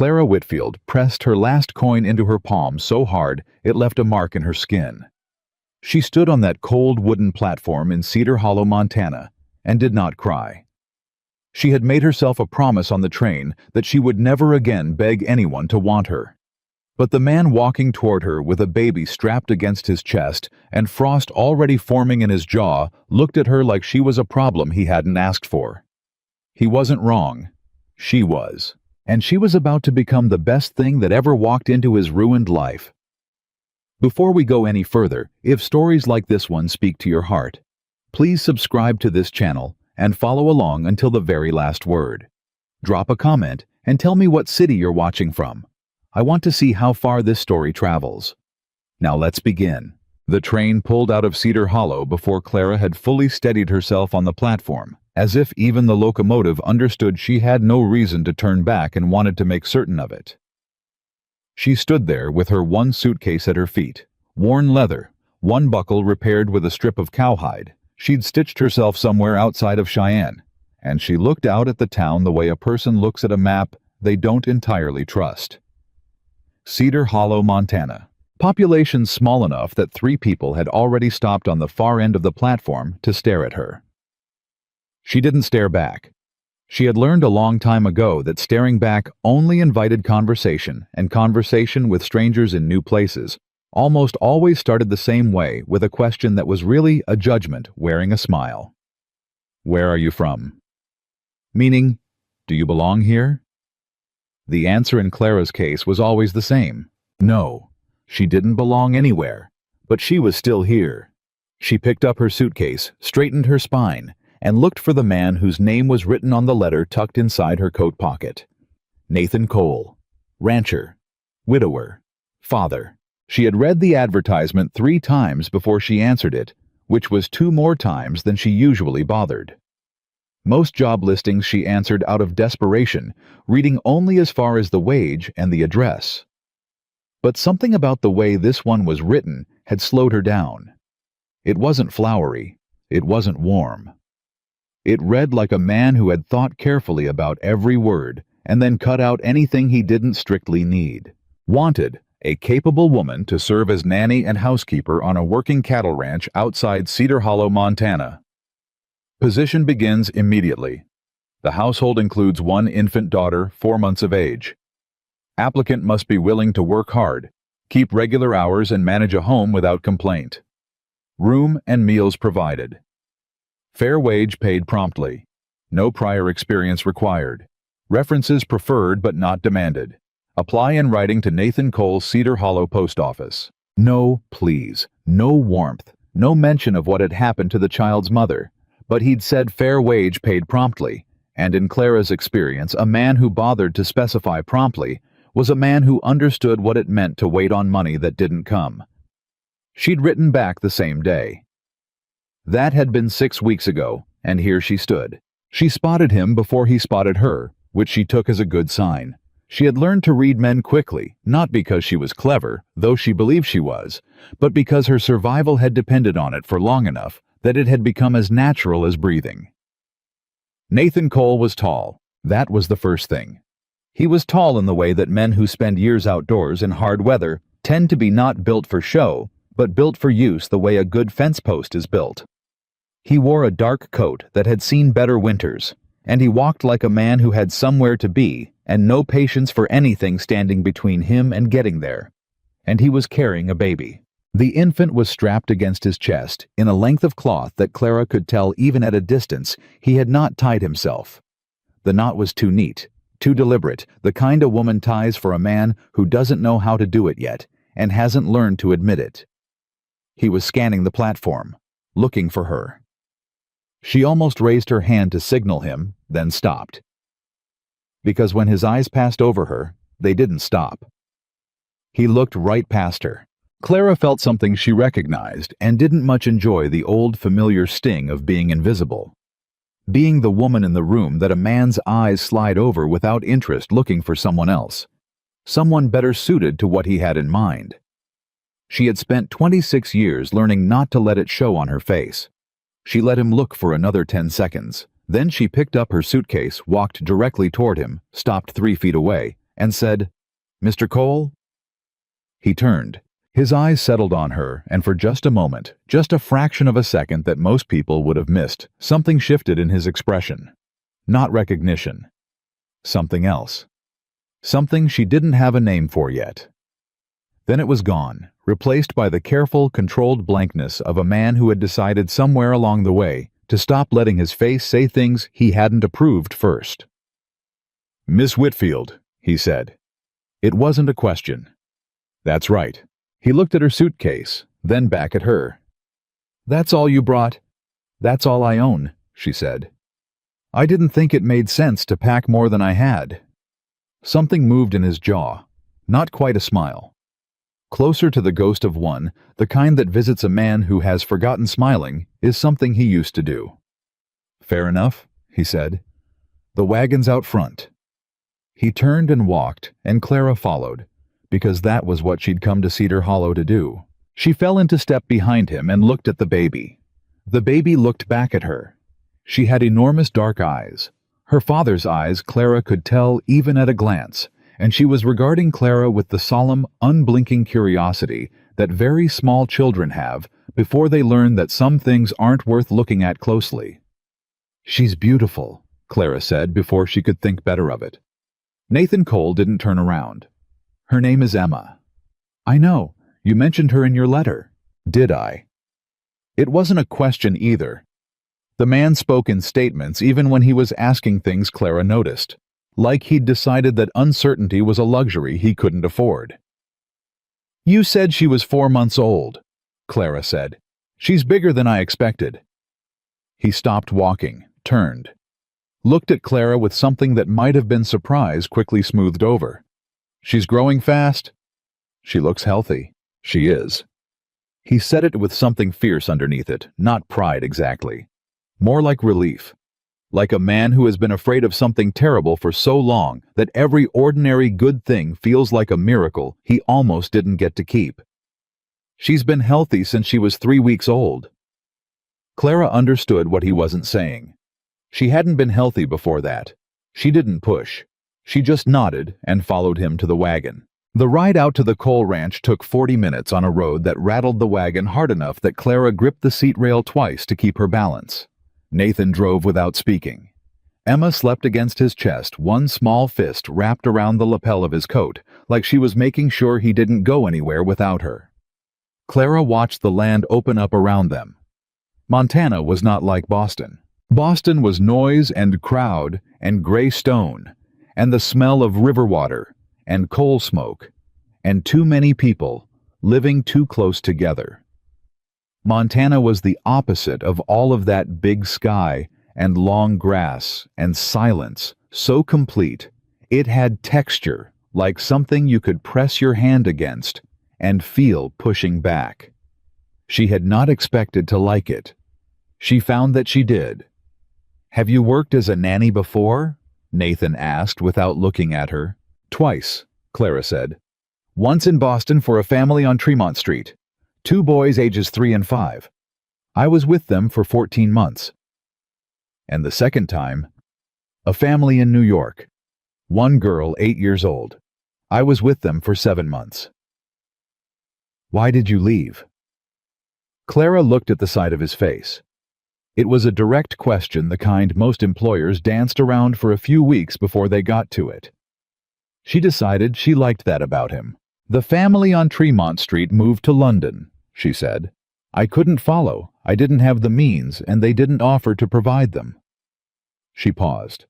Clara Whitfield pressed her last coin into her palm so hard it left a mark in her skin. She stood on that cold wooden platform in Cedar Hollow, Montana, and did not cry. She had made herself a promise on the train that she would never again beg anyone to want her. But the man walking toward her with a baby strapped against his chest and frost already forming in his jaw looked at her like she was a problem he hadn't asked for. He wasn't wrong. She was. And she was about to become the best thing that ever walked into his ruined life. Before we go any further, if stories like this one speak to your heart, please subscribe to this channel and follow along until the very last word. Drop a comment and tell me what city you're watching from. I want to see how far this story travels. Now let's begin. The train pulled out of Cedar Hollow before Clara had fully steadied herself on the platform, as if even the locomotive understood she had no reason to turn back and wanted to make certain of it. She stood there with her one suitcase at her feet, worn leather, one buckle repaired with a strip of cowhide. She'd stitched herself somewhere outside of Cheyenne, and she looked out at the town the way a person looks at a map they don't entirely trust. Cedar Hollow, Montana. Population small enough that 3 people had already stopped on the far end of the platform to stare at her. She didn't stare back. She had learned a long time ago that staring back only invited conversation, and conversation with strangers in new places almost always started the same way, with a question that was really a judgment wearing a smile. Where are you from? Meaning, do you belong here? The answer in Clara's case was always the same. No, she didn't belong anywhere, but she was still here. She picked up her suitcase, straightened her spine, and looked for the man whose name was written on the letter tucked inside her coat pocket. Nathan Cole, rancher, widower, father. She had read the advertisement 3 times before she answered it, which was 2 more times than she usually bothered. Most job listings she answered out of desperation, reading only as far as the wage and the address. But something about the way this one was written had slowed her down. It wasn't flowery. It wasn't warm. It read like a man who had thought carefully about every word and then cut out anything he didn't strictly need. Wanted, a capable woman to serve as nanny and housekeeper on a working cattle ranch outside Cedar Hollow, Montana. Position begins immediately. The household includes 1 infant daughter, 4 months of age. Applicant must be willing to work hard, keep regular hours, and manage a home without complaint. Room and meals provided. Fair wage paid promptly. No prior experience required. References preferred but not demanded. Apply in writing to Nathan Cole's Cedar Hollow Post Office. No, please. No warmth. No mention of what had happened to the child's mother. But he'd said fair wage paid promptly, and in Clara's experience, a man who bothered to specify promptly was a man who understood what it meant to wait on money that didn't come. She'd written back the same day. That had been 6 weeks ago, and here she stood. She spotted him before he spotted her, which she took as a good sign. She had learned to read men quickly, not because she was clever, though she believed she was, but because her survival had depended on it for long enough that it had become as natural as breathing. Nathan Cole was tall. That was the first thing. He was tall in the way that men who spend years outdoors in hard weather tend to be not built for show, but built for use the way a good fence post is built. He wore a dark coat that had seen better winters, and he walked like a man who had somewhere to be and no patience for anything standing between him and getting there. And he was carrying a baby. The infant was strapped against his chest in a length of cloth that Clara could tell even at a distance he had not tied himself. The knot was too neat, too deliberate, the kind a woman ties for a man who doesn't know how to do it yet and hasn't learned to admit it. He was scanning the platform, looking for her. She almost raised her hand to signal him, then stopped. Because when his eyes passed over her, they didn't stop. He looked right past her. Clara felt something she recognized and didn't much enjoy, the old familiar sting of being invisible. Being the woman in the room that a man's eyes slide over without interest, looking for someone else. Someone better suited to what he had in mind. She had spent 26 years learning not to let it show on her face. She let him look for another 10 seconds. Then she picked up her suitcase, walked directly toward him, stopped 3 feet away, and said, "Mr. Cole?" He turned. His eyes settled on her, and for just a moment, just a fraction of a second that most people would have missed, something shifted in his expression. Not recognition. Something else. Something she didn't have a name for yet. Then it was gone, replaced by the careful, controlled blankness of a man who had decided somewhere along the way to stop letting his face say things he hadn't approved first. "Miss Whitfield," he said. It wasn't a question. "That's right." He looked at her suitcase, then back at her. "That's all you brought?" "That's all I own," she said. "I didn't think it made sense to pack more than I had." Something moved in his jaw, not quite a smile. Closer to the ghost of one, the kind that visits a man who has forgotten smiling, is something he used to do. "Fair enough," he said. "The wagon's out front." He turned and walked, and Clara followed, because that was what she'd come to Cedar Hollow to do. She fell into step behind him and looked at the baby. The baby looked back at her. She had enormous dark eyes. Her father's eyes, Clara could tell even at a glance, and she was regarding Clara with the solemn, unblinking curiosity that very small children have before they learn that some things aren't worth looking at closely. "She's beautiful," Clara said before she could think better of it. Nathan Cole didn't turn around. "Her name is Emma." "I know. You mentioned her in your letter." "Did I?" It wasn't a question either. The man spoke in statements even when he was asking things Clara noticed, like he'd decided that uncertainty was a luxury he couldn't afford. "You said she was 4 months old," Clara said. "She's bigger than I expected." He stopped walking, turned, looked at Clara with something that might have been surprise quickly smoothed over. "She's growing fast." "She looks healthy." "She is." He said it with something fierce underneath it, not pride exactly. More like relief. Like a man who has been afraid of something terrible for so long that every ordinary good thing feels like a miracle he almost didn't get to keep. "She's been healthy since she was 3 weeks old." Clara understood what he wasn't saying. She hadn't been healthy before that. She didn't push. She just nodded and followed him to the wagon. The ride out to the coal ranch took 40 minutes on a road that rattled the wagon hard enough that Clara gripped the seat rail twice to keep her balance. Nathan drove without speaking. Emma slept against his chest, one small fist wrapped around the lapel of his coat, like she was making sure he didn't go anywhere without her. Clara watched the land open up around them. Montana was not like Boston. Boston was noise and crowd and gray stone, and the smell of river water and coal smoke, and too many people living too close together. Montana was the opposite of all of that big sky and long grass and silence, so complete, it had texture like something you could press your hand against and feel pushing back. She had not expected to like it. She found that she did. "Have you worked as a nanny before?" Nathan asked without looking at her. "Twice," Clara said. "Once in Boston for a family on Tremont Street. 2 boys ages 3 and 5. I was with them for 14 months. And the second time, a family in New York. 1 girl 8 years old. I was with them for 7 months." "Why did you leave?" Clara looked at the side of his face. It was a direct question, the kind most employers danced around for a few weeks before they got to it. She decided she liked that about him. "The family on Tremont Street moved to London," she said. "I couldn't follow. I didn't have the means, and they didn't offer to provide them." She paused.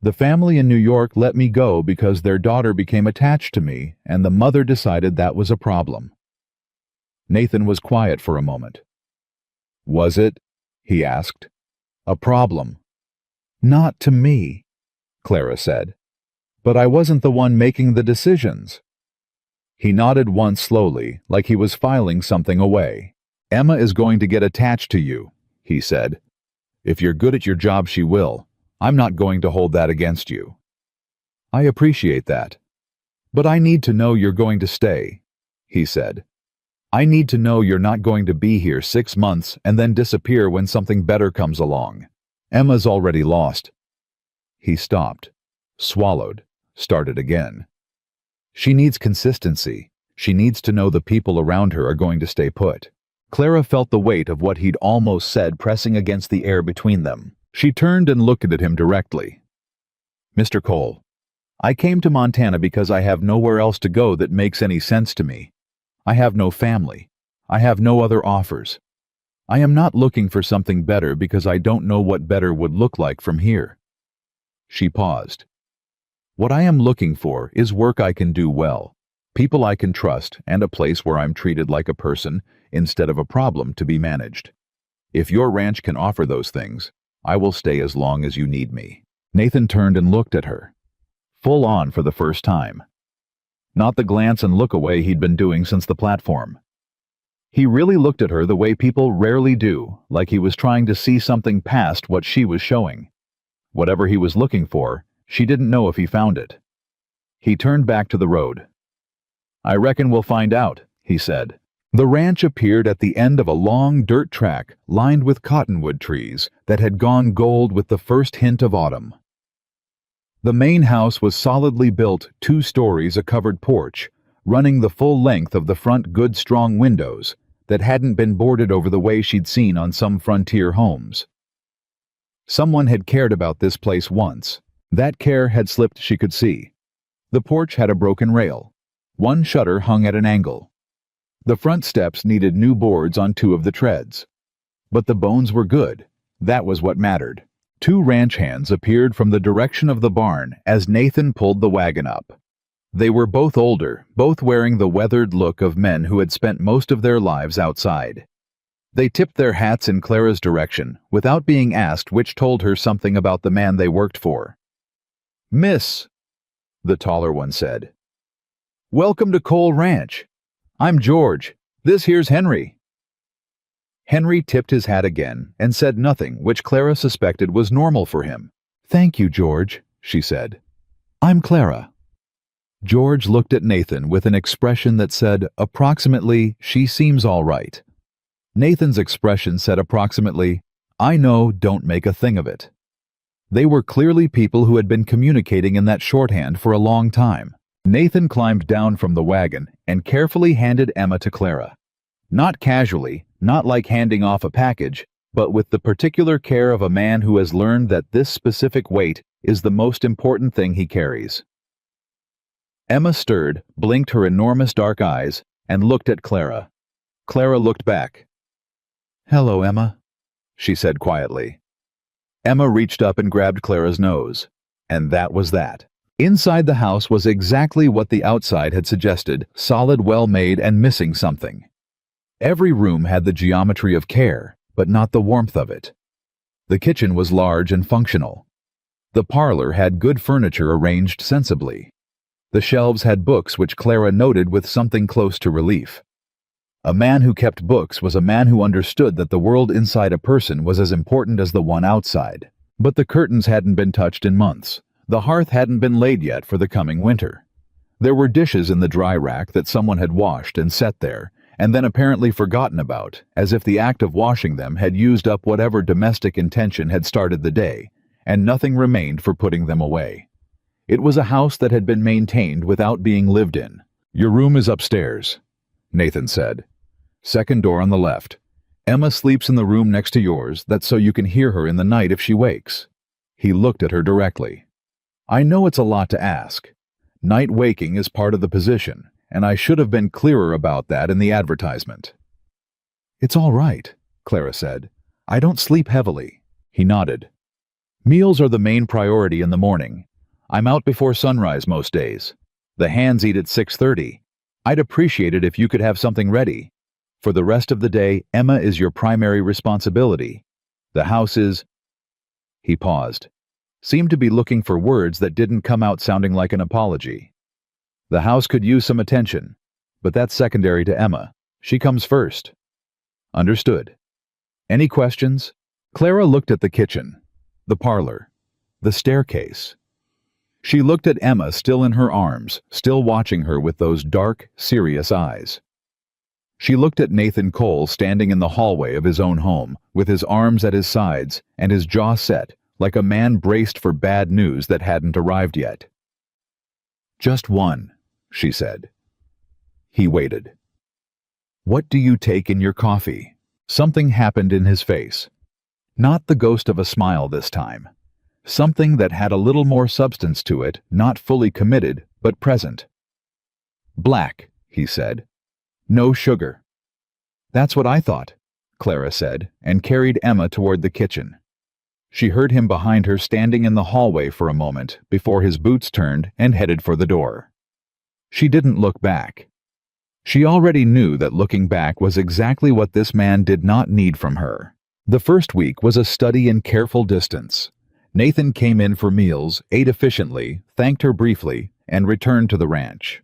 "The family in New York let me go because their daughter became attached to me, and the mother decided that was a problem." Nathan was quiet for a moment. "Was it?" he asked. "A problem?" "Not to me," Clara said. "But I wasn't the one making the decisions." He nodded once slowly, like he was filing something away. "Emma is going to get attached to you," he said. "If you're good at your job, she will. I'm not going to hold that against you." "I appreciate that. But I need to know you're going to stay," he said. "I need to know you're not going to be here 6 months and then disappear when something better comes along. Emma's already lost." He stopped, swallowed, started again. She needs consistency. She needs to know the people around her are going to stay put. Clara felt the weight of what he'd almost said pressing against the air between them. She turned and looked at him directly. "Mr. Cole, I came to Montana because I have nowhere else to go that makes any sense to me. I have no family. I have no other offers. I am not looking for something better because I don't know what better would look like from here." She paused. "What I am looking for is work I can do well, people I can trust, and a place where I'm treated like a person instead of a problem to be managed. If your ranch can offer those things, I will stay as long as you need me." Nathan turned and looked at her, full on for the first time. Not the glance and look away he'd been doing since the platform. He really looked at her the way people rarely do, like he was trying to see something past what she was showing. Whatever he was looking for, she didn't know if he found it. He turned back to the road. "I reckon we'll find out," he said. The ranch appeared at the end of a long dirt track lined with cottonwood trees that had gone gold with the first hint of autumn. The main house was solidly built, 2 stories, a covered porch, running the full length of the front good strong windows that hadn't been boarded over the way she'd seen on some frontier homes. Someone had cared about this place once. That care had slipped, she could see. The porch had a broken rail. One shutter hung at an angle. The front steps needed new boards on 2 of the treads. But the bones were good. That was what mattered. 2 ranch hands appeared from the direction of the barn as Nathan pulled the wagon up. They were both older, both wearing the weathered look of men who had spent most of their lives outside. They tipped their hats in Clara's direction without being asked, which told her something about the man they worked for. "Miss," the taller one said. "Welcome to Cole Ranch. I'm George. This here's Henry." Henry tipped his hat again and said nothing, which Clara suspected was normal for him. "Thank you, George," she said. "I'm Clara." George looked at Nathan with an expression that said, approximately, "She seems all right." Nathan's expression said approximately, "I know, don't make a thing of it." They were clearly people who had been communicating in that shorthand for a long time. Nathan climbed down from the wagon and carefully handed Emma to Clara. Not casually, not like handing off a package, but with the particular care of a man who has learned that this specific weight is the most important thing he carries. Emma stirred, blinked her enormous dark eyes, and looked at Clara. Clara looked back. "Hello, Emma," she said quietly. Emma reached up and grabbed Clara's nose. And that was that. Inside the house was exactly what the outside had suggested, solid, well-made, and missing something. Every room had the geometry of care, but not the warmth of it. The kitchen was large and functional. The parlor had good furniture arranged sensibly. The shelves had books which Clara noted with something close to relief. A man who kept books was a man who understood that the world inside a person was as important as the one outside. But the curtains hadn't been touched in months. The hearth hadn't been laid yet for the coming winter. There were dishes in the dry rack that someone had washed and set there, and then apparently forgotten about, as if the act of washing them had used up whatever domestic intention had started the day, and nothing remained for putting them away. It was a house that had been maintained without being lived in. "Your room is upstairs," Nathan said. "Second door on the left. Emma sleeps in the room next to yours, that's so you can hear her in the night if she wakes." He looked at her directly. "I know it's a lot to ask. Night waking is part of the position, and I should have been clearer about that in the advertisement." "It's all right," Clara said. "I don't sleep heavily." He nodded. "Meals are the main priority in the morning. I'm out before sunrise most days. The hands eat at 6:30. I'd appreciate it if you could have something ready. For the rest of the day, Emma is your primary responsibility. The house is—" He paused, seemed to be looking for words that didn't come out sounding like an apology. "The house could use some attention, but that's secondary to Emma. She comes first." "Understood. Any questions?" Clara looked at the kitchen, the parlor, the staircase. She looked at Emma still in her arms, still watching her with those dark, serious eyes. She looked at Nathan Cole standing in the hallway of his own home, with his arms at his sides and his jaw set, like a man braced for bad news that hadn't arrived yet. Just one, she said. He waited. What do you take in your coffee? Something happened in his face. Not the ghost of a smile this time. Something that had a little more substance to it, not fully committed, but present. Black, he said. No sugar. That's what I thought, Clara said, and carried Emma toward the kitchen. She heard him behind her standing in the hallway for a moment before his boots turned and headed for the door. She didn't look back. She already knew that looking back was exactly what this man did not need from her. The first week was a study in careful distance. Nathan came in for meals, ate efficiently, thanked her briefly, and returned to the ranch.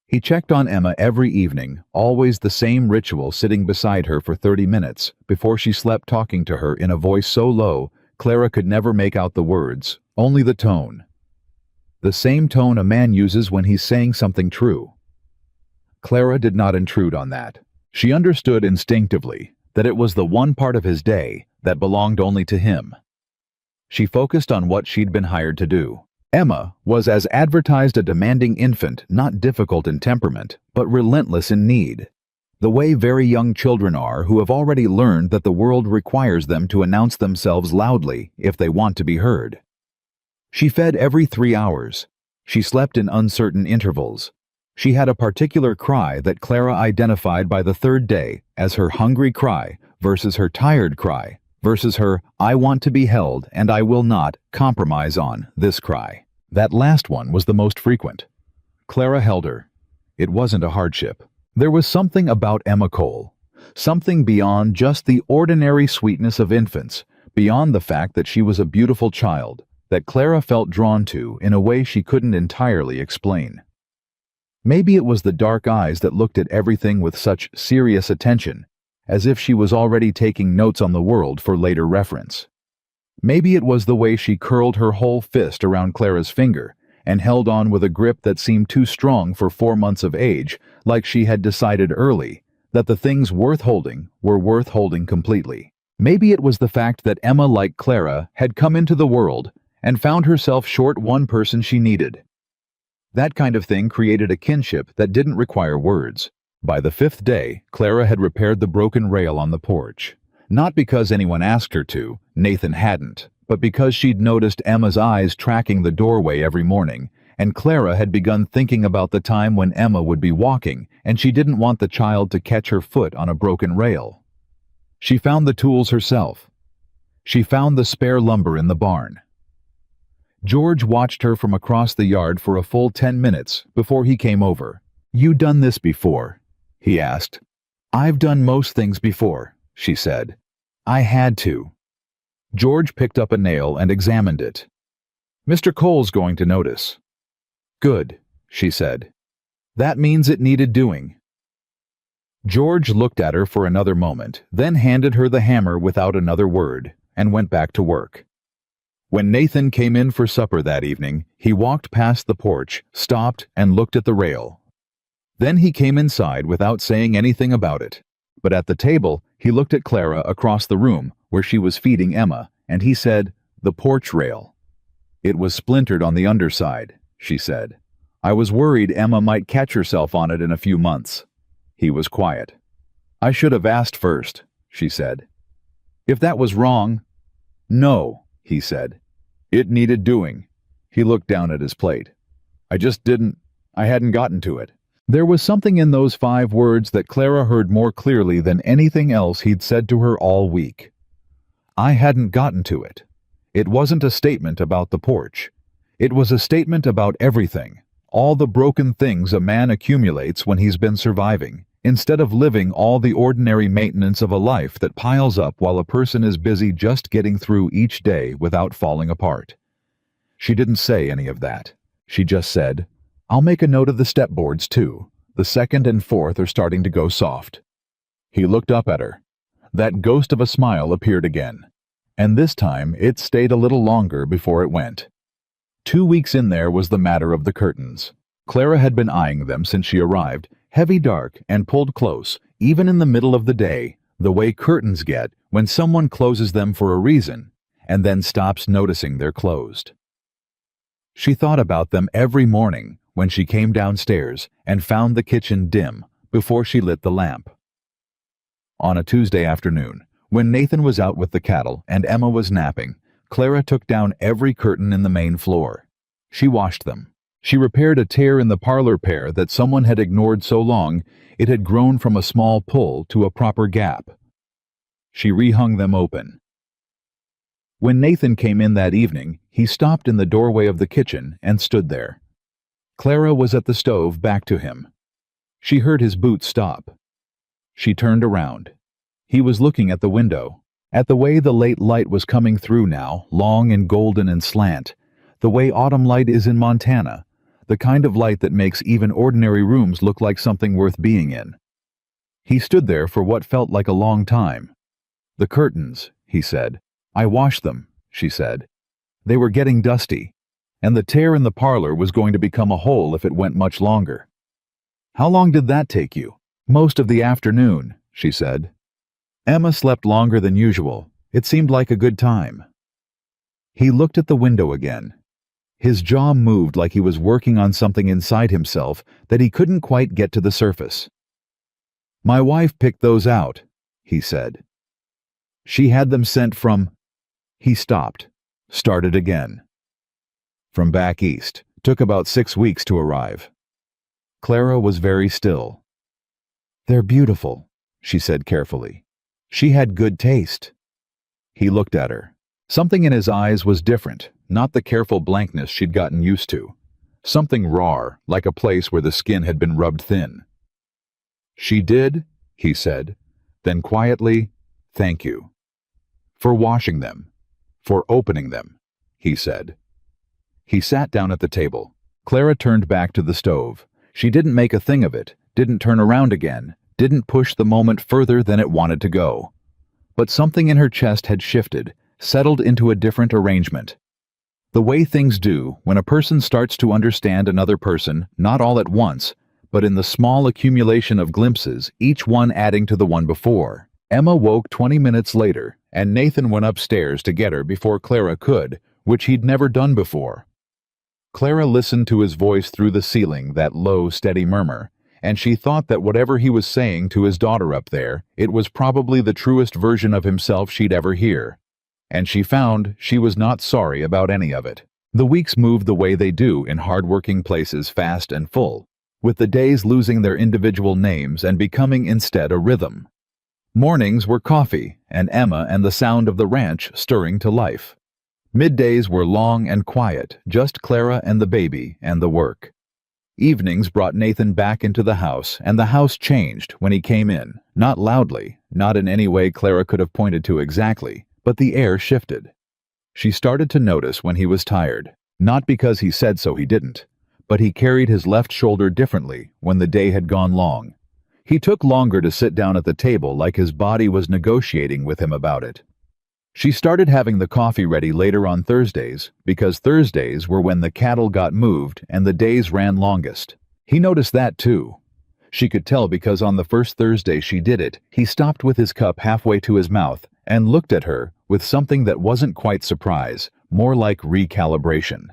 He checked on Emma every evening, always the same ritual, sitting beside her for 30 minutes before she slept, talking to her in a voice so low Clara could never make out the words, only the tone. The same tone a man uses when he's saying something true. Clara did not intrude on that. She understood instinctively that it was the one part of his day that belonged only to him. She focused on what she'd been hired to do. Emma was, as advertised, a demanding infant, not difficult in temperament, but relentless in need. The way very young children are who have already learned that the world requires them to announce themselves loudly if they want to be heard. She fed every 3 hours. She slept in uncertain intervals. She had a particular cry that Clara identified by the third day as her hungry cry versus her tired cry versus her I want to be held and I will not compromise on this cry. That last one was the most frequent. Clara held her. It wasn't a hardship. There was something about Emma Cole, something beyond just the ordinary sweetness of infants, beyond the fact that she was a beautiful child, that Clara felt drawn to in a way she couldn't entirely explain. Maybe it was the dark eyes that looked at everything with such serious attention, as if she was already taking notes on the world for later reference. Maybe it was the way she curled her whole fist around Clara's finger and held on with a grip that seemed too strong for 4 months of age, like she had decided early that the things worth holding were worth holding completely. Maybe it was the fact that Emma, like Clara, had come into the world and found herself short one person she needed. That kind of thing created a kinship that didn't require words. By the 5th day, Clara had repaired the broken rail on the porch. Not because anyone asked her to, Nathan hadn't, but because she'd noticed Emma's eyes tracking the doorway every morning, and Clara had begun thinking about the time when Emma would be walking, and she didn't want the child to catch her foot on a broken rail. She found the tools herself. She found the spare lumber in the barn. George watched her from across the yard for a full 10 minutes before he came over. "You done this before?" he asked. "I've done most things before," she said. "I had to." George picked up a nail and examined it. "Mr. Cole's going to notice." "Good," she said. "That means it needed doing." George looked at her for another moment, then handed her the hammer without another word, and went back to work. When Nathan came in for supper that evening, he walked past the porch, stopped, and looked at the rail. Then he came inside without saying anything about it. But at the table, he looked at Clara across the room, where she was feeding Emma, and he said, "The porch rail." "It was splintered on the underside," she said. "I was worried Emma might catch herself on it in a few months." He was quiet. "I should have asked first," she said. "If that was wrong—" "No," he said. "It needed doing." He looked down at his plate. I hadn't gotten to it." There was something in those 5 words that Clara heard more clearly than anything else he'd said to her all week. I hadn't gotten to it. It wasn't a statement about the porch. It was a statement about everything, all the broken things a man accumulates when he's been surviving, instead of living all the ordinary maintenance of a life that piles up while a person is busy just getting through each day without falling apart. She didn't say any of that. She just said, "I'll make a note of the step boards too. The 2nd and 4th are starting to go soft." He looked up at her. That ghost of a smile appeared again. And this time it stayed a little longer before it went. 2 weeks in there was the matter of the curtains. Clara had been eyeing them since she arrived, heavy dark and pulled close, even in the middle of the day, the way curtains get when someone closes them for a reason, and then stops noticing they're closed. She thought about them every morning when she came downstairs and found the kitchen dim before she lit the lamp. On a Tuesday afternoon, when Nathan was out with the cattle and Emma was napping, Clara took down every curtain in the main floor. She washed them. She repaired a tear in the parlor pair that someone had ignored so long it had grown from a small pull to a proper gap. She rehung them open. When Nathan came in that evening, he stopped in the doorway of the kitchen and stood there. Clara was at the stove back to him. She heard his boots stop. She turned around. He was looking at the window, at the way the late light was coming through now, long and golden and slant, the way autumn light is in Montana, the kind of light that makes even ordinary rooms look like something worth being in. He stood there for what felt like a long time. "The curtains," he said. "I washed them," she said. "They were getting dusty, and the tear in the parlor was going to become a hole if it went much longer." "How long did that take you?" "Most of the afternoon," she said. Emma slept longer than usual. It seemed like a good time. He looked at the window again. His jaw moved like he was working on something inside himself that he couldn't quite get to the surface. "My wife picked those out," he said. "She had them sent from—" He stopped, started again. "From back east. Took about 6 weeks to arrive." Clara was very still. "They're beautiful," she said carefully. She had good taste. He looked at her. Something in his eyes was different, not the careful blankness she'd gotten used to. Something raw, like a place where the skin had been rubbed thin. "She did," he said. Then quietly, "Thank you. For washing them. For opening them," he said. He sat down at the table. Clara turned back to the stove. She didn't make a thing of it, didn't turn around again, didn't push the moment further than it wanted to go. But something in her chest had shifted, settled into a different arrangement. The way things do when a person starts to understand another person, not all at once, but in the small accumulation of glimpses, each one adding to the one before. Emma woke 20 minutes later, and Nathan went upstairs to get her before Clara could, which he'd never done before. Clara listened to his voice through the ceiling, that low, steady murmur, and she thought that whatever he was saying to his daughter up there, it was probably the truest version of himself she'd ever hear. And she found she was not sorry about any of it. The weeks moved the way they do in hard-working places, fast and full, with the days losing their individual names and becoming instead a rhythm. Mornings were coffee, and Emma and the sound of the ranch stirring to life. Middays were long and quiet, just Clara and the baby and the work. Evenings brought Nathan back into the house, and the house changed when he came in, not loudly, not in any way Clara could have pointed to exactly, but the air shifted. She started to notice when he was tired, not because he said so, he didn't, but he carried his left shoulder differently when the day had gone long. He took longer to sit down at the table, like his body was negotiating with him about it. She started having the coffee ready later on Thursdays, because Thursdays were when the cattle got moved and the days ran longest. He noticed that too. She could tell because on the first Thursday she did it, he stopped with his cup halfway to his mouth and looked at her with something that wasn't quite surprise, more like recalibration.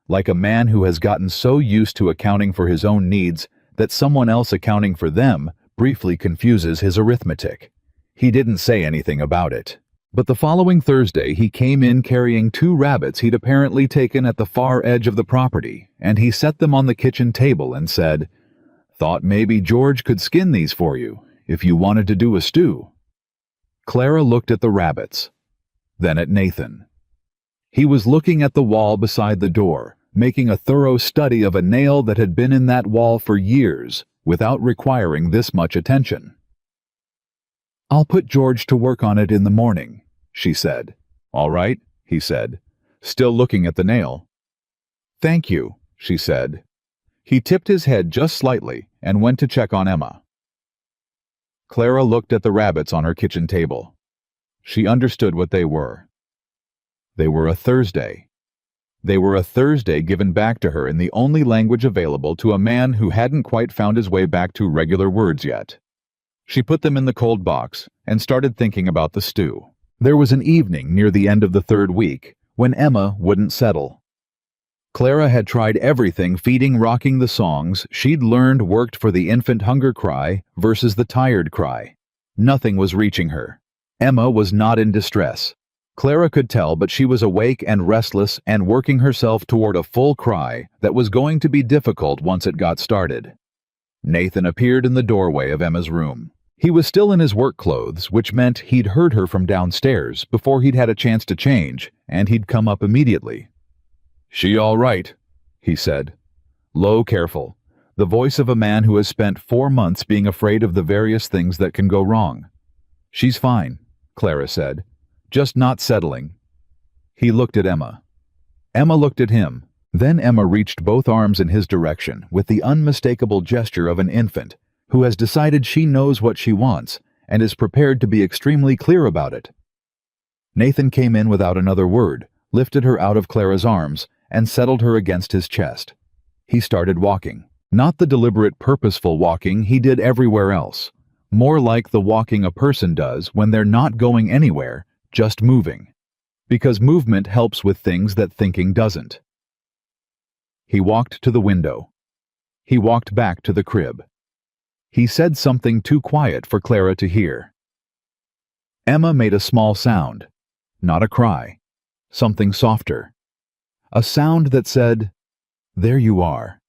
Like a man who has gotten so used to accounting for his own needs that someone else accounting for them briefly confuses his arithmetic. He didn't say anything about it. But the following Thursday he came in carrying 2 rabbits he'd apparently taken at the far edge of the property, and he set them on the kitchen table and said, "Thought maybe George could skin these for you, if you wanted to do a stew." Clara looked at the rabbits, then at Nathan. He was looking at the wall beside the door, making a thorough study of a nail that had been in that wall for years, without requiring this much attention. "I'll put George to work on it in the morning," she said. "All right," he said, still looking at the nail. "Thank you," she said. He tipped his head just slightly and went to check on Emma. Clara looked at the rabbits on her kitchen table. She understood what they were. They were a Thursday. They were a Thursday given back to her in the only language available to a man who hadn't quite found his way back to regular words yet. She put them in the cold box and started thinking about the stew. There was an evening near the end of the 3rd week when Emma wouldn't settle. Clara had tried everything feeding rocking the songs she'd learned worked for the infant hunger cry versus the tired cry. Nothing was reaching her. Emma was not in distress. Clara could tell, but she was awake and restless and working herself toward a full cry that was going to be difficult once it got started. Nathan appeared in the doorway of Emma's room. He was still in his work clothes, which meant he'd heard her from downstairs before he'd had a chance to change, and he'd come up immediately. "She all right?" he said. Low, careful, the voice of a man who has spent 4 months being afraid of the various things that can go wrong. "She's fine," Clara said. "Just not settling." He looked at Emma. Emma looked at him. Then Emma reached both arms in his direction with the unmistakable gesture of an infant who has decided she knows what she wants and is prepared to be extremely clear about it. Nathan came in without another word, lifted her out of Clara's arms, and settled her against his chest. He started walking. Not the deliberate, purposeful walking he did everywhere else. More like the walking a person does when they're not going anywhere, just moving. Because movement helps with things that thinking doesn't. He walked to the window. He walked back to the crib. He said something too quiet for Clara to hear. Emma made a small sound. Not a cry. Something softer. A sound that said, "There you are."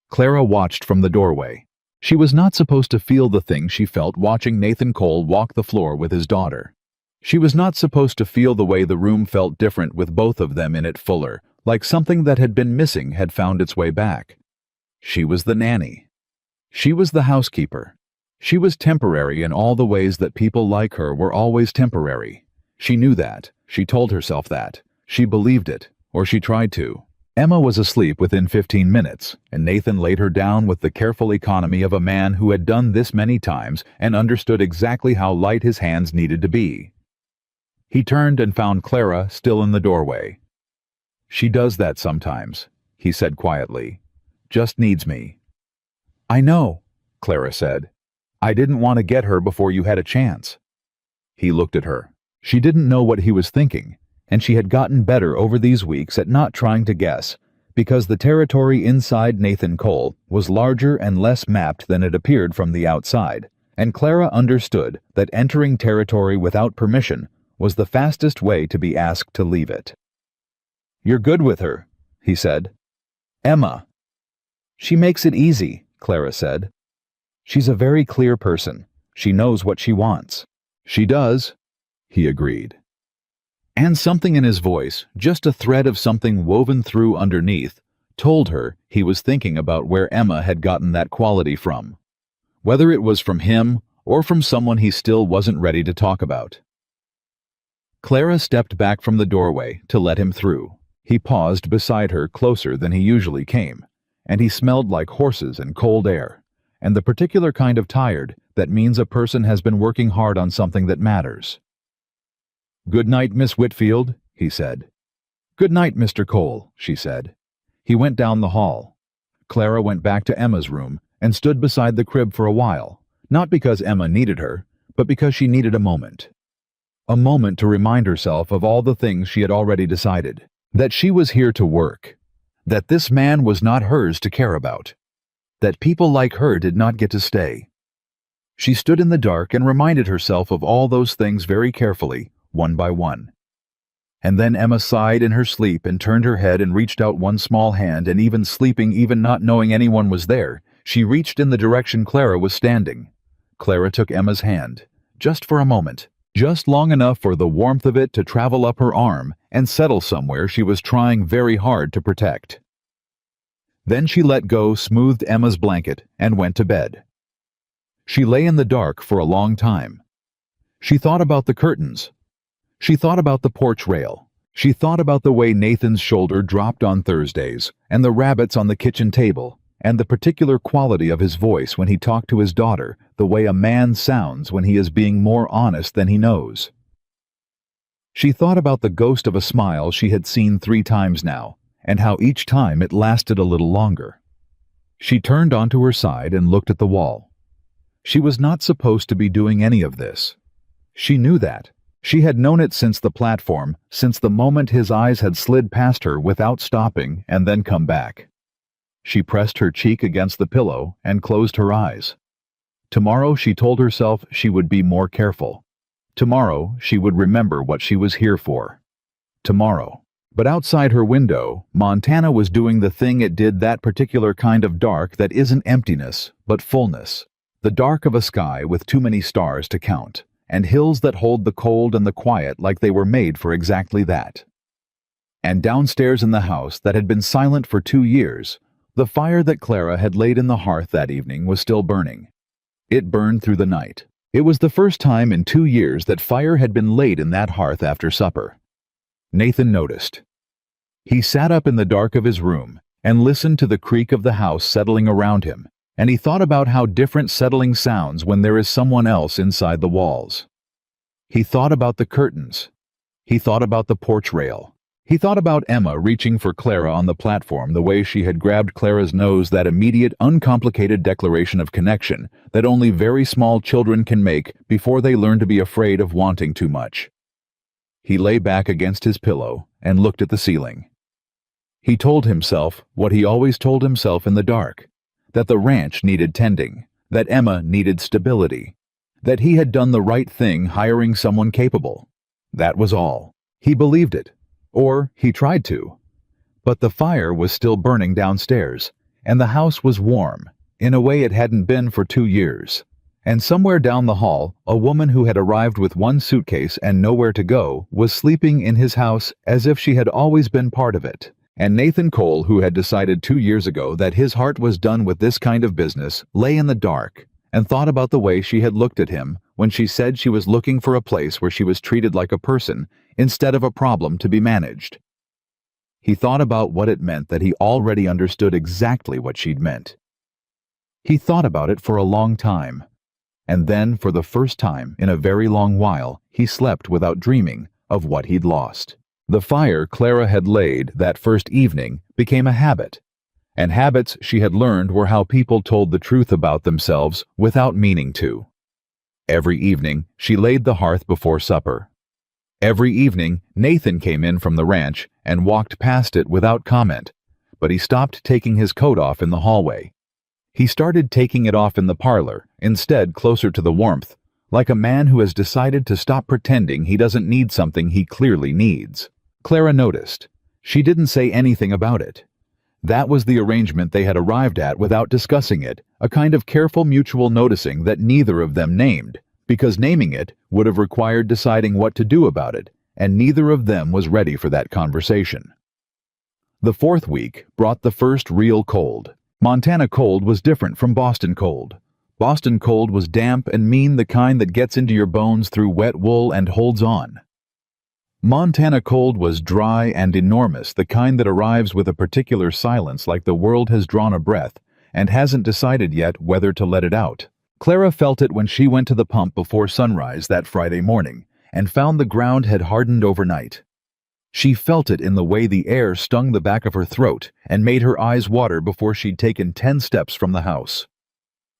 Clara watched from the doorway. She was not supposed to feel the thing she felt watching Nathan Cole walk the floor with his daughter. She was not supposed to feel the way the room felt different with both of them in it fuller, like something that had been missing had found its way back. She was the nanny. She was the housekeeper. She was temporary in all the ways that people like her were always temporary. She knew that. She told herself that. She believed it, or she tried to. Emma was asleep within 15 minutes, and Nathan laid her down with the careful economy of a man who had done this many times and understood exactly how light his hands needed to be. He turned and found Clara still in the doorway. "She does that sometimes," he said quietly. "Just needs me." "I know," Clara said. "I didn't want to get her before you had a chance." He looked at her. She didn't know what he was thinking, and she had gotten better over these weeks at not trying to guess, because the territory inside Nathan Cole was larger and less mapped than it appeared from the outside, and Clara understood that entering territory without permission was the fastest way to be asked to leave it. "You're good with her," he said. "Emma." "She makes it easy," Clara said. "She's a very clear person. She knows what she wants." "She does," he agreed. And something in his voice, just a thread of something woven through underneath, told her he was thinking about where Emma had gotten that quality from. Whether it was from him or from someone he still wasn't ready to talk about. Clara stepped back from the doorway to let him through. He paused beside her closer than he usually came, and he smelled like horses and cold air, and the particular kind of tired that means a person has been working hard on something that matters. "Good night, Miss Whitfield," he said. "Good night, Mr. Cole," she said. He went down the hall. Clara went back to Emma's room and stood beside the crib for a while, not because Emma needed her, but because she needed a moment. A moment to remind herself of all the things she had already decided. That she was here to work. That this man was not hers to care about. That people like her did not get to stay. She stood in the dark and reminded herself of all those things very carefully, one by one. And then Emma sighed in her sleep and turned her head and reached out one small hand, and even sleeping, even not knowing anyone was there, she reached in the direction Clara was standing. Clara took Emma's hand, just for a moment, just long enough for the warmth of it to travel up her arm and settle somewhere she was trying very hard to protect. Then she let go, smoothed Emma's blanket, and went to bed. She lay in the dark for a long time. She thought about the curtains. She thought about the porch rail. She thought about the way Nathan's shoulder dropped on Thursdays, and the rabbits on the kitchen table, and the particular quality of his voice when he talked to his daughter, the way a man sounds when he is being more honest than he knows. She thought about the ghost of a smile she had seen 3 times now, and how each time it lasted a little longer. She turned onto her side and looked at the wall. She was not supposed to be doing any of this. She knew that. She had known it since the platform, since the moment his eyes had slid past her without stopping and then come back. She pressed her cheek against the pillow and closed her eyes. Tomorrow, she told herself, she would be more careful. Tomorrow, she would remember what she was here for. Tomorrow. But outside her window, Montana was doing the thing it did, that particular kind of dark that isn't emptiness, but fullness. The dark of a sky with too many stars to count, and hills that hold the cold and the quiet like they were made for exactly that. And downstairs in the house that had been silent for 2 years, the fire that Clara had laid in the hearth that evening was still burning. It burned through the night. It was the first time in 2 years that fire had been laid in that hearth after supper. Nathan noticed. He sat up in the dark of his room and listened to the creak of the house settling around him, and he thought about how different settling sounds when there is someone else inside the walls. He thought about the curtains. He thought about the porch rail. He thought about Emma reaching for Clara on the platform, the way she had grabbed Clara's nose, that immediate, uncomplicated declaration of connection that only very small children can make before they learn to be afraid of wanting too much. He lay back against his pillow and looked at the ceiling. He told himself what he always told himself in the dark, that the ranch needed tending, that Emma needed stability, that he had done the right thing hiring someone capable. That was all. He believed it. Or he tried to. But the fire was still burning downstairs, and the house was warm, in a way it hadn't been for 2 years. And somewhere down the hall, a woman who had arrived with one suitcase and nowhere to go was sleeping in his house as if she had always been part of it. And Nathan Cole, who had decided 2 years ago that his heart was done with this kind of business, lay in the dark and thought about the way she had looked at him when she said she was looking for a place where she was treated like a person instead of a problem to be managed. He thought about what it meant that he already understood exactly what she'd meant. He thought about it for a long time, and then, for the first time in a very long while, he slept without dreaming of what he'd lost. The fire Clara had laid that first evening became a habit, and habits she had learned were how people told the truth about themselves without meaning to. Every evening, she laid the hearth before supper. Every evening, Nathan came in from the ranch and walked past it without comment, but he stopped taking his coat off in the hallway. He started taking it off in the parlor, instead closer to the warmth, like a man who has decided to stop pretending he doesn't need something he clearly needs. Clara noticed. She didn't say anything about it. That was the arrangement they had arrived at without discussing it, a kind of careful mutual noticing that neither of them named, because naming it would have required deciding what to do about it, and neither of them was ready for that conversation. The 4th week brought the first real cold. Montana cold was different from Boston cold. Boston cold was damp and mean, the kind that gets into your bones through wet wool and holds on. Montana cold was dry and enormous, the kind that arrives with a particular silence, like the world has drawn a breath and hasn't decided yet whether to let it out. Clara felt it when she went to the pump before sunrise that Friday morning and found the ground had hardened overnight. She felt it in the way the air stung the back of her throat and made her eyes water before she'd taken 10 steps from the house.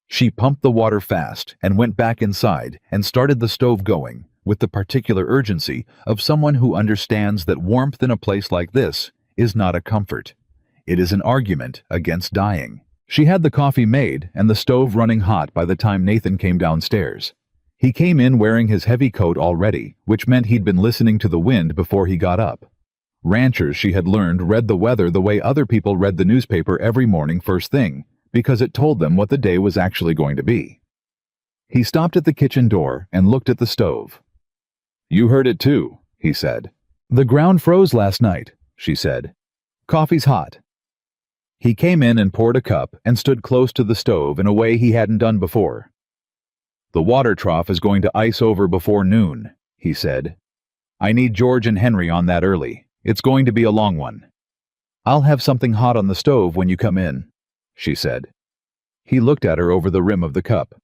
She pumped the water fast and went back inside and started the stove going, with the particular urgency of someone who understands that warmth in a place like this is not a comfort. It is an argument against dying. She had the coffee made and the stove running hot by the time Nathan came downstairs. He came in wearing his heavy coat already, which meant he'd been listening to the wind before he got up. Ranchers, she had learned, read the weather the way other people read the newspaper every morning first thing, because it told them what the day was actually going to be. He stopped at the kitchen door and looked at the stove. "You heard it too," he said. "The ground froze last night," she said. "Coffee's hot." He came in and poured a cup and stood close to the stove in a way he hadn't done before. "The water trough is going to ice over before noon," he said. "I need George and Henry on that early. It's going to be a long one." "I'll have something hot on the stove when you come in," she said. He looked at her over the rim of the cup.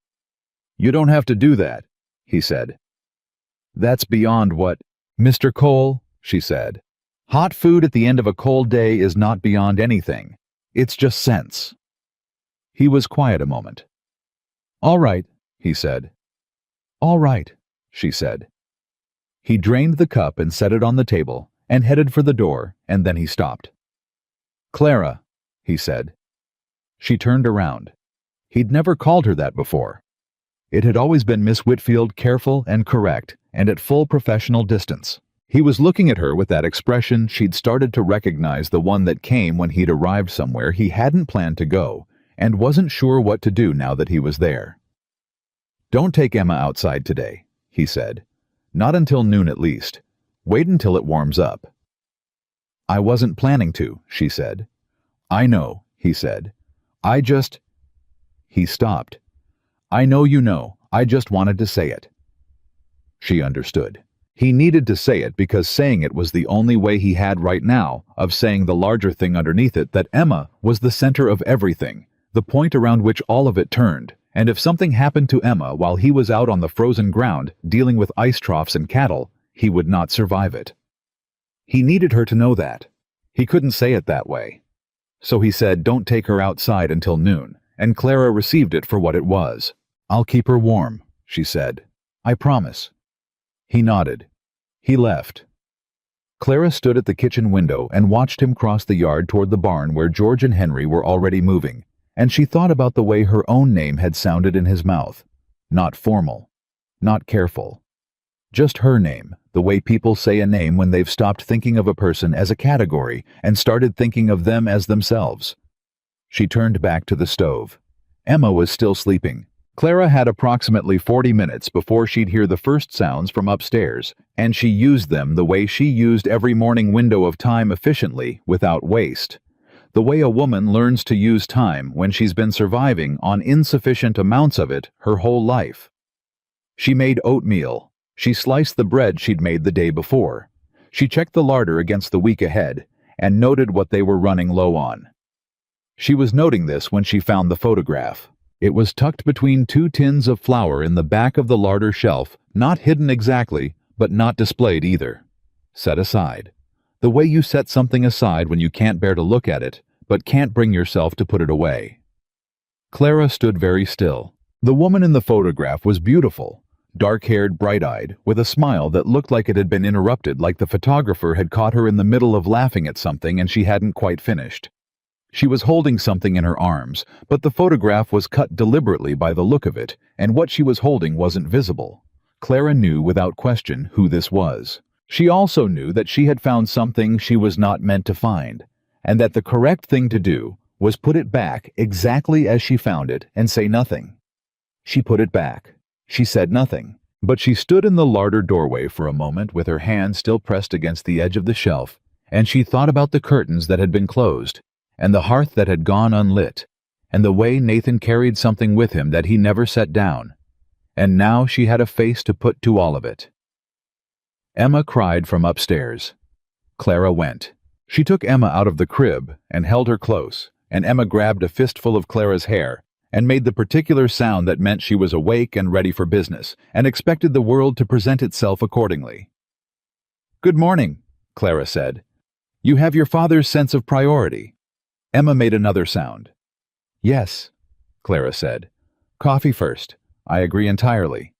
"You don't have to do that," he said. "That's beyond what—" "Mr. Cole," she said. "Hot food at the end of a cold day is not beyond anything. It's just sense." He was quiet a moment. "All right," he said. "All right," she said. He drained the cup and set it on the table and headed for the door, and then he stopped. "Clara," he said. She turned around. He'd never called her that before. It had always been Miss Whitfield, careful and correct, and at full professional distance. He was looking at her with that expression she'd started to recognize, the one that came when he'd arrived somewhere he hadn't planned to go and wasn't sure what to do now that he was there. "Don't take Emma outside today," he said. "Not until noon at least. Wait until it warms up." "I wasn't planning to," she said. "I know," he said. He stopped. "I know you know. I just wanted to say it." She understood. He needed to say it because saying it was the only way he had right now of saying the larger thing underneath it, that Emma was the center of everything, the point around which all of it turned, and if something happened to Emma while he was out on the frozen ground dealing with ice troughs and cattle, he would not survive it. He needed her to know that. He couldn't say it that way. So he said, "Don't take her outside until noon," and Clara received it for what it was. "I'll keep her warm," she said. "I promise." He nodded. He left. Clara stood at the kitchen window and watched him cross the yard toward the barn where George and Henry were already moving, and she thought about the way her own name had sounded in his mouth. Not formal, not careful. Just her name, the way people say a name when they've stopped thinking of a person as a category and started thinking of them as themselves. She turned back to the stove. Emma was still sleeping. Clara had approximately 40 minutes before she'd hear the first sounds from upstairs, and she used them the way she used every morning window of time efficiently, without waste. The way a woman learns to use time when she's been surviving on insufficient amounts of it her whole life. She made oatmeal. She sliced the bread she'd made the day before. She checked the larder against the week ahead and noted what they were running low on. She was noting this when she found the photograph. It was tucked between 2 tins of flour in the back of the larder shelf, not hidden exactly, but not displayed either. Set aside. The way you set something aside when you can't bear to look at it, but can't bring yourself to put it away. Clara stood very still. The woman in the photograph was beautiful, dark-haired, bright-eyed, with a smile that looked like it had been interrupted, like the photographer had caught her in the middle of laughing at something and she hadn't quite finished. She was holding something in her arms, but the photograph was cut deliberately by the look of it, and what she was holding wasn't visible. Clara knew without question who this was. She also knew that she had found something she was not meant to find, and that the correct thing to do was put it back exactly as she found it and say nothing. She put it back. She said nothing, but she stood in the larder doorway for a moment with her hand still pressed against the edge of the shelf, and she thought about the curtains that had been closed, and the hearth that had gone unlit, and the way Nathan carried something with him that he never set down, and now she had a face to put to all of it. Emma cried from upstairs. Clara went. She took Emma out of the crib and held her close, and Emma grabbed a fistful of Clara's hair and made the particular sound that meant she was awake and ready for business, and expected the world to present itself accordingly. "Good morning," Clara said. "You have your father's sense of priority." Emma made another sound. "Yes," Clara said. "Coffee first. I agree entirely."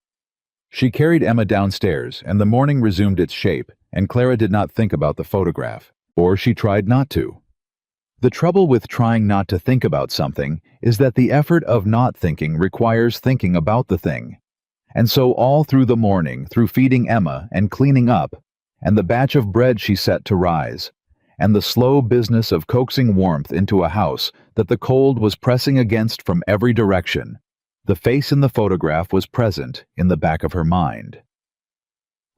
She carried Emma downstairs, and the morning resumed its shape, and Clara did not think about the photograph, or she tried not to. The trouble with trying not to think about something is that the effort of not thinking requires thinking about the thing. And so all through the morning, through feeding Emma and cleaning up, and the batch of bread she set to rise, and the slow business of coaxing warmth into a house that the cold was pressing against from every direction, the face in the photograph was present in the back of her mind.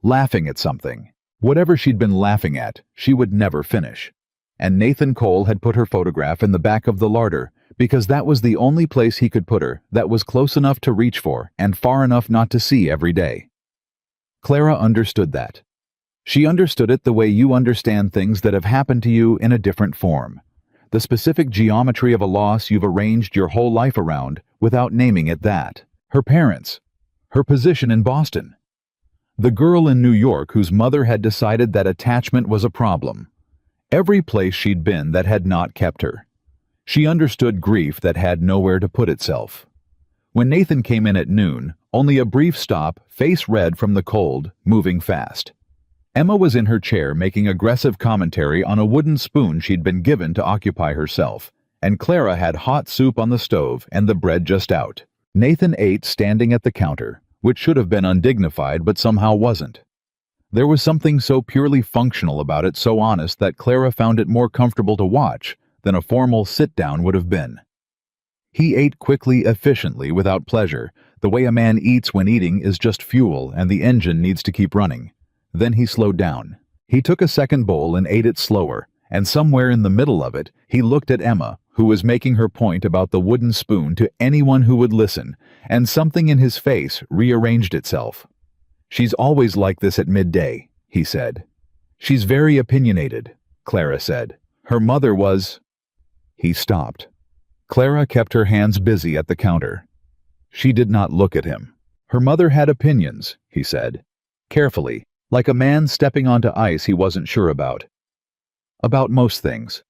Laughing at something. Whatever she'd been laughing at, she would never finish. And Nathan Cole had put her photograph in the back of the larder because that was the only place he could put her that was close enough to reach for and far enough not to see every day. Clara understood that. She understood it the way you understand things that have happened to you in a different form. The specific geometry of a loss you've arranged your whole life around without naming it that. Her parents. Her position in Boston. The girl in New York whose mother had decided that attachment was a problem. Every place she'd been that had not kept her. She understood grief that had nowhere to put itself. When Nathan came in at noon, Only a brief stop, face red from the cold, moving fast. Emma was in her chair making aggressive commentary on a wooden spoon she'd been given to occupy herself, and Clara had hot soup on the stove and the bread just out. Nathan ate standing at the counter, which should have been undignified but somehow wasn't. There was something so purely functional about it, so honest, that Clara found it more comfortable to watch than a formal sit-down would have been. He ate quickly, efficiently, without pleasure. The way a man eats when eating is just fuel and the engine needs to keep running. Then he slowed down. He took a second bowl and ate it slower, and somewhere in the middle of it, he looked at Emma, who was making her point about the wooden spoon to anyone who would listen, and something in his face rearranged itself. "She's always like this at midday," he said. "She's very opinionated," Clara said. "Her mother was—" He stopped. Clara kept her hands busy at the counter. She did not look at him. "Her mother had opinions," he said, carefully, like a man stepping onto ice he wasn't sure about. "About most things."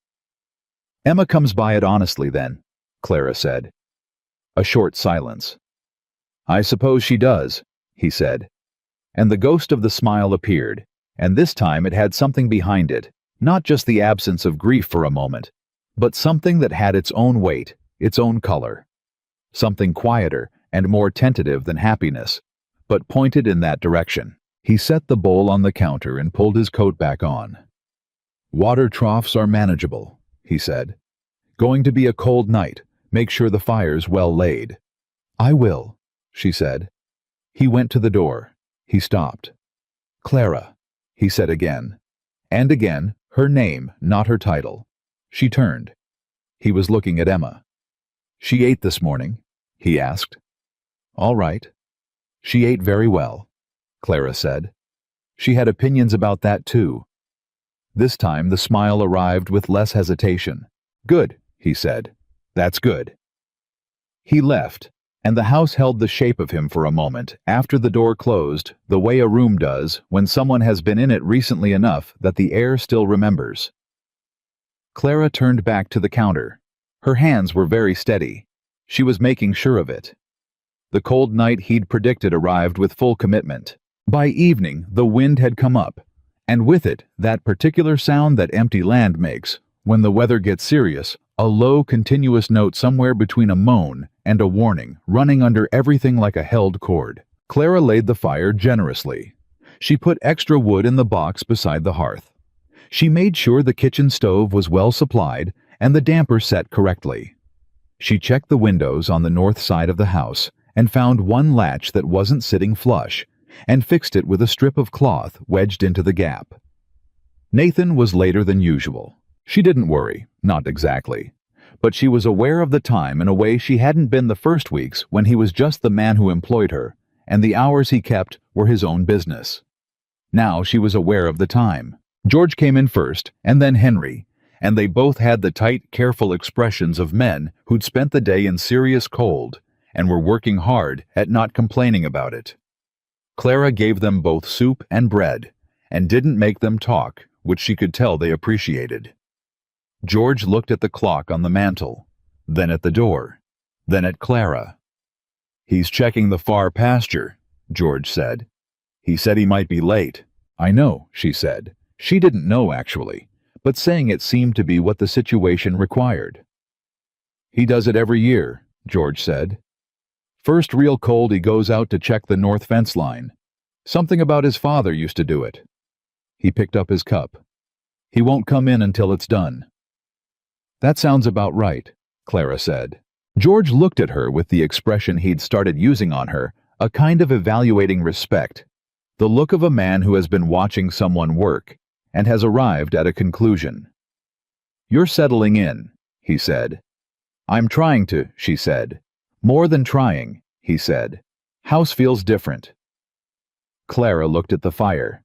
"Emma comes by it honestly, then," Clara said. A short silence. "I suppose she does," he said. And the ghost of the smile appeared, and this time it had something behind it, not just the absence of grief for a moment, but something that had its own weight, its own color. Something quieter and more tentative than happiness, but pointed in that direction. He set the bowl on the counter and pulled his coat back on. "Water troughs are manageable," he said. "Going to be a cold night. Make sure the fire's well laid." "I will," she said. He went to the door. He stopped. "Clara," he said again. And again, her name, not her title. She turned. He was looking at Emma. "She ate this morning?" he asked. "All right." "She ate very well," Clara said. She had opinions about that too. This time the smile arrived with less hesitation. "Good," he said. "That's good." He left, and the house held the shape of him for a moment after the door closed, the way a room does when someone has been in it recently enough that the air still remembers. Clara turned back to the counter. Her hands were very steady. She was making sure of it. The cold night he'd predicted arrived with full commitment. By evening, the wind had come up, and with it, that particular sound that empty land makes when the weather gets serious, a low, continuous note somewhere between a moan and a warning, running under everything like a held cord. Clara laid the fire generously. She put extra wood in the box beside the hearth. She made sure the kitchen stove was well supplied and the damper set correctly. She checked the windows on the north side of the house and found one latch that wasn't sitting flush, and fixed it with a strip of cloth wedged into the gap. Nathan was later than usual. She didn't worry, not exactly. But she was aware of the time in a way she hadn't been the first weeks when he was just the man who employed her, and the hours he kept were his own business. Now she was aware of the time. George came in first, and then Henry, and they both had the tight, careful expressions of men who'd spent the day in serious cold and were working hard at not complaining about it. Clara gave them both soup and bread, and didn't make them talk, which she could tell they appreciated. George looked at the clock on the mantel, then at the door, then at Clara. "He's checking the far pasture," George said. "He said he might be late." "I know," she said. She didn't know, actually, but saying it seemed to be what the situation required. "He does it every year," George said. "First real cold he goes out to check the north fence line. Something about his father used to do it." He picked up his cup. "He won't come in until it's done." "That sounds about right," Clara said. George looked at her with the expression he'd started using on her, a kind of evaluating respect, the look of a man who has been watching someone work and has arrived at a conclusion. "You're settling in," he said. "I'm trying to," she said. "More than trying," he said. "House feels different." Clara looked at the fire.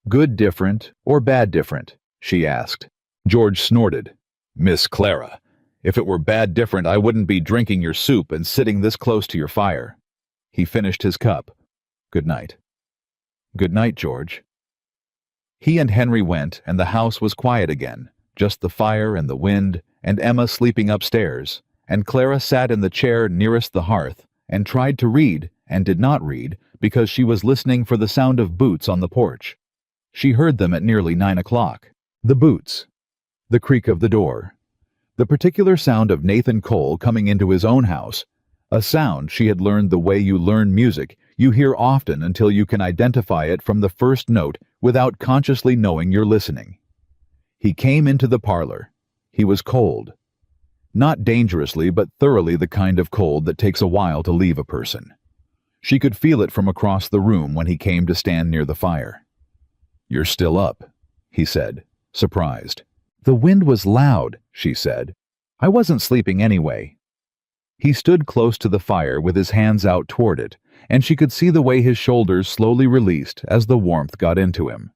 "Good different or bad different?" she asked. George snorted. "Miss Clara, if it were bad different I wouldn't be drinking your soup and sitting this close to your fire." He finished his cup. "Good night." "Good night, George." He and Henry went, and the house was quiet again, just the fire and the wind, and Emma sleeping upstairs, and Clara sat in the chair nearest the hearth and tried to read and did not read because she was listening for the sound of boots on the porch. She heard them at nearly 9 o'clock. The boots. The creak of the door. The particular sound of Nathan Cole coming into his own house. A sound she had learned the way you learn music you hear often until you can identify it from the first note without consciously knowing you're listening. He came into the parlor. He was cold. Not dangerously, but thoroughly the kind of cold that takes a while to leave a person. She could feel it from across the room when he came to stand near the fire. "You're still up," he said, surprised. "The wind was loud," she said. "I wasn't sleeping anyway." He stood close to the fire with his hands out toward it, and she could see the way his shoulders slowly released as the warmth got into him.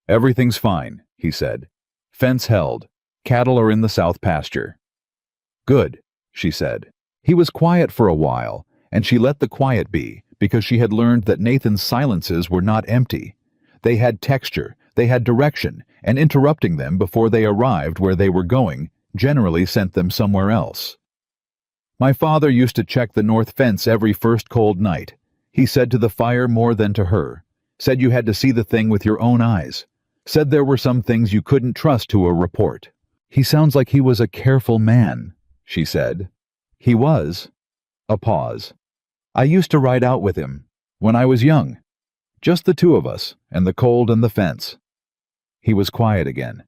"Everything's fine," he said. "Fence held. Cattle are in the south pasture." "Good," she said. He was quiet for a while, and she let the quiet be, because she had learned that Nathan's silences were not empty. They had texture, they had direction, and interrupting them before they arrived where they were going generally sent them somewhere else. "My father used to check the north fence every first cold night," he said to the fire more than to her. "Said you had to see the thing with your own eyes. Said there were some things you couldn't trust to a report." "He sounds like he was a careful man," she said. "He was." A pause. "I used to ride out with him, when I was young. Just the two of us, and the cold and the fence." He was quiet again.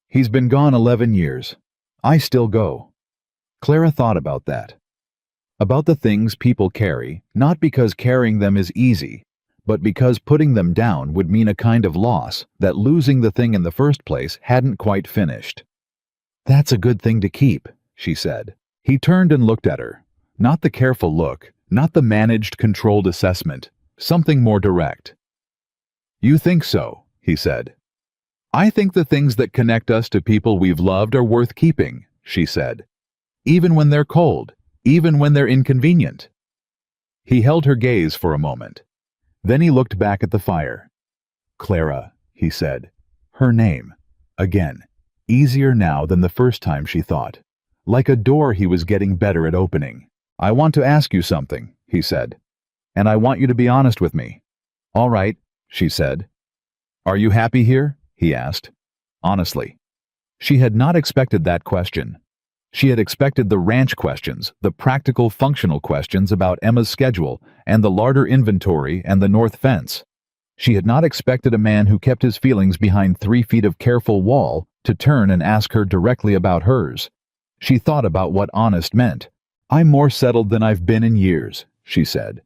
"He's been gone 11 years. I still go." Clara thought about that. About the things people carry, not because carrying them is easy, but because putting them down would mean a kind of loss that losing the thing in the first place hadn't quite finished. "That's a good thing to keep," she said. He turned and looked at her. Not the careful look, not the managed, controlled assessment, something more direct. "You think so," he said. "I think the things that connect us to people we've loved are worth keeping," she said. "Even when they're cold, even when they're inconvenient." He held her gaze for a moment. Then he looked back at the fire. "Clara," he said. Her name. Again. Easier now than the first time, she thought. Like a door he was getting better at opening. "I want to ask you something," he said. "And I want you to be honest with me." "All right," she said. "Are you happy here?" he asked. Honestly. She had not expected that question. She had expected the ranch questions, the practical, functional questions about Emma's schedule and the larder inventory and the north fence. She had not expected a man who kept his feelings behind 3 feet of careful wall to turn and ask her directly about hers. She thought about what honest meant. "I'm more settled than I've been in years," she said.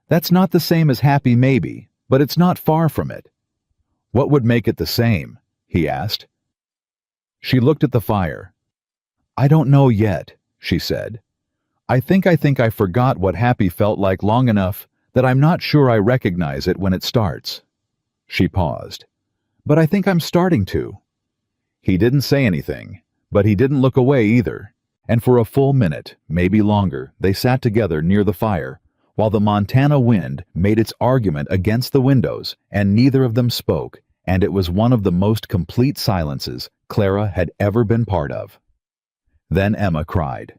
"That's not the same as happy maybe, but it's not far from it." "What would make it the same?" he asked. She looked at the fire. "I don't know yet," she said. I think I forgot what happy felt like long enough that I'm not sure I recognize it when it starts." She paused. "But I think I'm starting to." He didn't say anything, but he didn't look away either, and for a full minute, maybe longer, they sat together near the fire, while the Montana wind made its argument against the windows, and neither of them spoke, and it was one of the most complete silences Clara had ever been part of. Then Emma cried.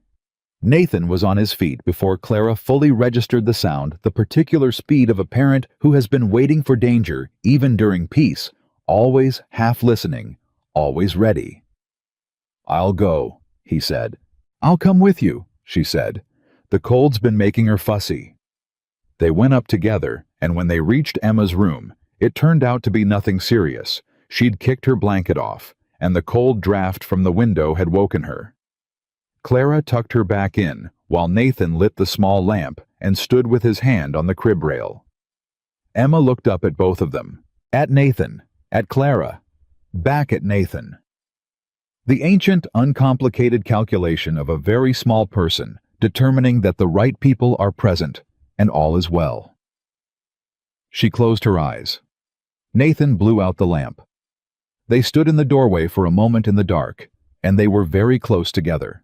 Nathan was on his feet before Clara fully registered the sound, the particular speed of a parent who has been waiting for danger, even during peace, always half listening, always ready. "I'll go," he said. "I'll come with you," she said. "The cold's been making her fussy." They went up together, and when they reached Emma's room, it turned out to be nothing serious. She'd kicked her blanket off, and the cold draft from the window had woken her. Clara tucked her back in, while Nathan lit the small lamp and stood with his hand on the crib rail. Emma looked up at both of them, at Nathan, at Clara, back at Nathan. The ancient, uncomplicated calculation of a very small person determining that the right people are present and all is well. She closed her eyes. Nathan blew out the lamp. They stood in the doorway for a moment in the dark, and they were very close together.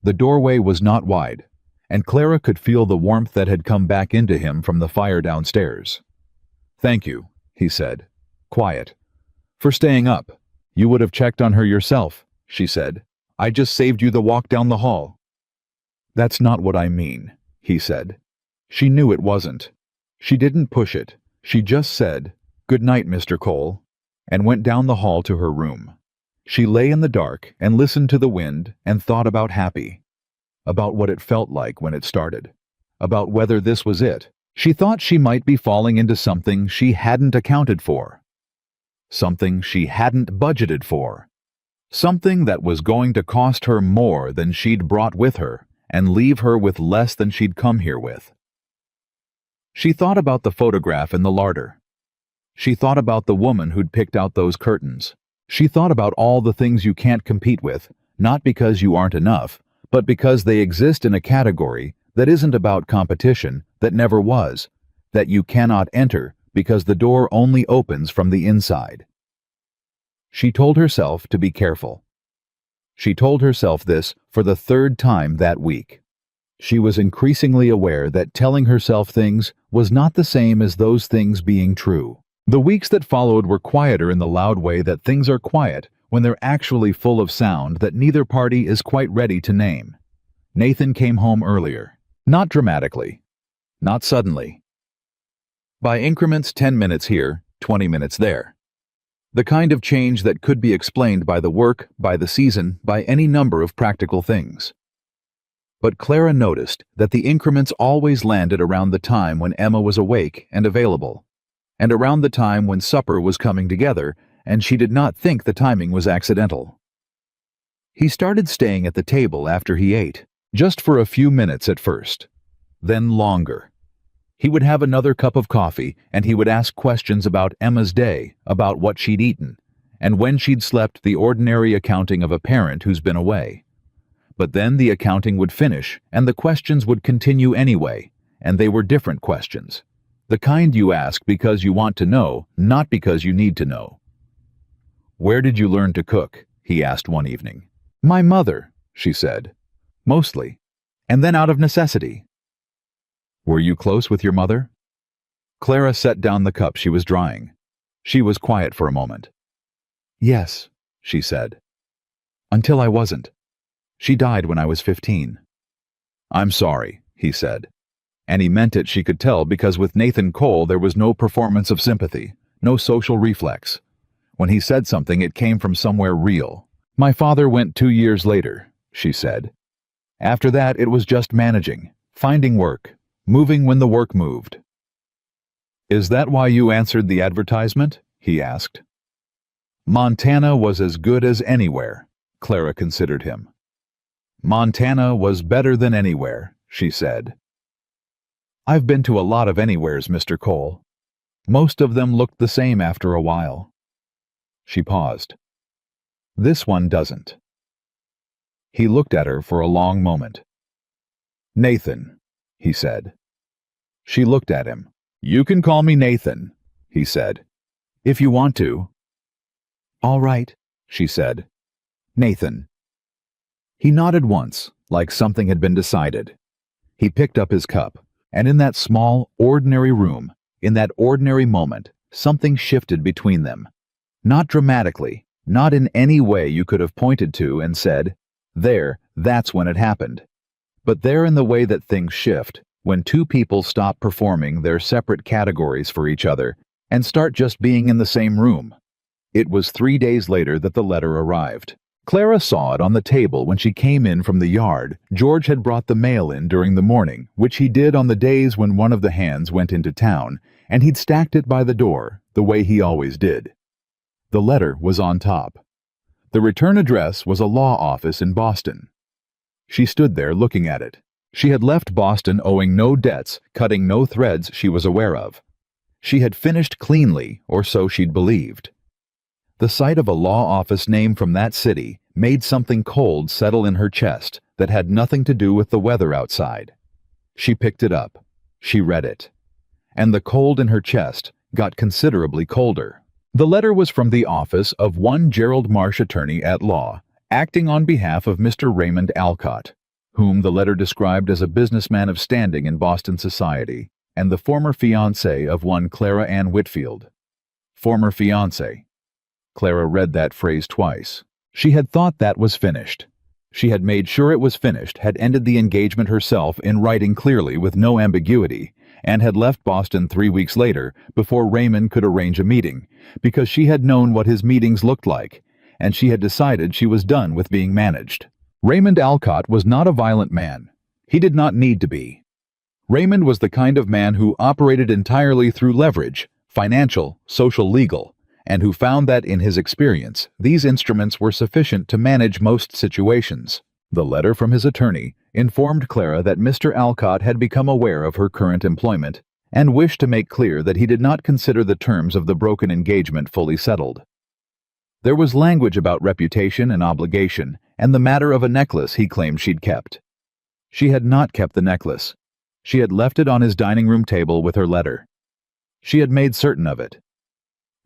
The doorway was not wide, and Clara could feel the warmth that had come back into him from the fire downstairs. "Thank you," he said, quiet. "For staying up. You would have checked on her yourself," she said. "I just saved you the walk down the hall." "That's not what I mean," he said. She knew it wasn't. She didn't push it. She just said, "Good night, Mr. Cole," and went down the hall to her room. She lay in the dark and listened to the wind and thought about Happy, about what it felt like when it started, about whether this was it. She thought she might be falling into something she hadn't accounted for, something she hadn't budgeted for, something that was going to cost her more than she'd brought with her and leave her with less than she'd come here with. She thought about the photograph in the larder. She thought about the woman who'd picked out those curtains. She thought about all the things you can't compete with, not because you aren't enough, but because they exist in a category that isn't about competition, that never was, that you cannot enter because the door only opens from the inside. She told herself to be careful. She told herself this for the third time that week. She was increasingly aware that telling herself things was not the same as those things being true. The weeks that followed were quieter in the loud way that things are quiet when they're actually full of sound that neither party is quite ready to name. Nathan came home earlier. Not dramatically. Not suddenly. By increments, 10 minutes here, 20 minutes there. The kind of change that could be explained by the work, by the season, by any number of practical things. But Clara noticed that the increments always landed around the time when Emma was awake and available, and around the time when supper was coming together, and she did not think the timing was accidental. He started staying at the table after he ate, just for a few minutes at first, then longer. He would have another cup of coffee, and he would ask questions about Emma's day, about what she'd eaten, and when she'd slept, the ordinary accounting of a parent who's been away. But then the accounting would finish, and the questions would continue anyway, and they were different questions. The kind you ask because you want to know, not because you need to know. "Where did you learn to cook?" he asked one evening. "My mother," she said. "Mostly. And then out of necessity." "Were you close with your mother?" Clara set down the cup she was drying. She was quiet for a moment. "Yes," she said. "Until I wasn't. She died when I was 15. "I'm sorry," he said. And he meant it, she could tell, because with Nathan Cole there was no performance of sympathy, no social reflex. When he said something, it came from somewhere real. "My father went 2 years later," she said. "After that, it was just managing, finding work, moving when the work moved." "Is that why you answered the advertisement?" he asked. Montana was as good as anywhere, Clara considered him. Montana was better than anywhere, she said. "I've been to a lot of anywheres, Mr. Cole. Most of them looked the same after a while." She paused. "This one doesn't." He looked at her for a long moment. "Nathan," he said. She looked at him. "You can call me Nathan," he said, "if you want to." "All right," she said. "Nathan." He nodded once, like something had been decided. He picked up his cup, and in that small, ordinary room, in that ordinary moment, something shifted between them. Not dramatically, not in any way you could have pointed to and said, "There, that's when it happened." But there in the way that things shift, when two people stop performing their separate categories for each other and start just being in the same room. It was 3 days later that the letter arrived. Clara saw it on the table when she came in from the yard. George had brought the mail in during the morning, which he did on the days when one of the hands went into town, and he'd stacked it by the door, the way he always did. The letter was on top. The return address was a law office in Boston. She stood there looking at it. She had left Boston owing no debts, cutting no threads she was aware of. She had finished cleanly, or so she'd believed. The sight of a law office name from that city made something cold settle in her chest that had nothing to do with the weather outside. She picked it up. She read it. And the cold in her chest got considerably colder. The letter was from the office of one Gerald Marsh, attorney at law, acting on behalf of Mr. Raymond Alcott, whom the letter described as a businessman of standing in Boston society, and the former fiancé of one Clara Ann Whitfield. Former fiancé. Clara read that phrase twice. She had thought that was finished. She had made sure it was finished, had ended the engagement herself in writing clearly with no ambiguity, and had left Boston 3 weeks later before Raymond could arrange a meeting, because she had known what his meetings looked like, and she had decided she was done with being managed. Raymond Alcott was not a violent man. He did not need to be. Raymond was the kind of man who operated entirely through leverage, financial, social, legal, and who found that in his experience, these instruments were sufficient to manage most situations. The letter from his attorney informed Clara that Mr. Alcott had become aware of her current employment and wished to make clear that he did not consider the terms of the broken engagement fully settled. There was language about reputation and obligation, and the matter of a necklace he claimed she'd kept. She had not kept the necklace. She had left it on his dining room table with her letter. She had made certain of it.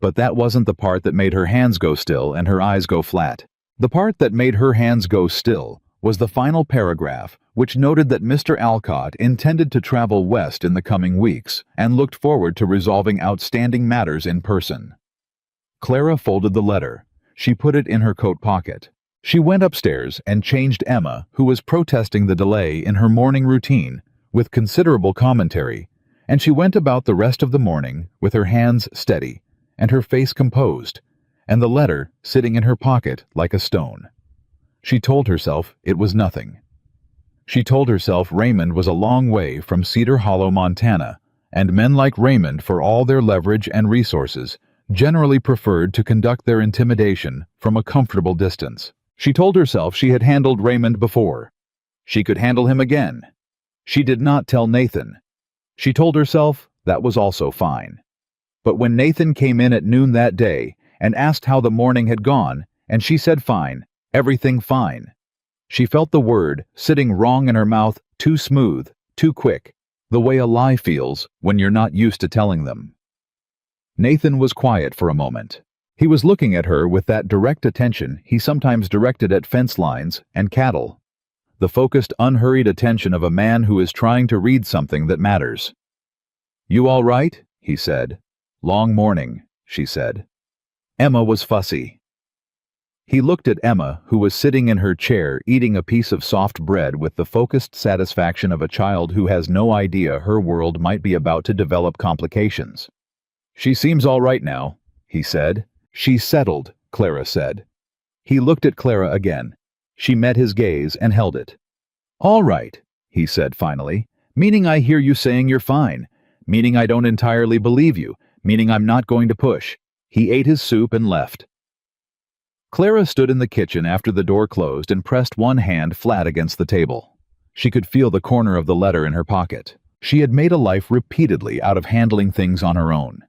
But that wasn't the part that made her hands go still and her eyes go flat. The part that made her hands go still was the final paragraph, which noted that Mr. Alcott intended to travel west in the coming weeks and looked forward to resolving outstanding matters in person. Clara folded the letter. She put it in her coat pocket. She went upstairs and changed Emma, who was protesting the delay in her morning routine, with considerable commentary, and she went about the rest of the morning with her hands steady and her face composed, and the letter sitting in her pocket like a stone. She told herself it was nothing. She told herself Raymond was a long way from Cedar Hollow, Montana, and men like Raymond, for all their leverage and resources, generally preferred to conduct their intimidation from a comfortable distance. She told herself she had handled Raymond before. She could handle him again. She did not tell Nathan. She told herself that was also fine. But when Nathan came in at noon that day and asked how the morning had gone, and she said fine, everything fine, she felt the word sitting wrong in her mouth, too smooth, too quick, the way a lie feels when you're not used to telling them. Nathan was quiet for a moment. He was looking at her with that direct attention he sometimes directed at fence lines and cattle, the focused, unhurried attention of a man who is trying to read something that matters. "You all right?" he said. "Long morning," she said. Emma was fussy. He looked at Emma, who was sitting in her chair eating a piece of soft bread with the focused satisfaction of a child who has no idea her world might be about to develop complications. "She seems all right now," he said. "She's settled," Clara said. He looked at Clara again. She met his gaze and held it. "All right," he said finally, "meaning I hear you saying you're fine, meaning I don't entirely believe you, meaning I'm not going to push." He ate his soup and left. Clara stood in the kitchen after the door closed and pressed one hand flat against the table. She could feel the corner of the letter in her pocket. She had made a life repeatedly out of handling things on her own.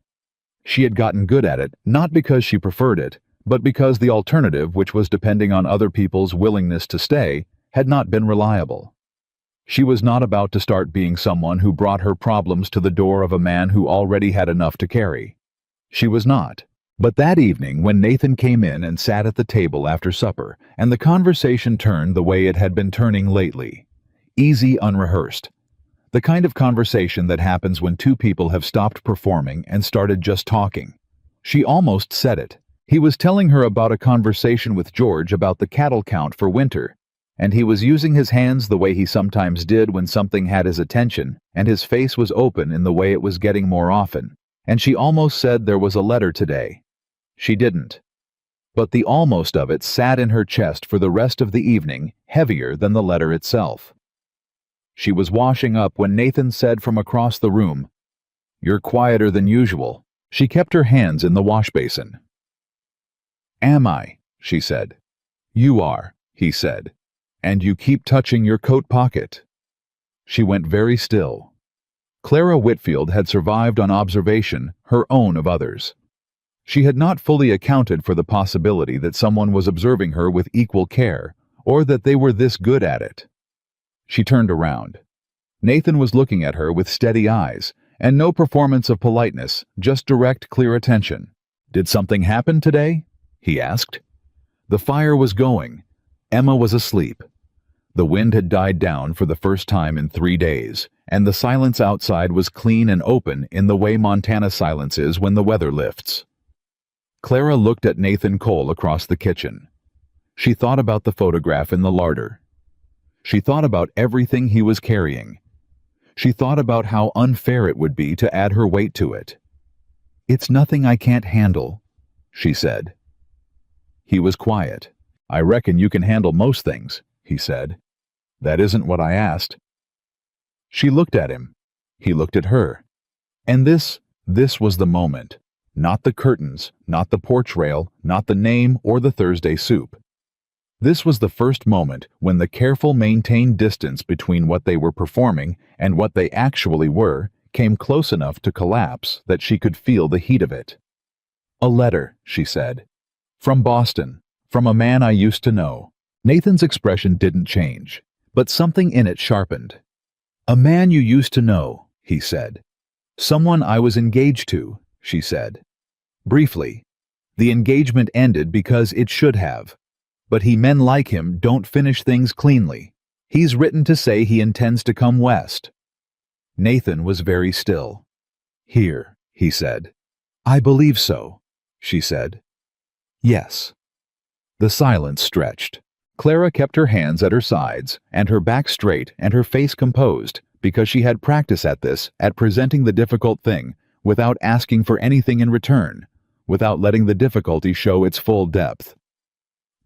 She had gotten good at it, not because she preferred it, but because the alternative, which was depending on other people's willingness to stay, had not been reliable. She was not about to start being someone who brought her problems to the door of a man who already had enough to carry. She was not. But that evening, when Nathan came in and sat at the table after supper, and the conversation turned the way it had been turning lately, easy, unrehearsed, the kind of conversation that happens when two people have stopped performing and started just talking. She almost said it. He was telling her about a conversation with George about the cattle count for winter, and he was using his hands the way he sometimes did when something had his attention, and his face was open in the way it was getting more often, and she almost said there was a letter today. She didn't. But the almost of it sat in her chest for the rest of the evening, heavier than the letter itself. She was washing up when Nathan said from across the room, "You're quieter than usual." She kept her hands in the wash basin. "Am I?" she said. "You are," he said. "And you keep touching your coat pocket." She went very still. Clara Whitfield had survived on observation, her own of others. She had not fully accounted for the possibility that someone was observing her with equal care, or that they were this good at it. She turned around. Nathan was looking at her with steady eyes, and no performance of politeness, just direct, clear attention. "Did something happen today?" he asked. The fire was going. Emma was asleep. The wind had died down for the first time in 3 days, and the silence outside was clean and open in the way Montana silence is when the weather lifts. Clara looked at Nathan Cole across the kitchen. She thought about the photograph in the larder. She thought about everything he was carrying. She thought about how unfair it would be to add her weight to it. "It's nothing I can't handle," she said. He was quiet. "I reckon you can handle most things," he said. "That isn't what I asked." She looked at him. He looked at her. And this was the moment. Not the curtains, not the porch rail, not the name or the Thursday soup. This was the first moment when the careful maintained distance between what they were performing and what they actually were came close enough to collapse that she could feel the heat of it. "A letter," she said. "From Boston, from a man I used to know." Nathan's expression didn't change, but something in it sharpened. "A man you used to know," he said. "Someone I was engaged to," she said. Briefly. The engagement ended because it should have. But men like him don't finish things cleanly. He's written to say he intends to come west. Nathan was very still. "Here," he said. "I believe so," she said. "Yes." The silence stretched. Clara kept her hands at her sides, and her back straight and her face composed, because she had practice at this, at presenting the difficult thing, without asking for anything in return, without letting the difficulty show its full depth.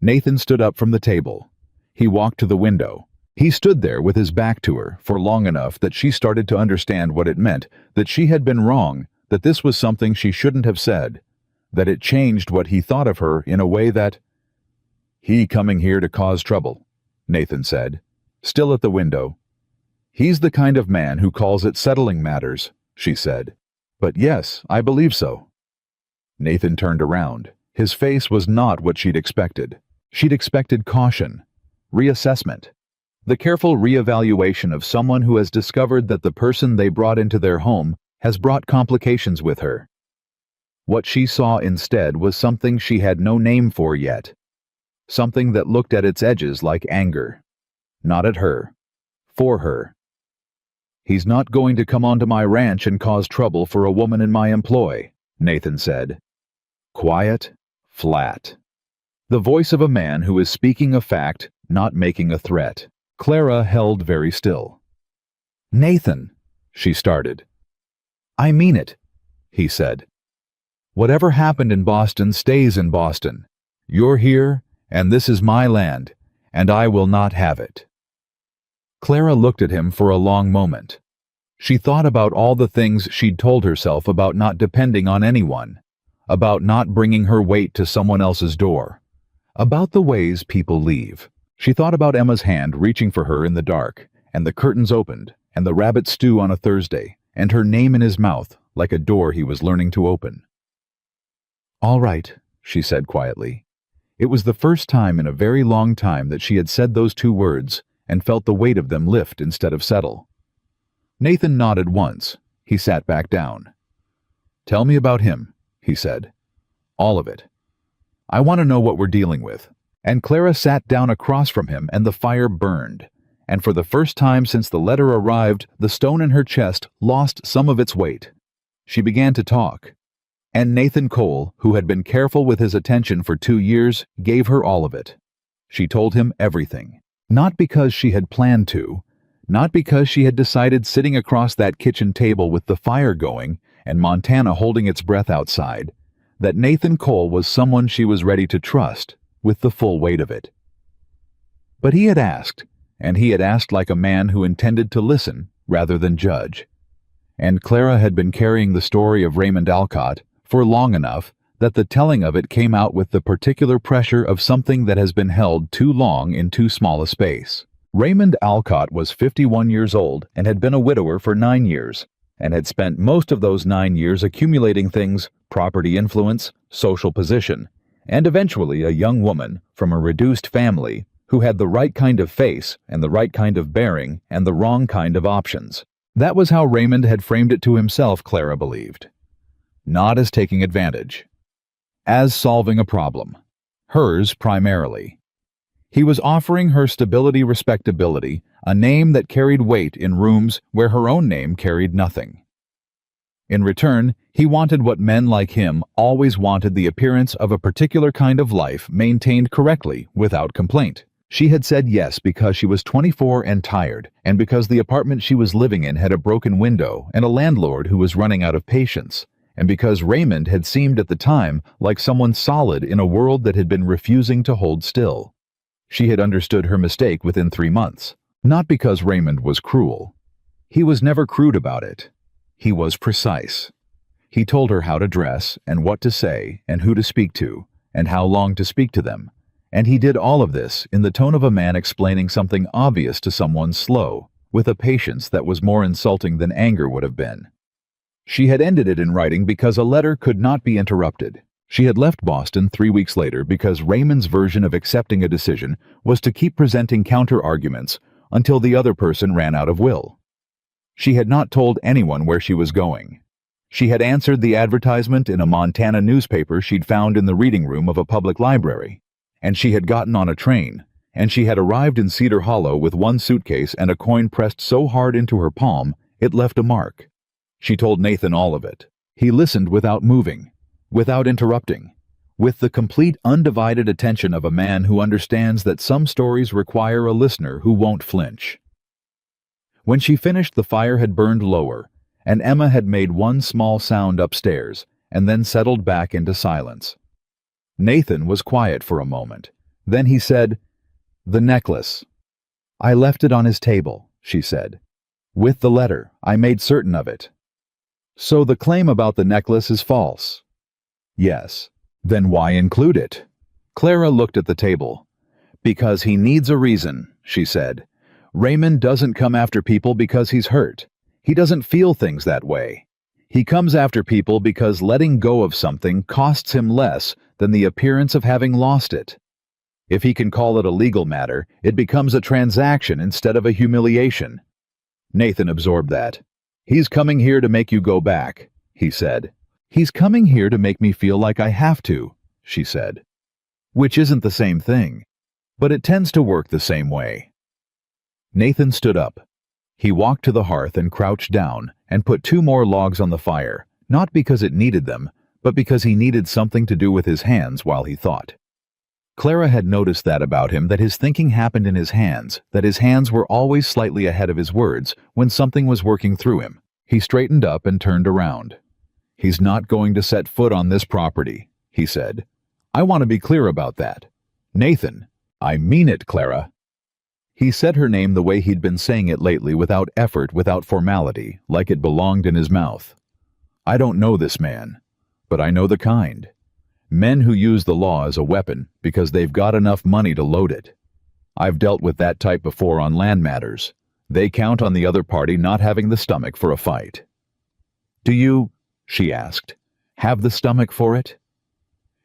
Nathan stood up from the table. He walked to the window. He stood there with his back to her for long enough that she started to understand what it meant, that she had been wrong, that this was something she shouldn't have said, that it changed what he thought of her in a way that... "He coming here to cause trouble," Nathan said, still at the window. "He's the kind of man who calls it settling matters," she said. "But yes, I believe so." Nathan turned around. His face was not what she'd expected. She'd expected caution, reassessment, the careful reevaluation of someone who has discovered that the person they brought into their home has brought complications with her. What she saw instead was something she had no name for yet, something that looked at its edges like anger. Not at her, for her. "He's not going to come onto my ranch and cause trouble for a woman in my employ," Nathan said. Quiet, flat. The voice of a man who is speaking a fact, not making a threat. Clara held very still. "Nathan," she started. "I mean it," he said. "Whatever happened in Boston stays in Boston. You're here, and this is my land, and I will not have it." Clara looked at him for a long moment. She thought about all the things she'd told herself about not depending on anyone, about not bringing her weight to someone else's door, about the ways people leave. She thought about Emma's hand reaching for her in the dark, and the curtains opened, and the rabbit stew on a Thursday, and her name in his mouth, like a door he was learning to open. "All right," she said quietly. It was the first time in a very long time that she had said those two words and felt the weight of them lift instead of settle. Nathan nodded once. He sat back down. "Tell me about him," he said. "All of it. I want to know what we're dealing with." And Clara sat down across from him, and the fire burned. And for the first time since the letter arrived, the stone in her chest lost some of its weight. She began to talk. And Nathan Cole, who had been careful with his attention for 2 years, gave her all of it. She told him everything. Not because she had planned to, not because she had decided sitting across that kitchen table with the fire going and Montana holding its breath outside, that Nathan Cole was someone she was ready to trust, with the full weight of it. But he had asked, and he had asked like a man who intended to listen rather than judge. And Clara had been carrying the story of Raymond Alcott for long enough that the telling of it came out with the particular pressure of something that has been held too long in too small a space. Raymond Alcott was 51 years old and had been a widower for 9 years, and had spent most of those 9 years accumulating things, property influence, social position, and eventually a young woman from a reduced family who had the right kind of face and the right kind of bearing and the wrong kind of options. That was how Raymond had framed it to himself, Clara believed. Not as taking advantage. As solving a problem. Hers primarily. He was offering her stability, respectability, a name that carried weight in rooms where her own name carried nothing. In return, he wanted what men like him always wanted: the appearance of a particular kind of life maintained correctly, without complaint. She had said yes because she was 24 and tired, and because the apartment she was living in had a broken window and a landlord who was running out of patience, and because Raymond had seemed at the time like someone solid in a world that had been refusing to hold still. She had understood her mistake within 3 months, not because Raymond was cruel. He was never crude about it. He was precise. He told her how to dress and what to say and who to speak to and how long to speak to them, and he did all of this in the tone of a man explaining something obvious to someone slow, with a patience that was more insulting than anger would have been. She had ended it in writing because a letter could not be interrupted. She had left Boston 3 weeks later because Raymond's version of accepting a decision was to keep presenting counter-arguments until the other person ran out of will. She had not told anyone where she was going. She had answered the advertisement in a Montana newspaper she'd found in the reading room of a public library, and she had gotten on a train, and she had arrived in Cedar Hollow with one suitcase and a coin pressed so hard into her palm it left a mark. She told Nathan all of it. He listened without moving, without interrupting, with the complete undivided attention of a man who understands that some stories require a listener who won't flinch. When she finished, the fire had burned lower, and Emma had made one small sound upstairs and then settled back into silence. Nathan was quiet for a moment. Then he said, "The necklace. I left it on his table," she said. "With the letter. I made certain of it." "So the claim about the necklace is false?" "Yes." "Then why include it?" Clara looked at the table. "Because he needs a reason," she said. "Raymond doesn't come after people because he's hurt. He doesn't feel things that way. He comes after people because letting go of something costs him less than the appearance of having lost it. If he can call it a legal matter, it becomes a transaction instead of a humiliation." Nathan absorbed that. "He's coming here to make you go back," he said. "He's coming here to make me feel like I have to," she said. Which isn't the same thing, but it tends to work the same way. Nathan stood up. He walked to the hearth and crouched down and put 2 more logs on the fire, not because it needed them, but because he needed something to do with his hands while he thought. Clara had noticed that about him, that his thinking happened in his hands, that his hands were always slightly ahead of his words when something was working through him. He straightened up and turned around. "He's not going to set foot on this property," he said. "I want to be clear about that. Nathan, I mean it, Clara." He said her name the way he'd been saying it lately, without effort, without formality, like it belonged in his mouth. "I don't know this man, but I know the kind. Men who use the law as a weapon because they've got enough money to load it. I've dealt with that type before on land matters. They count on the other party not having the stomach for a fight." "Do you," she asked, "have the stomach for it?"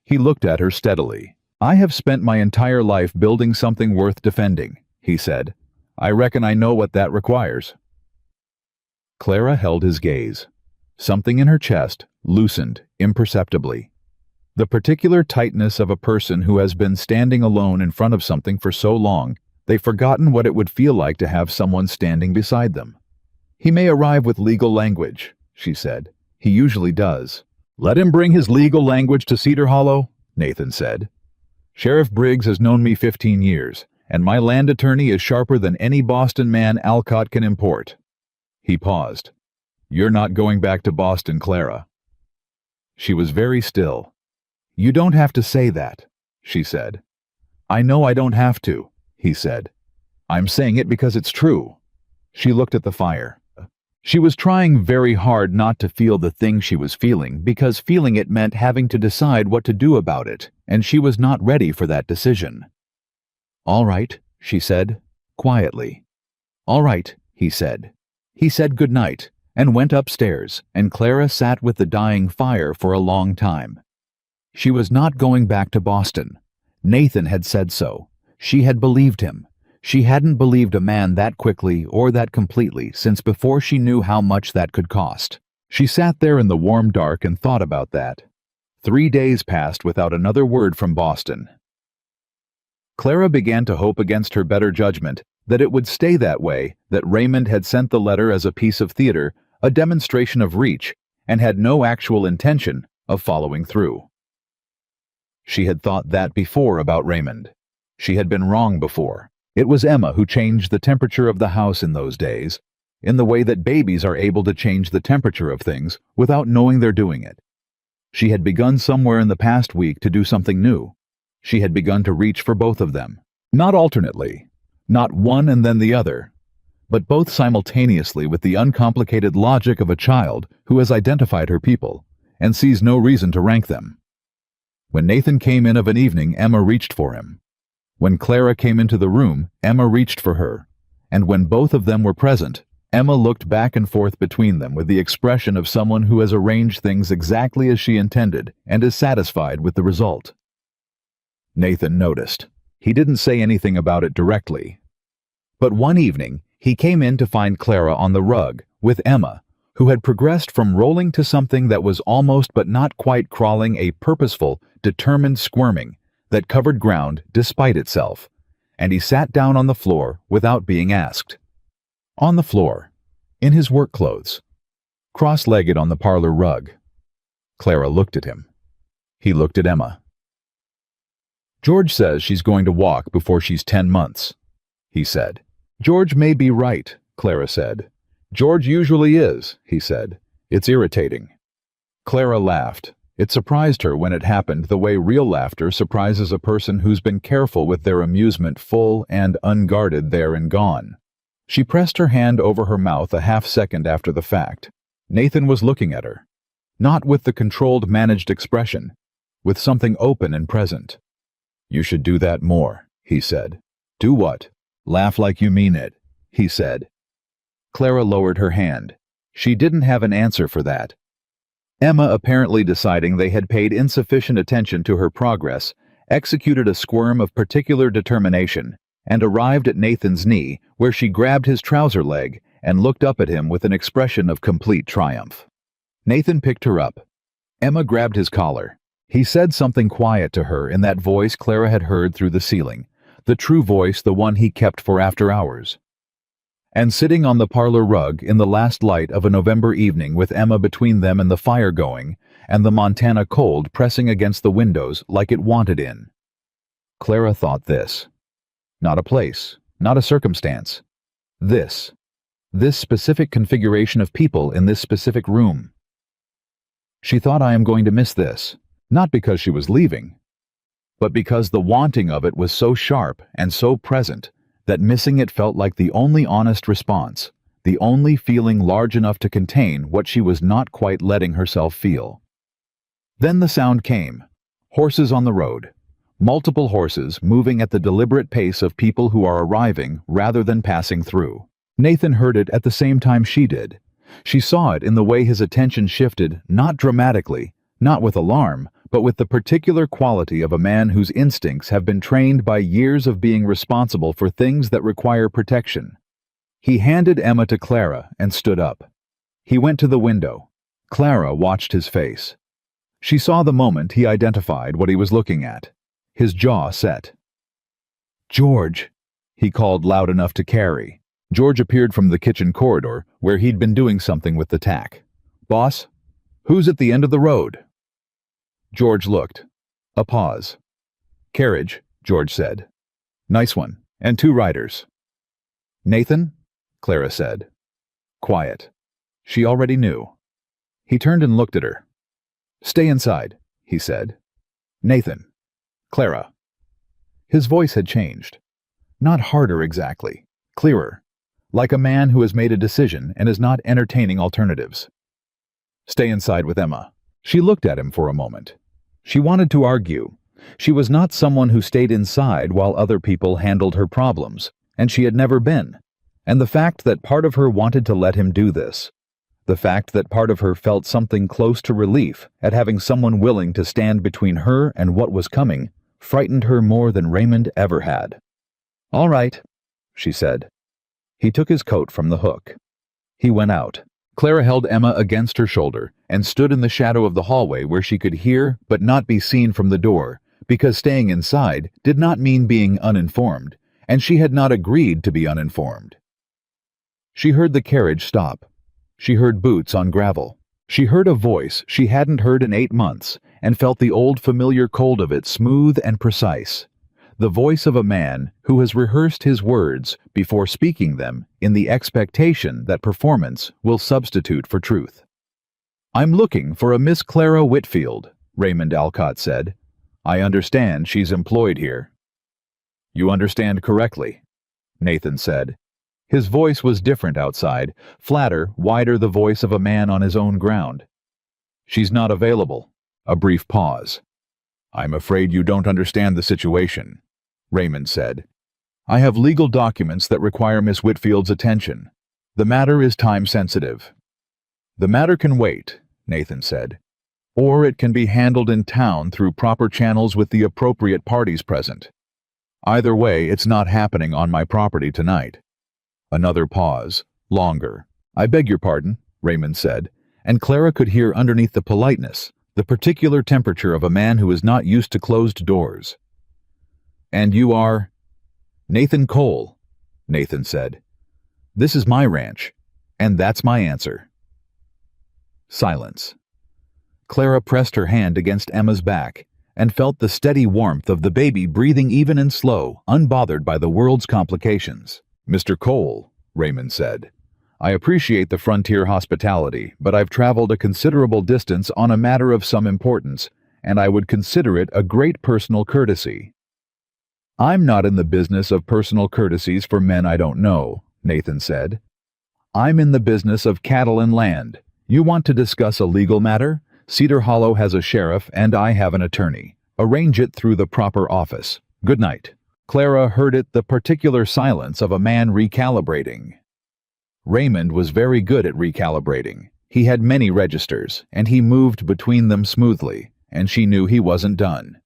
He looked at her steadily. "I have spent my entire life building something worth defending," he said. "I reckon I know what that requires." Clara held his gaze. Something in her chest loosened imperceptibly. The particular tightness of a person who has been standing alone in front of something for so long, they've forgotten what it would feel like to have someone standing beside them. "He may arrive with legal language," she said. "He usually does." "Let him bring his legal language to Cedar Hollow," Nathan said. "Sheriff Briggs has known me 15 years, and my land attorney is sharper than any Boston man Alcott can import." He paused. "You're not going back to Boston, Clara." She was very still. "You don't have to say that," she said. "I know I don't have to," he said. "I'm saying it because it's true." She looked at the fire. She was trying very hard not to feel the thing she was feeling, because feeling it meant having to decide what to do about it, and she was not ready for that decision. "All right," she said, quietly. "All right," he said. He said good night and went upstairs, and Clara sat with the dying fire for a long time. She was not going back to Boston. Nathan had said so. She had believed him. She hadn't believed a man that quickly or that completely since before she knew how much that could cost. She sat there in the warm dark and thought about that. 3 days passed without another word from Boston. Clara began to hope against her better judgment that it would stay that way, that Raymond had sent the letter as a piece of theater, a demonstration of reach, and had no actual intention of following through. She had thought that before about Raymond. She had been wrong before. It was Emma who changed the temperature of the house in those days, in the way that babies are able to change the temperature of things without knowing they're doing it. She had begun somewhere in the past week to do something new. She had begun to reach for both of them. Not alternately, not one and then the other, but both simultaneously with the uncomplicated logic of a child who has identified her people and sees no reason to rank them. When Nathan came in of an evening, Emma reached for him. When Clara came into the room, Emma reached for her. And when both of them were present, Emma looked back and forth between them with the expression of someone who has arranged things exactly as she intended and is satisfied with the result. Nathan noticed. He didn't say anything about it directly. But one evening, he came in to find Clara on the rug with Emma, who had progressed from rolling to something that was almost but not quite crawling, a purposeful, determined squirming that covered ground despite itself, and he sat down on the floor without being asked. On the floor, in his work clothes, cross-legged on the parlor rug. Clara looked at him. He looked at Emma. "George says she's going to walk before she's 10 months, he said. "George may be right," Clara said. "George usually is," he said. "It's irritating." Clara laughed. It surprised her when it happened the way real laughter surprises a person who's been careful with their amusement, full and unguarded there and gone. She pressed her hand over her mouth a half-second after the fact. Nathan was looking at her. Not with the controlled, managed expression, with something open and present. "You should do that more," he said. "Do what?" "Laugh like you mean it," he said. Clara lowered her hand. She didn't have an answer for that. Emma, apparently deciding they had paid insufficient attention to her progress, executed a squirm of particular determination and arrived at Nathan's knee, where she grabbed his trouser leg and looked up at him with an expression of complete triumph. Nathan picked her up. Emma grabbed his collar. He said something quiet to her in that voice Clara had heard through the ceiling, the true voice, the one he kept for after hours. And sitting on the parlor rug in the last light of a November evening with Emma between them and the fire going, and the Montana cold pressing against the windows like it wanted in, Clara thought this. Not a place, not a circumstance. This specific configuration of people in this specific room. She thought, I am going to miss this, not because she was leaving, but because the wanting of it was so sharp and so present that missing it felt like the only honest response, the only feeling large enough to contain what she was not quite letting herself feel. Then the sound came. Horses on the road. Multiple horses moving at the deliberate pace of people who are arriving rather than passing through. Nathan heard it at the same time she did. She saw it in the way his attention shifted, not dramatically, not with alarm, but with the particular quality of a man whose instincts have been trained by years of being responsible for things that require protection. He handed Emma to Clara and stood up. He went to the window. Clara watched his face. She saw the moment he identified what he was looking at. His jaw set. "George," he called loud enough to Carrie. George appeared from the kitchen corridor, where he'd been doing something with the tack. "Boss? Who's at the end of the road?" George looked. A pause. "Carriage," George said. "Nice one. And 2 riders." "Nathan?" Clara said. Quiet. She already knew. He turned and looked at her. "Stay inside," he said. "Nathan." "Clara." His voice had changed. Not harder exactly. Clearer. Like a man who has made a decision and is not entertaining alternatives. "Stay inside with Emma." She looked at him for a moment. She wanted to argue. She was not someone who stayed inside while other people handled her problems, and she had never been. And the fact that part of her wanted to let him do this, the fact that part of her felt something close to relief at having someone willing to stand between her and what was coming, frightened her more than Raymond ever had. "All right," she said. He took his coat from the hook. He went out. Clara held Emma against her shoulder and stood in the shadow of the hallway where she could hear but not be seen from the door, because staying inside did not mean being uninformed, and she had not agreed to be uninformed. She heard the carriage stop. She heard boots on gravel. She heard a voice she hadn't heard in 8 months and felt the old familiar cold of it, smooth and precise. The voice of a man who has rehearsed his words before speaking them in the expectation that performance will substitute for truth. "I'm looking for a Miss Clara Whitfield," Raymond Alcott said. "I understand she's employed here." "You understand correctly," Nathan said. His voice was different outside, flatter, wider, the voice of a man on his own ground. "She's not available." A brief pause. "I'm afraid you don't understand the situation," Raymond said. "I have legal documents that require Miss Whitfield's attention. The matter is time-sensitive." "The matter can wait," Nathan said. "Or it can be handled in town through proper channels with the appropriate parties present. Either way, it's not happening on my property tonight." Another pause, longer. "I beg your pardon," Raymond said, and Clara could hear underneath the politeness the particular temperature of a man who is not used to closed doors. "And you are—" "Nathan Cole," Nathan said. "This is my ranch, and that's my answer." Silence. Clara pressed her hand against Emma's back and felt the steady warmth of the baby breathing even and slow, unbothered by the world's complications. "Mr. Cole," Raymond said, "I appreciate the frontier hospitality, but I've traveled a considerable distance on a matter of some importance, and I would consider it a great personal courtesy." "I'm not in the business of personal courtesies for men I don't know," Nathan said. "I'm in the business of cattle and land. You want to discuss a legal matter? Cedar Hollow has a sheriff and I have an attorney. Arrange it through the proper office. Good night." Clara heard it, the particular silence of a man recalibrating. Raymond was very good at recalibrating. He had many registers, and he moved between them smoothly, and she knew he wasn't done.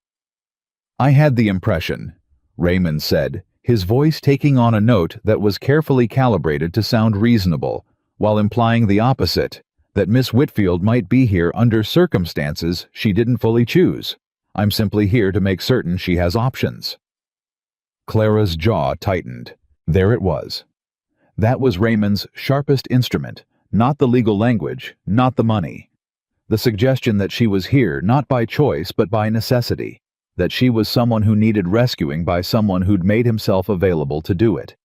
"I had the impression," Raymond said, his voice taking on a note that was carefully calibrated to sound reasonable, while implying the opposite, that Miss Whitfield might be here under circumstances she didn't fully choose. "I'm simply here to make certain she has options." Clara's jaw tightened. There it was. That was Raymond's sharpest instrument, not the legal language, not the money. The suggestion that she was here not by choice but by necessity, that she was someone who needed rescuing by someone who'd made himself available to do it.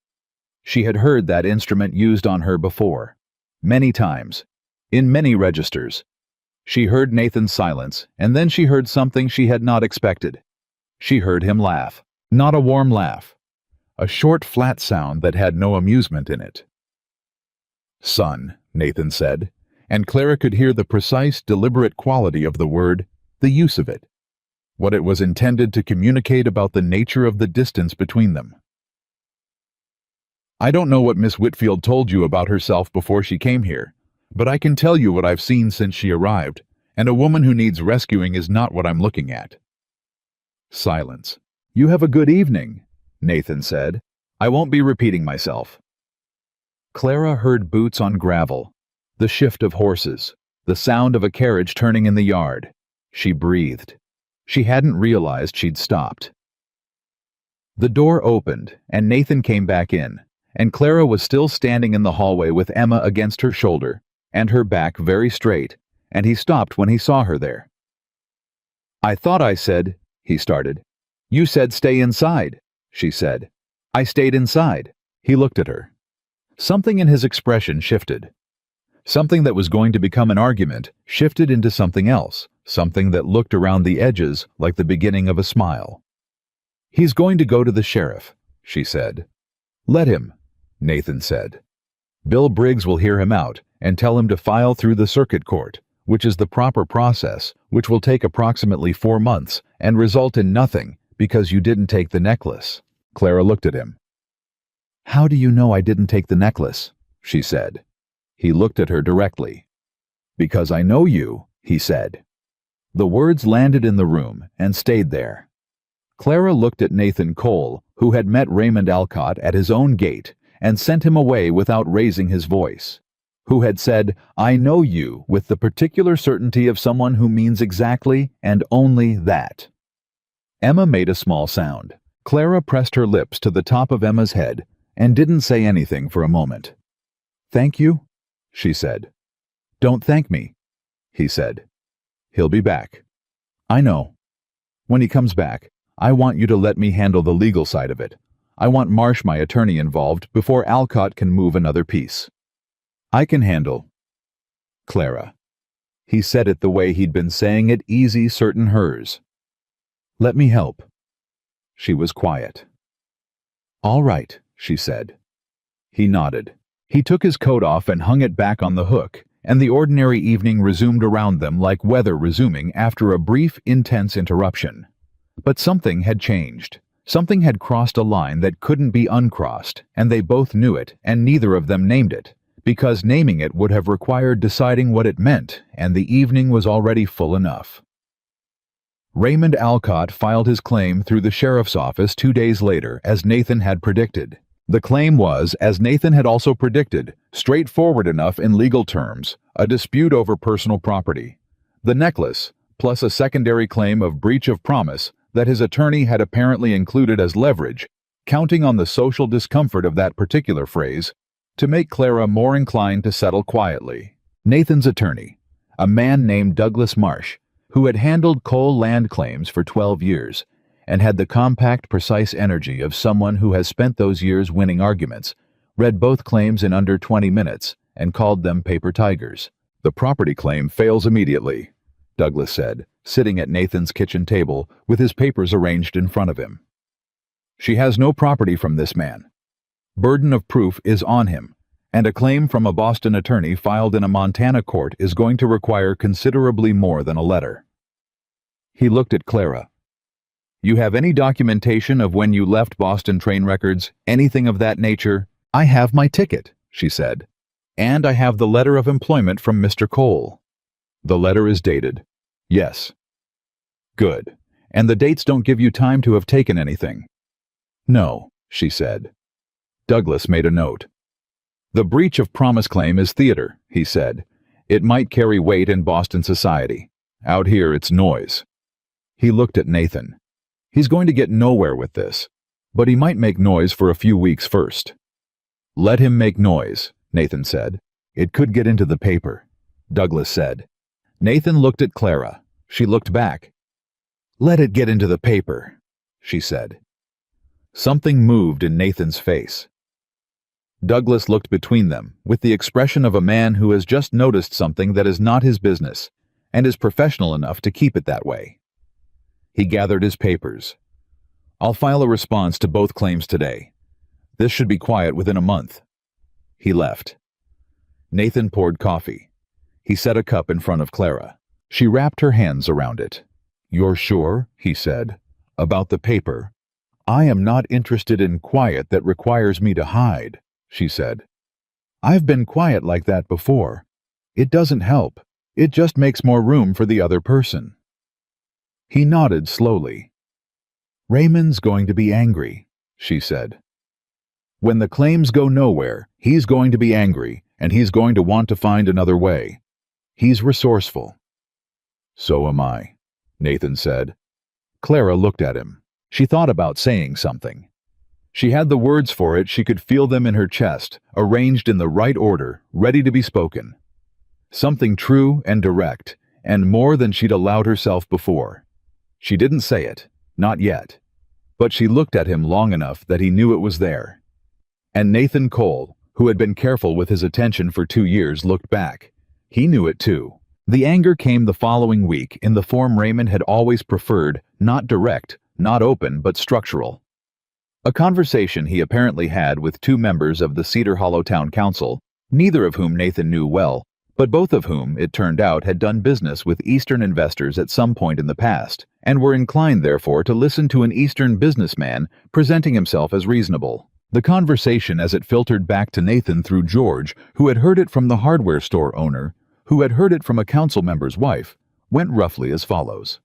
She had heard that instrument used on her before. Many times. In many registers. She heard Nathan's silence, and then she heard something she had not expected. She heard him laugh. Not a warm laugh. A short, flat sound that had no amusement in it. "Son," Nathan said, and Clara could hear the precise, deliberate quality of the word, the use of it. What it was intended to communicate about the nature of the distance between them. "I don't know what Miss Whitfield told you about herself before she came here, but I can tell you what I've seen since she arrived, and a woman who needs rescuing is not what I'm looking at." Silence. "You have a good evening," Nathan said. "I won't be repeating myself." Clara heard boots on gravel, the shift of horses, the sound of a carriage turning in the yard. She breathed. She hadn't realized she'd stopped. The door opened, and Nathan came back in, and Clara was still standing in the hallway with Emma against her shoulder, and her back very straight, and he stopped when he saw her there. "I thought I said," he started. "You said stay inside," she said. "I stayed inside." He looked at her. Something in his expression shifted. Something that was going to become an argument shifted into something else, something that looked around the edges like the beginning of a smile. "He's going to go to the sheriff," she said. "Let him," Nathan said. "Bill Briggs will hear him out and tell him to file through the circuit court, which is the proper process, which will take approximately 4 months and result in nothing because you didn't take the necklace." Clara looked at him. "How do you know I didn't take the necklace?" she said. He looked at her directly. "Because I know you," he said. The words landed in the room and stayed there. Clara looked at Nathan Cole, who had met Raymond Alcott at his own gate and sent him away without raising his voice, who had said, "I know you," with the particular certainty of someone who means exactly and only that. Emma made a small sound. Clara pressed her lips to the top of Emma's head and didn't say anything for a moment. "Thank you," she said. "Don't thank me." he said. "He'll be back." "I know. When he comes back, I want you to let me handle the legal side of it. I want Marsh, my attorney, involved before Alcott can move another piece." "I can handle Clara." He said it the way he'd been saying it, easy, certain hers. "Let me help." She was quiet. "All right," she said. He nodded. He took his coat off and hung it back on the hook, and the ordinary evening resumed around them like weather resuming after a brief, intense interruption. But something had changed. Something had crossed a line that couldn't be uncrossed, and they both knew it, and neither of them named it, because naming it would have required deciding what it meant, and the evening was already full enough. Raymond Alcott filed his claim through the sheriff's office 2 days later, as Nathan had predicted. The claim was, as Nathan had also predicted, straightforward enough in legal terms, a dispute over personal property. The necklace, plus a secondary claim of breach of promise that his attorney had apparently included as leverage, counting on the social discomfort of that particular phrase, to make Clara more inclined to settle quietly. Nathan's attorney, a man named Douglas Marsh, who had handled coal land claims for 12 years, and had the compact, precise energy of someone who has spent those years winning arguments, read both claims in under 20 minutes and called them paper tigers. "The property claim fails immediately," Douglas said, sitting at Nathan's kitchen table with his papers arranged in front of him. "She has no property from this man. Burden of proof is on him, and a claim from a Boston attorney filed in a Montana court is going to require considerably more than a letter." He looked at Clara. "You have any documentation of when you left Boston train records, anything of that nature?" "I have my ticket," she said. "And I have the letter of employment from Mr. Cole." "The letter is dated?" "Yes." "Good. And the dates don't give you time to have taken anything?" "No," she said. Douglas made a note. "The breach of promise claim is theater," he said. "It might carry weight in Boston society. Out here it's noise." He looked at Nathan. "He's going to get nowhere with this, but he might make noise for a few weeks first." "Let him make noise," Nathan said. "It could get into the paper," Douglas said. Nathan looked at Clara. She looked back. "Let it get into the paper," she said. Something moved in Nathan's face. Douglas looked between them, with the expression of a man who has just noticed something that is not his business, and is professional enough to keep it that way. He gathered his papers. "I'll file a response to both claims today. This should be quiet within a month." He left. Nathan poured coffee. He set a cup in front of Clara. She wrapped her hands around it. "You're sure," he said, "about the paper?" "I am not interested in quiet that requires me to hide," she said. "I've been quiet like that before. It doesn't help. It just makes more room for the other person." He nodded slowly. "Raymond's going to be angry," she said. "When the claims go nowhere, he's going to be angry, and he's going to want to find another way. He's resourceful." "So am I," Nathan said. Clara looked at him. She thought about saying something. She had the words for it, she could feel them in her chest, arranged in the right order, ready to be spoken. Something true and direct, and more than she'd allowed herself before. She didn't say it, not yet, but she looked at him long enough that he knew it was there. And Nathan Cole, who had been careful with his attention for 2 years, looked back. He knew it too. The anger came the following week in the form Raymond had always preferred, not direct, not open, but structural. A conversation he apparently had with 2 members of the Cedar Hollow Town Council, neither of whom Nathan knew well, but both of whom, it turned out, had done business with Eastern investors at some point in the past, and were inclined therefore to listen to an Eastern businessman presenting himself as reasonable. The conversation, as it filtered back to Nathan through George, who had heard it from the hardware store owner, who had heard it from a council member's wife, went roughly as follows.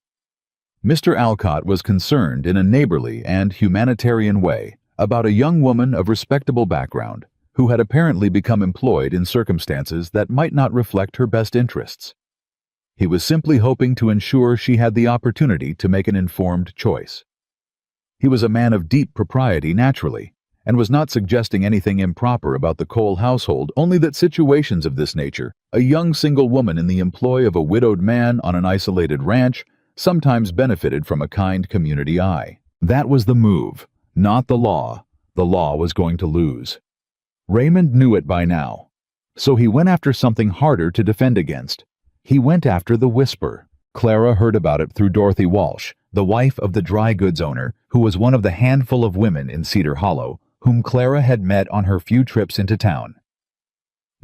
Mr. Alcott was concerned in a neighborly and humanitarian way about a young woman of respectable background who had apparently become employed in circumstances that might not reflect her best interests. He was simply hoping to ensure she had the opportunity to make an informed choice. He was a man of deep propriety naturally, and was not suggesting anything improper about the Cole household, only that situations of this nature A young single woman in the employ of a widowed man on an isolated ranch sometimes benefited from a kind community eye. That was the move, not the law. The law was going to lose. Raymond knew it by now. So he went after something harder to defend against. He went after the whisper. Clara heard about it through Dorothy Walsh, the wife of the dry goods owner, who was one of the handful of women in Cedar Hollow whom Clara had met on her few trips into town.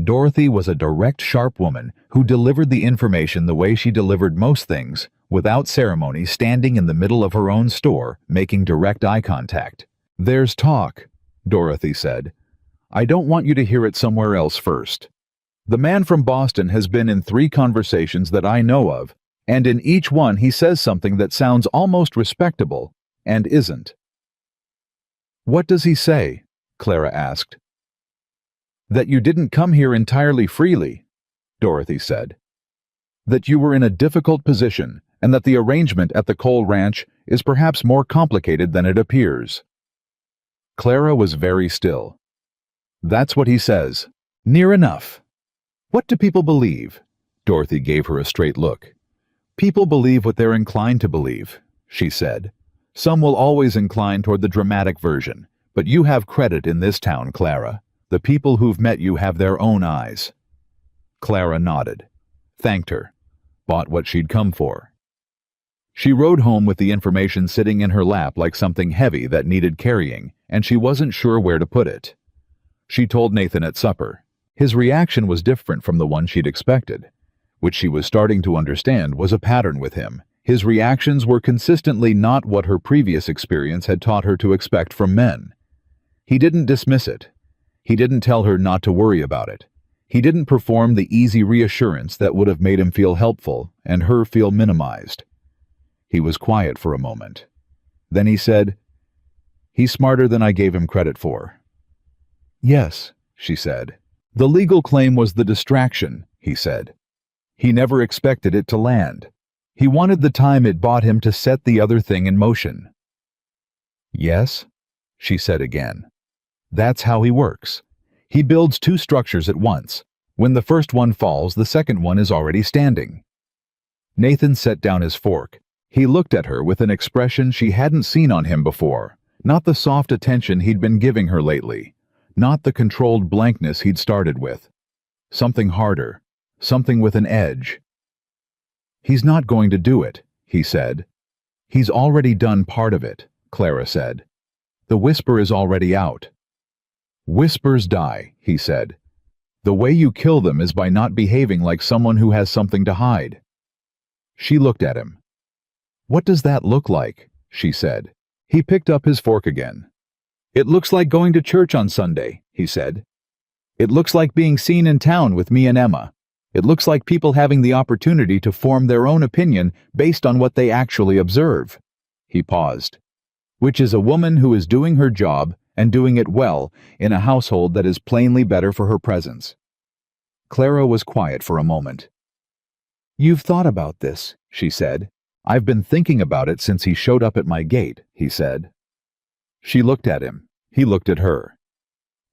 Dorothy was a direct, sharp woman who delivered the information the way she delivered most things, without ceremony, standing in the middle of her own store, making direct eye contact. "There's talk," Dorothy said. "I don't want you to hear it somewhere else first. The man from Boston has been in 3 conversations that I know of, and in each one he says something that sounds almost respectable, and isn't." "What does he say?" Clara asked. "That you didn't come here entirely freely," Dorothy said. "That you were in a difficult position, and that the arrangement at the Cole Ranch is perhaps more complicated than it appears." Clara was very still. "That's what he says." "Near enough." "What do people believe?" Dorothy gave her a straight look. "People believe what they're inclined to believe," she said. "Some will always incline toward the dramatic version, but you have credit in this town, Clara. The people who've met you have their own eyes." Clara nodded, thanked her, bought what she'd come for. She rode home with the information sitting in her lap like something heavy that needed carrying, and she wasn't sure where to put it. She told Nathan at supper. His reaction was different from the one she'd expected, which she was starting to understand was a pattern with him. His reactions were consistently not what her previous experience had taught her to expect from men. He didn't dismiss it. He didn't tell her not to worry about it. He didn't perform the easy reassurance that would have made him feel helpful and her feel minimized. He was quiet for a moment. Then he said, "He's smarter than I gave him credit for." "Yes," she said. "The legal claim was the distraction," he said. "He never expected it to land. He wanted the time it bought him to set the other thing in motion." "Yes," she said again. "That's how he works. He builds 2 structures at once. When the first one falls, the second one is already standing." Nathan set down his fork. He looked at her with an expression she hadn't seen on him before, not the soft attention he'd been giving her lately, not the controlled blankness he'd started with. Something harder, something with an edge. "He's not going to do it," he said. "He's already done part of it," Clara said. "The whisper is already out." "Whispers die," he said. "The way you kill them is by not behaving like someone who has something to hide." She looked at him. "What does that look like?" she said. He picked up his fork again. "It looks like going to church on Sunday," he said. "It looks like being seen in town with me and Emma. It looks like people having the opportunity to form their own opinion based on what they actually observe." He paused. "Which is a woman who is doing her job and doing it well in a household that is plainly better for her presence." Clara was quiet for a moment. "You've thought about this," she said. "I've been thinking about it since he showed up at my gate," he said. She looked at him. He looked at her.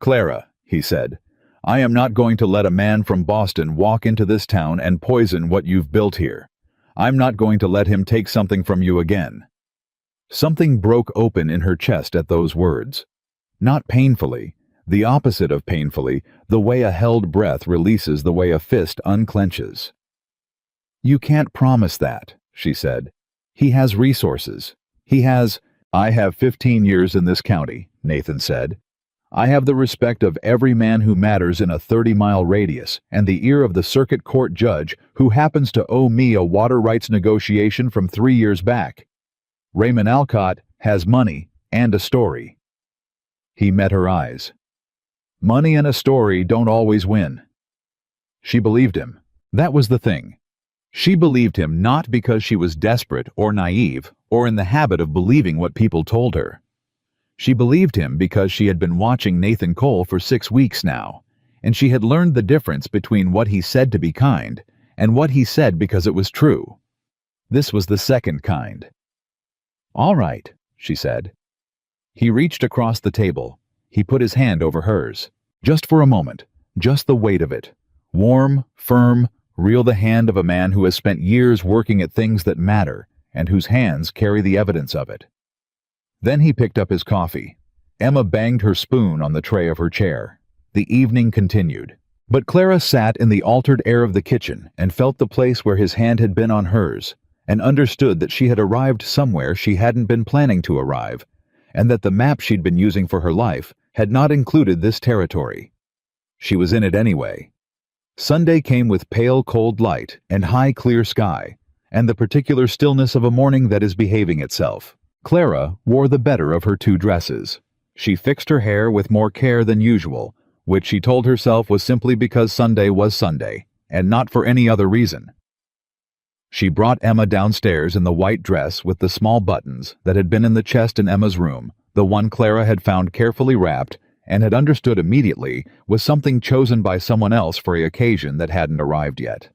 "Clara," he said, "I am not going to let a man from Boston walk into this town and poison what you've built here. I'm not going to let him take something from you again." Something broke open in her chest at those words. Not painfully, the opposite of painfully, the way a held breath releases the way a fist unclenches. "You can't promise that," she said. "He has resources. He has—" "I have 15 years in this county," Nathan said. "I have the respect of every man who matters in a 30-mile radius and the ear of the circuit court judge who happens to owe me a water rights negotiation from 3 years back. Raymond Alcott has money and a story." He met her eyes. "Money and a story don't always win." She believed him. That was the thing. She believed him not because she was desperate or naive or in the habit of believing what people told her. She believed him because she had been watching Nathan Cole for 6 weeks now, and she had learned the difference between what he said to be kind and what he said because it was true. This was the second kind. "All right," she said. He reached across the table. He put his hand over hers. Just for a moment, just the weight of it. Warm, firm, real, the hand of a man who has spent years working at things that matter and whose hands carry the evidence of it. Then he picked up his coffee. Emma banged her spoon on the tray of her chair. The evening continued. But Clara sat in the altered air of the kitchen and felt the place where his hand had been on hers, and understood that she had arrived somewhere she hadn't been planning to arrive, and that the map she'd been using for her life had not included this territory. She was in it anyway. Sunday came with pale cold light and high clear sky, and the particular stillness of a morning that is behaving itself. Clara wore the better of her two dresses. She fixed her hair with more care than usual, which she told herself was simply because Sunday was Sunday, and not for any other reason. She brought Emma downstairs in the white dress with the small buttons that had been in the chest in Emma's room, the one Clara had found carefully wrapped and had understood immediately was something chosen by someone else for an occasion that hadn't arrived yet.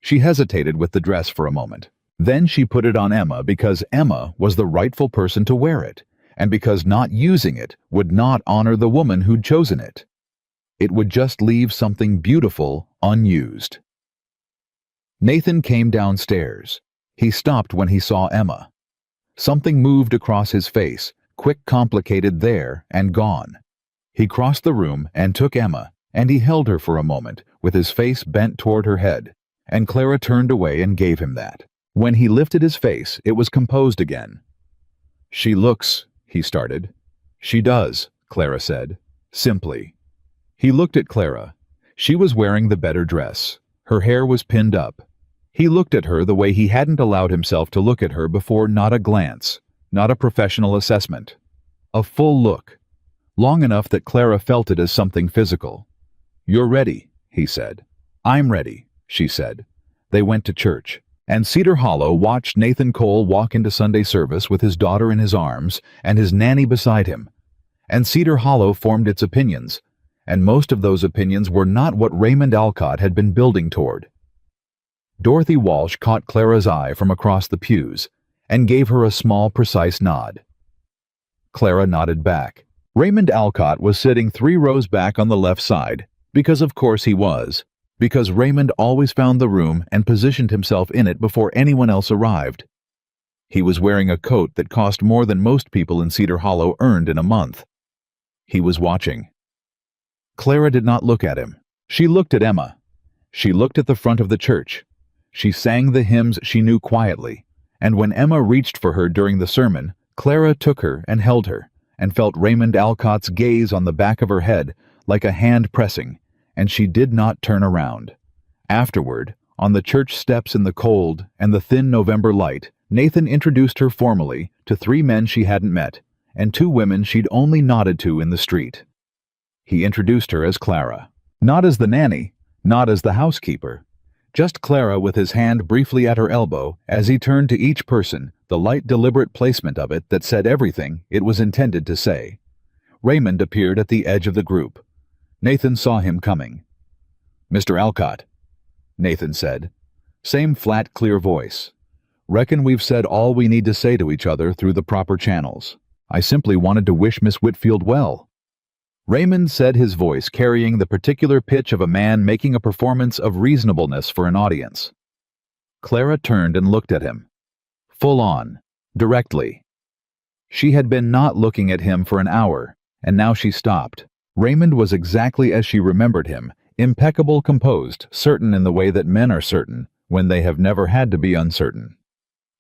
She hesitated with the dress for a moment. Then she put it on Emma because Emma was the rightful person to wear it, and because not using it would not honor the woman who'd chosen it. It would just leave something beautiful unused. Nathan came downstairs. He stopped when he saw Emma. Something moved across his face, quick, complicated, there and gone. He crossed the room and took Emma, and he held her for a moment with his face bent toward her head, and Clara turned away and gave him that. When he lifted his face, it was composed again. "She looks," he started. "She does," Clara said, simply. He looked at Clara. She was wearing the better dress. Her hair was pinned up. He looked at her the way he hadn't allowed himself to look at her before, not a glance, not a professional assessment. A full look, long enough that Clara felt it as something physical. "You're ready," he said. "I'm ready," she said. They went to church, and Cedar Hollow watched Nathan Cole walk into Sunday service with his daughter in his arms and his nanny beside him. And Cedar Hollow formed its opinions, and most of those opinions were not what Raymond Alcott had been building toward. Dorothy Walsh caught Clara's eye from across the pews and gave her a small, precise nod. Clara nodded back. Raymond Alcott was sitting 3 rows back on the left side, because of course he was, because Raymond always found the room and positioned himself in it before anyone else arrived. He was wearing a coat that cost more than most people in Cedar Hollow earned in a month. He was watching. Clara did not look at him. She looked at Emma. She looked at the front of the church. She sang the hymns she knew quietly, and when Emma reached for her during the sermon, Clara took her and held her, and felt Raymond Alcott's gaze on the back of her head like a hand pressing, and she did not turn around. Afterward, on the church steps in the cold and the thin November light, Nathan introduced her formally to 3 men she hadn't met, and 2 women she'd only nodded to in the street. He introduced her as Clara. Not as the nanny, not as the housekeeper. Just Clara, with his hand briefly at her elbow as he turned to each person, the light deliberate placement of it that said everything it was intended to say. Raymond appeared at the edge of the group. Nathan saw him coming. "Mr. Alcott," Nathan said. Same flat, clear voice. "Reckon we've said all we need to say to each other through the proper channels. I simply wanted to wish Miss Whitfield well." Raymond said, his voice carrying the particular pitch of a man making a performance of reasonableness for an audience. Clara turned and looked at him. Full on, directly. She had been not looking at him for an hour, and now she stopped. Raymond was exactly as she remembered him, impeccable, composed, certain in the way that men are certain, when they have never had to be uncertain.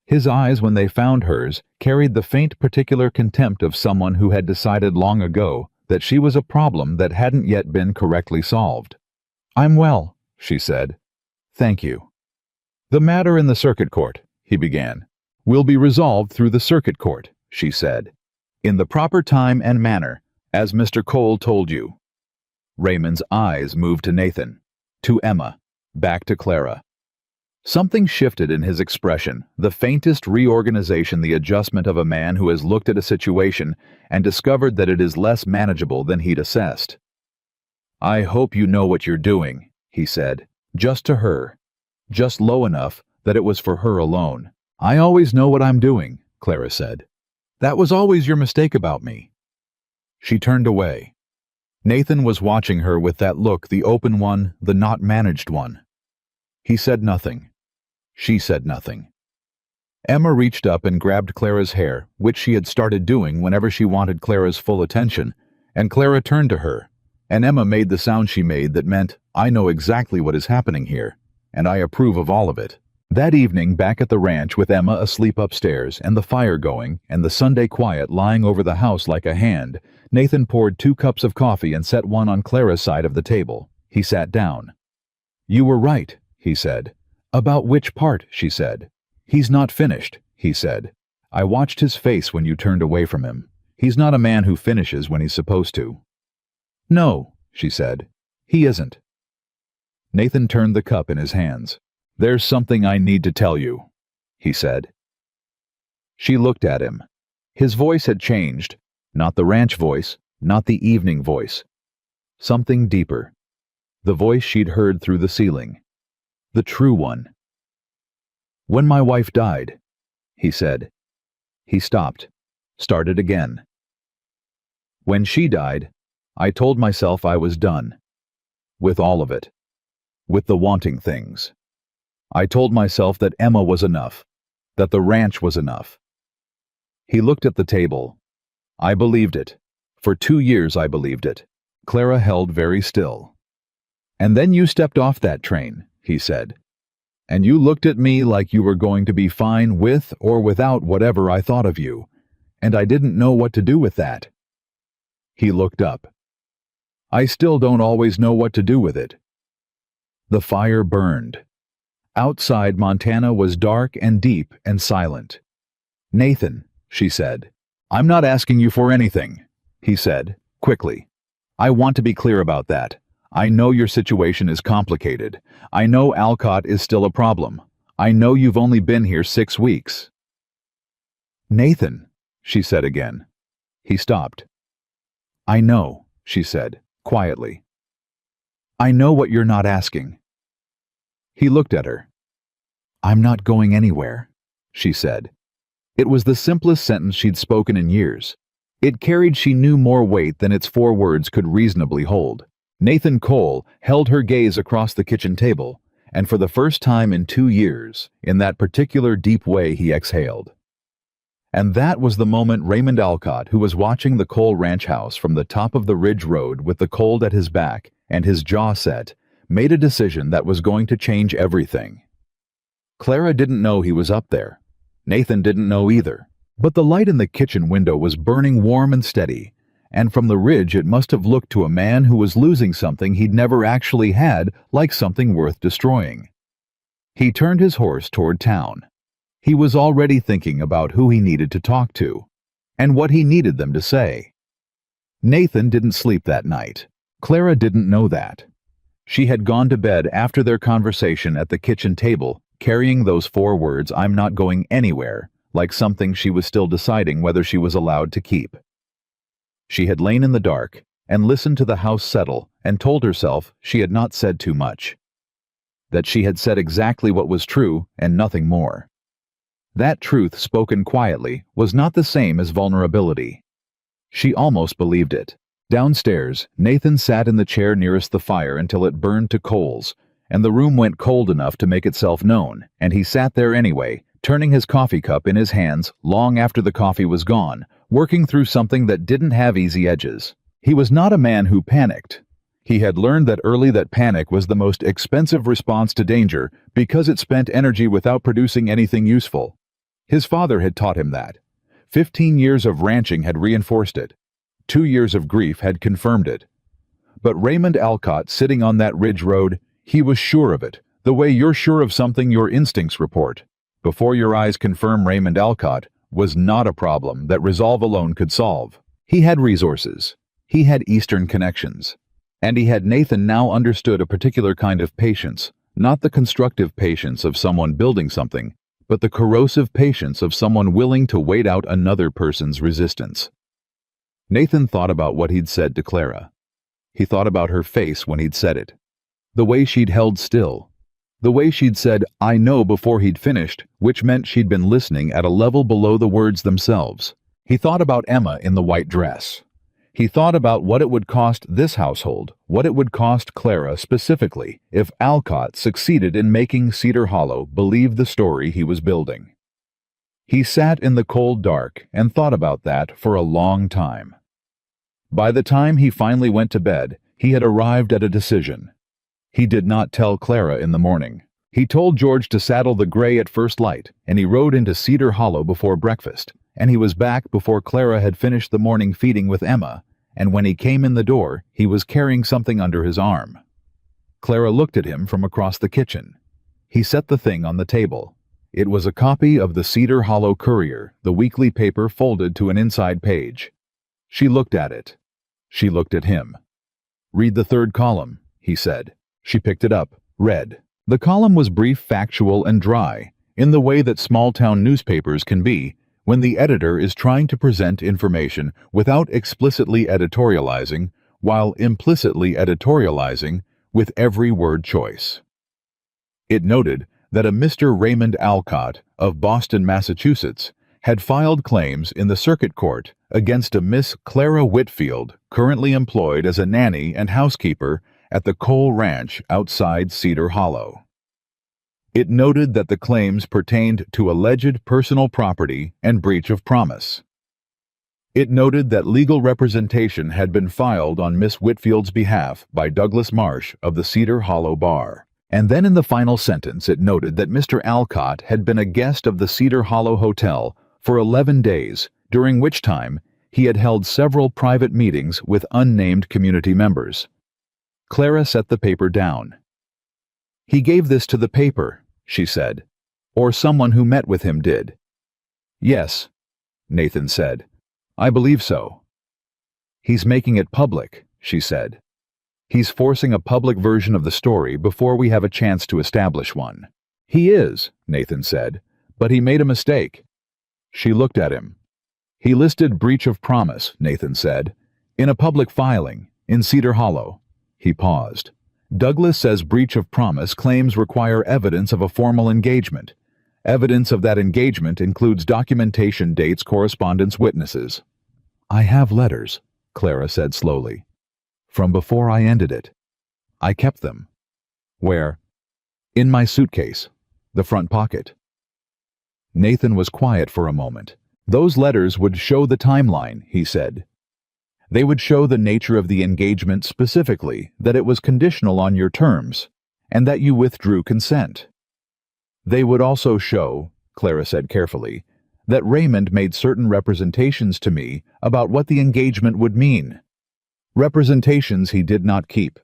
His eyes, when they found hers, carried the faint particular contempt of someone who had decided long ago that she was a problem that hadn't yet been correctly solved. "I'm well," she said. "Thank you." "The matter in the circuit court," he began, "will be resolved through the circuit court," she said, "in the proper time and manner, as Mr. Cole told you." Raymond's eyes moved to Nathan, to Emma, back to Clara. Something shifted in his expression, the faintest reorganization, the adjustment of a man who has looked at a situation and discovered that it is less manageable than he'd assessed. "I hope you know what you're doing," he said, just to her, just low enough that it was for her alone. "I always know what I'm doing," Clara said. "That was always your mistake about me." She turned away. Nathan was watching her with that look, the open one, the not managed one. He said nothing. She said nothing. Emma reached up and grabbed Clara's hair, which she had started doing whenever she wanted Clara's full attention, and Clara turned to her, and Emma made the sound she made that meant, "I know exactly what is happening here, and I approve of all of it." That evening, back at the ranch with Emma asleep upstairs and the fire going and the Sunday quiet lying over the house like a hand, Nathan poured 2 cups of coffee and set one on Clara's side of the table. He sat down. "You were right," he said. "About which part?" she said. "He's not finished," he said. "I watched his face when you turned away from him. He's not a man who finishes when he's supposed to." "No," she said. "He isn't." Nathan turned the cup in his hands. "There's something I need to tell you," he said. She looked at him. His voice had changed, not the ranch voice, not the evening voice. Something deeper. The voice she'd heard through the ceiling. The true one. "When my wife died," he said. He stopped, started again. "When she died, I told myself I was done. With all of it. With the wanting things. I told myself that Emma was enough, that the ranch was enough." He looked at the table. "I believed it. For 2 years I believed it." Clara held very still. "And then you stepped off that train," he said. "And you looked at me like you were going to be fine with or without whatever I thought of you, and I didn't know what to do with that." He looked up. "I still don't always know what to do with it." The fire burned. Outside, Montana was dark and deep and silent. "Nathan," she said. "I'm not asking you for anything," he said, quickly. "I want to be clear about that. I know your situation is complicated. I know Alcott is still a problem. I know you've only been here 6 weeks." "Nathan," she said again. He stopped. "I know," she said, quietly. "I know what you're not asking." He looked at her. "I'm not going anywhere," she said. It was the simplest sentence she'd spoken in years. It carried she knew more weight than its 4 words could reasonably hold. Nathan Cole held her gaze across the kitchen table, and for the first time in 2 years, in that particular deep way he exhaled. And that was the moment Raymond Alcott, who was watching the Cole ranch house from the top of the ridge road with the cold at his back and his jaw set, made a decision that was going to change everything. Clara didn't know he was up there. Nathan didn't know either. But the light in the kitchen window was burning warm and steady, and from the ridge it must have looked to a man who was losing something he'd never actually had, like something worth destroying. He turned his horse toward town. He was already thinking about who he needed to talk to, and what he needed them to say. Nathan didn't sleep that night. Clara didn't know that. She had gone to bed after their conversation at the kitchen table, carrying those 4 words, "I'm not going anywhere," like something she was still deciding whether she was allowed to keep. She had lain in the dark and listened to the house settle and told herself she had not said too much. That she had said exactly what was true and nothing more. That truth spoken quietly was not the same as vulnerability. She almost believed it. Downstairs, Nathan sat in the chair nearest the fire until it burned to coals, and the room went cold enough to make itself known, and he sat there anyway, turning his coffee cup in his hands long after the coffee was gone, working through something that didn't have easy edges. He was not a man who panicked. He had learned that early that panic was the most expensive response to danger because it spent energy without producing anything useful. His father had taught him that. 15 years of ranching had reinforced it. 2 years of grief had confirmed it. But Raymond Alcott, sitting on that ridge road, he was sure of it, the way you're sure of something your instincts report. Before your eyes confirm Raymond Alcott was not a problem that resolve alone could solve. He had resources. He had Eastern connections. And he had Nathan now understood a particular kind of patience, not the constructive patience of someone building something, but the corrosive patience of someone willing to wait out another person's resistance. Nathan thought about what he'd said to Clara. He thought about her face when he'd said it. The way she'd held still. The way she'd said, "I know," before he'd finished, which meant she'd been listening at a level below the words themselves. He thought about Emma in the white dress. He thought about what it would cost this household, what it would cost Clara specifically, if Alcott succeeded in making Cedar Hollow believe the story he was building. He sat in the cold dark and thought about that for a long time. By the time he finally went to bed, he had arrived at a decision. He did not tell Clara in the morning. He told George to saddle the gray at first light, and he rode into Cedar Hollow before breakfast, and he was back before Clara had finished the morning feeding with Emma, and when he came in the door, he was carrying something under his arm. Clara looked at him from across the kitchen. He set the thing on the table. It was a copy of the Cedar Hollow Courier, the weekly paper folded to an inside page. She looked at it. She looked at him. "Read the third column," he said. She picked it up, read. The column was brief, factual, and dry, in the way that small-town newspapers can be when the editor is trying to present information without explicitly editorializing, while implicitly editorializing with every word choice. It noted that a Mr. Raymond Alcott of Boston, Massachusetts, had filed claims in the circuit court against a Miss Clara Whitfield, currently employed as a nanny and housekeeper at the Cole Ranch outside Cedar Hollow. It noted that the claims pertained to alleged personal property and breach of promise. It noted that legal representation had been filed on Miss Whitfield's behalf by Douglas Marsh of the Cedar Hollow Bar. And then in the final sentence it noted that Mr. Alcott had been a guest of the Cedar Hollow Hotel for 11 days, during which time he had held several private meetings with unnamed community members. Clara set the paper down. "He gave this to the paper," she said. "Or someone who met with him did." "Yes," Nathan said. "I believe so." "He's making it public," she said. "He's forcing a public version of the story before we have a chance to establish one." "He is," Nathan said, "but he made a mistake." She looked at him. "He listed breach of promise," Nathan said, "in a public filing, in Cedar Hollow." He paused. "Douglas says breach of promise claims require evidence of a formal engagement. Evidence of that engagement includes documentation, dates, correspondence, witnesses." "I have letters," Clara said slowly. "From before I ended it. I kept them." "Where?" "In my suitcase. The front pocket." Nathan was quiet for a moment. "Those letters would show the timeline," he said. "They would show the nature of the engagement specifically, that it was conditional on your terms, and that you withdrew consent. They would also show," Clara said carefully, "that Raymond made certain representations to me about what the engagement would mean. Representations he did not keep."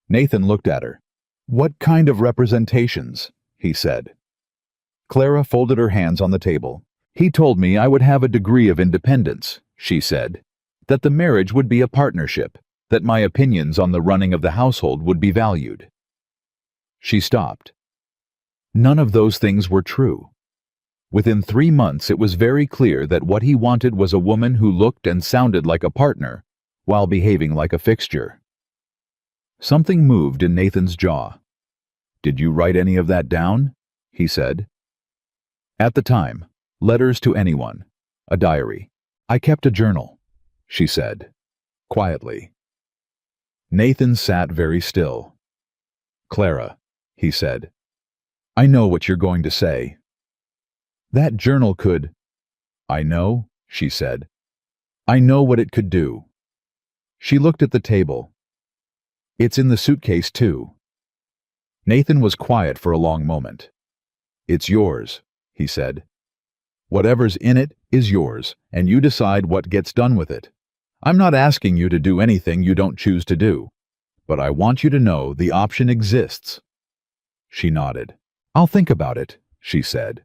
Nathan looked at her. "What kind of representations?" he said. Clara folded her hands on the table. "He told me I would have a degree of independence," she said, "that the marriage would be a partnership, that my opinions on the running of the household would be valued." She stopped. None of those things were true. Within 3 months it was very clear that what he wanted was a woman who looked and sounded like a partner, while behaving like a fixture. Something moved in Nathan's jaw. "Did you write any of that down?" he said. "At the time, letters to anyone, a diary. I kept a journal," she said, quietly. Nathan sat very still. "Clara," he said, "I know what you're going to say. That journal could—" "I know," she said. "I know what it could do." She looked at the table. "It's in the suitcase, too." Nathan was quiet for a long moment. "It's yours," he said. "Whatever's in it is yours, and you decide what gets done with it. I'm not asking you to do anything you don't choose to do, but I want you to know the option exists." She nodded. "I'll think about it," she said.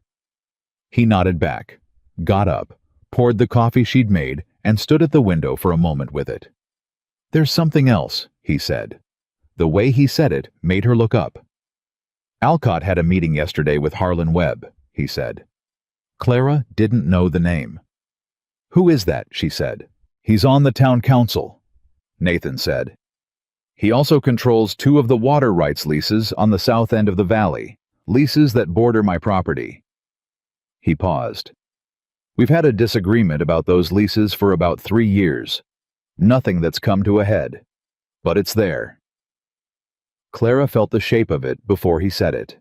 He nodded back, got up, poured the coffee she'd made, and stood at the window for a moment with it. "There's something else," he said. The way he said it made her look up. "Alcott had a meeting yesterday with Harlan Webb," he said. Clara didn't know the name. "Who is that?" she said. "He's on the town council," Nathan said. "He also controls 2 of the water rights leases on the south end of the valley, leases that border my property." He paused. "We've had a disagreement about those leases for about 3 years. Nothing that's come to a head. But it's there. Clara felt the shape of it before he said it.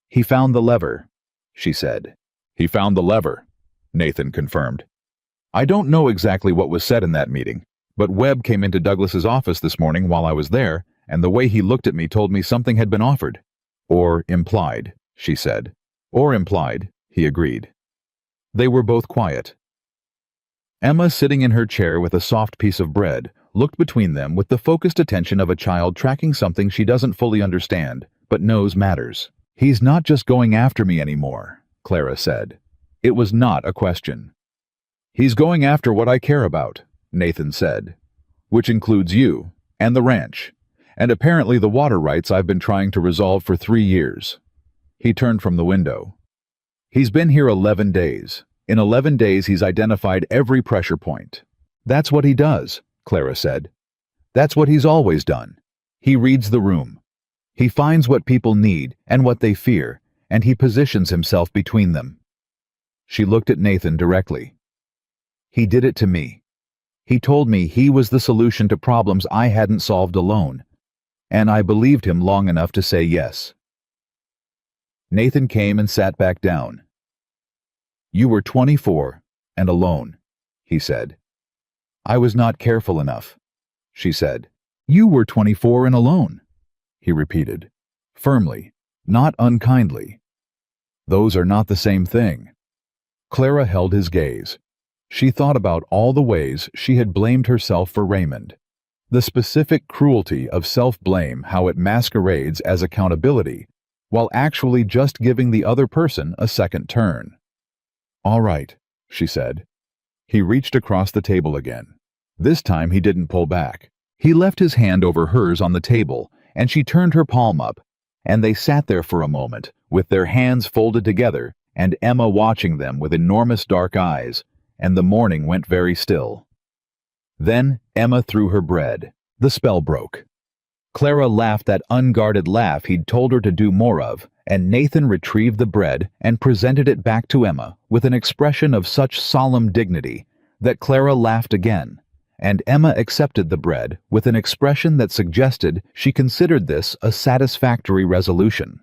He found the lever, she said. He found the lever, Nathan confirmed. I don't know exactly what was said in that meeting, but Webb came into Douglas's office this morning while I was there, and the way he looked at me told me something had been offered. Or implied, she said. Or implied, he agreed. They were both quiet. Emma, sitting in her chair with a soft piece of bread, looked between them with the focused attention of a child tracking something she doesn't fully understand, but knows matters. He's not just going after me anymore, Clara said. It was not a question. He's going after what I care about, Nathan said, which includes you, and the ranch, and apparently the water rights I've been trying to resolve for 3 years. He turned from the window. He's been here 11 days. In 11 days he's identified every pressure point. That's what he does, Clara said. That's what he's always done. He reads the room. He finds what people need and what they fear, and he positions himself between them. She looked at Nathan directly. He did it to me. He told me he was the solution to problems I hadn't solved alone, and I believed him long enough to say yes. Nathan came and sat back down. You were 24 and alone, he said. I was not careful enough, she said. You were 24 and alone, he repeated, firmly, not unkindly. Those are not the same thing. Clara held his gaze. She thought about all the ways she had blamed herself for Raymond. The specific cruelty of self-blame, how it masquerades as accountability, while actually just giving the other person a second turn. All right, she said. He reached across the table again. This time he didn't pull back. He left his hand over hers on the table, and she turned her palm up, and they sat there for a moment, with their hands folded together, and Emma watching them with enormous dark eyes, and the morning went very still. Then Emma threw her bread. The spell broke. Clara laughed that unguarded laugh he'd told her to do more of, and Nathan retrieved the bread and presented it back to Emma with an expression of such solemn dignity that Clara laughed again, and Emma accepted the bread with an expression that suggested she considered this a satisfactory resolution.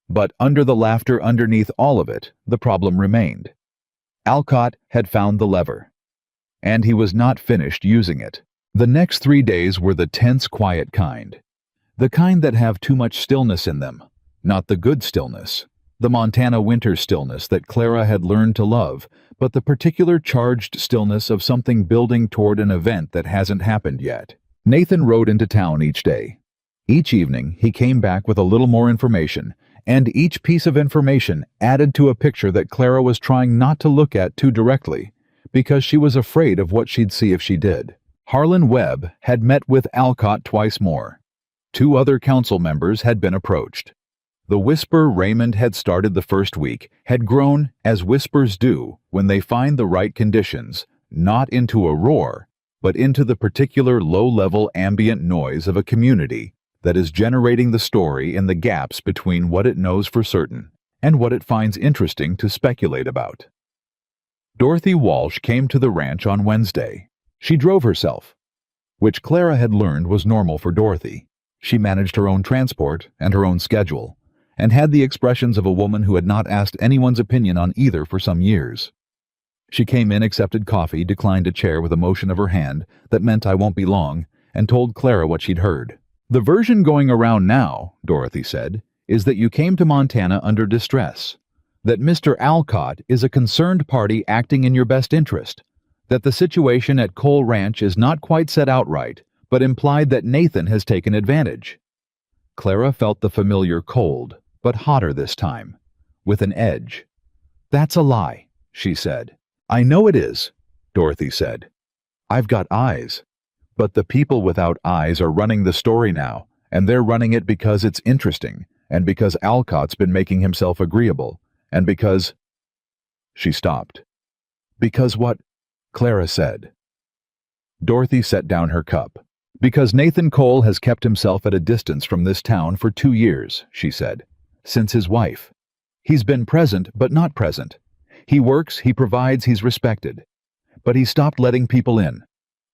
But under the laughter underneath all of it, the problem remained. Alcott had found the lever, and he was not finished using it. The next 3 days were the tense, quiet kind. The kind that have too much stillness in them, not the good stillness, the Montana winter stillness that Clara had learned to love, but the particular charged stillness of something building toward an event that hasn't happened yet. Nathan rode into town each day. Each evening, he came back with a little more information, and each piece of information added to a picture that Clara was trying not to look at too directly, because she was afraid of what she'd see if she did. Harlan Webb had met with Alcott twice more. 2 other council members had been approached. The whisper Raymond had started the first week had grown, as whispers do when they find the right conditions, not into a roar, but into the particular low-level ambient noise of a community that is generating the story in the gaps between what it knows for certain and what it finds interesting to speculate about. Dorothy Walsh came to the ranch on Wednesday. She drove herself, which Clara had learned was normal for Dorothy. She managed her own transport and her own schedule, and had the expressions of a woman who had not asked anyone's opinion on either for some years. She came in, accepted coffee, declined a chair with a motion of her hand that meant I won't be long, and told Clara what she'd heard. The version going around now, Dorothy said, is that you came to Montana under distress, that Mr. Alcott is a concerned party acting in your best interest, that the situation at Cole Ranch is not quite set out right, but implied that Nathan has taken advantage. Clara felt the familiar cold, but hotter this time, with an edge. That's a lie, she said. I know it is, Dorothy said. I've got eyes. But the people without eyes are running the story now, and they're running it because it's interesting, and because Alcott's been making himself agreeable, and because... She stopped. Because what? Clara said. Dorothy set down her cup. Because Nathan Cole has kept himself at a distance from this town for 2 years, she said, since his wife. He's been present, but not present. He works, he provides, he's respected. But he stopped letting people in.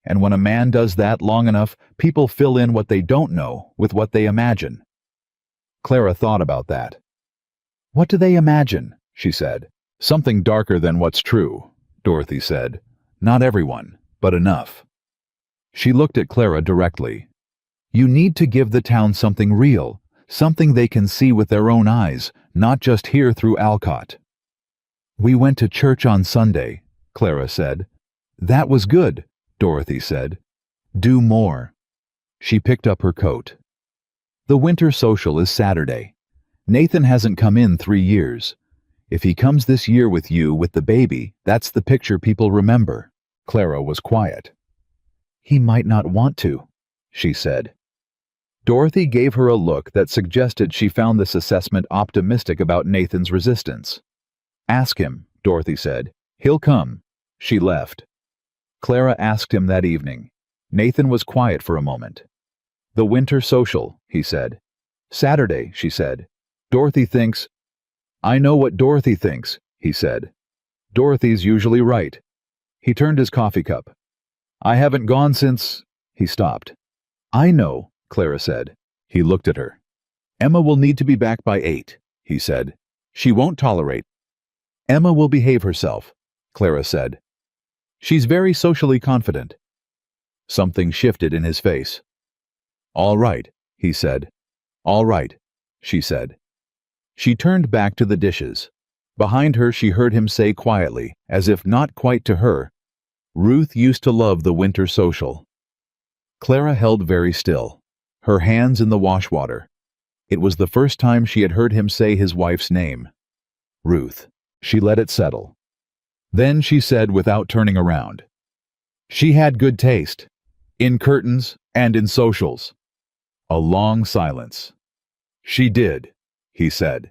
And when a man does that long enough, people fill in what they don't know with what they imagine. Clara thought about that. What do they imagine? She said. Something darker than what's true, Dorothy said. Not everyone, but enough. She looked at Clara directly. You need to give the town something real, something they can see with their own eyes, not just hear through Alcott. We went to church on Sunday, Clara said. That was good, Dorothy said. Do more. She picked up her coat. The winter social is Saturday. Nathan hasn't come in 3 years. If he comes this year with you with the baby, that's the picture people remember. Clara was quiet. He might not want to, she said. Dorothy gave her a look that suggested she found this assessment optimistic about Nathan's resistance. Ask him, Dorothy said. He'll come. She left. Clara asked him that evening. Nathan was quiet for a moment. The winter social, he said. Saturday, she said. Dorothy thinks... I know what Dorothy thinks, he said. Dorothy's usually right. He turned his coffee cup. I haven't gone since... He stopped. I know, Clara said. He looked at her. Emma will need to be back by 8, he said. She won't tolerate. Emma will behave herself, Clara said. She's very socially confident. Something shifted in his face. All right, he said. All right, she said. She turned back to the dishes. Behind her she heard him say quietly, as if not quite to her, Ruth used to love the winter social. Clara held very still, her hands in the wash water. It was the first time she had heard him say his wife's name. Ruth. She let it settle. Then she said without turning around, she had good taste. In curtains and in socials. A long silence. She did, he said.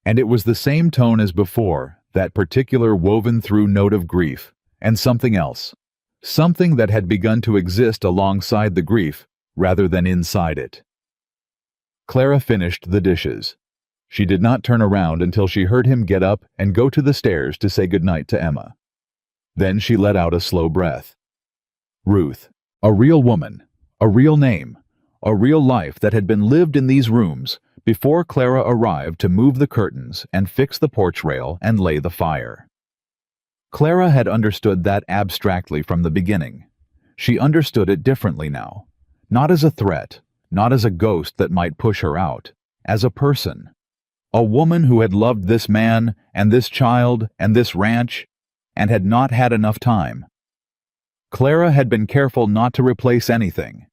And it was the same tone as before, that particular woven-through note of grief, and something else. Something that had begun to exist alongside the grief, rather than inside it. Clara finished the dishes. She did not turn around until she heard him get up and go to the stairs to say goodnight to Emma. Then she let out a slow breath. Ruth, a real woman, a real name, a real life that had been lived in these rooms before Clara arrived to move the curtains and fix the porch rail and lay the fire. Clara had understood that abstractly from the beginning. She understood it differently now, not as a threat, not as a ghost that might push her out, as a person. A woman who had loved this man and this child and this ranch and had not had enough time. Clara had been careful not to replace anything.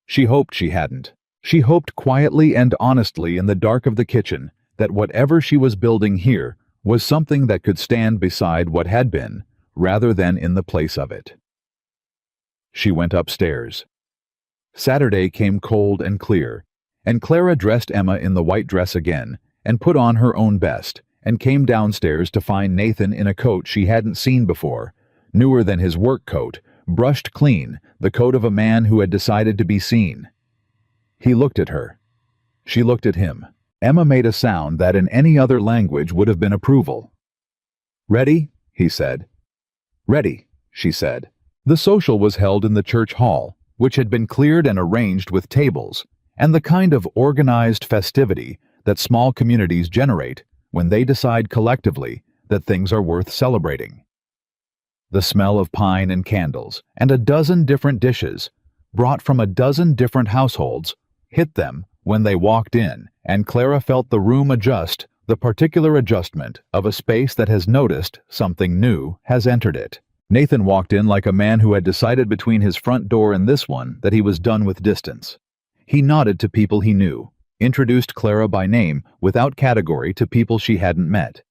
She hoped she hadn't. She hoped quietly and honestly in the dark of the kitchen that whatever she was building here was something that could stand beside what had been, rather than in the place of it. She went upstairs. Saturday came cold and clear, and Clara dressed Emma in the white dress again and put on her own best, and came downstairs to find Nathan in a coat she hadn't seen before, newer than his work coat, brushed clean, the coat of a man who had decided to be seen. He looked at her. She looked at him. Emma made a sound that in any other language would have been approval. Ready? He said. Ready, she said. The social was held in the church hall, which had been cleared and arranged with tables, and the kind of organized festivity that small communities generate when they decide collectively that things are worth celebrating. The smell of pine and candles, and a dozen different dishes, brought from a dozen different households, hit them when they walked in, and Clara felt the room adjust, the particular adjustment of a space that has noticed something new has entered it. Nathan walked in like a man who had decided between his front door and this one that he was done with distance. He nodded to people he knew, introduced Clara by name without category to people she hadn't met,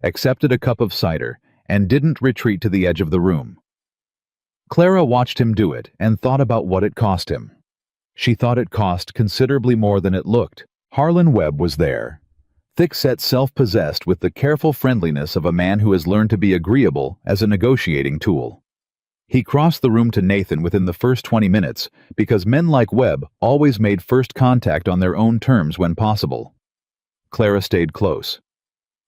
accepted a cup of cider, and didn't retreat to the edge of the room. Clara watched him do it and thought about what it cost him. She thought it cost considerably more than it looked. Harlan Webb was there, thick-set, self-possessed with the careful friendliness of a man who has learned to be agreeable as a negotiating tool. He crossed the room to Nathan within the first 20 minutes because men like Webb always made first contact on their own terms when possible. Clara stayed close.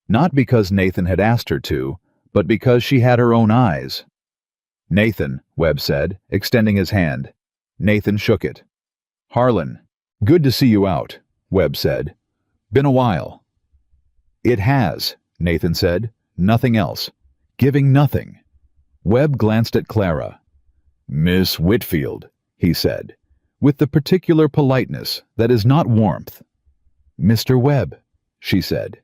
Not because Nathan had asked her to, but because she had her own eyes. "Nathan," Webb said, extending his hand. Nathan shook it. "Harlan, good to see you out," Webb said. "Been a while." "It has," Nathan said. "Nothing else. Giving nothing." Webb glanced at Clara. "Miss Whitfield," he said, with the particular politeness that is not warmth. "Mr. Webb," she said.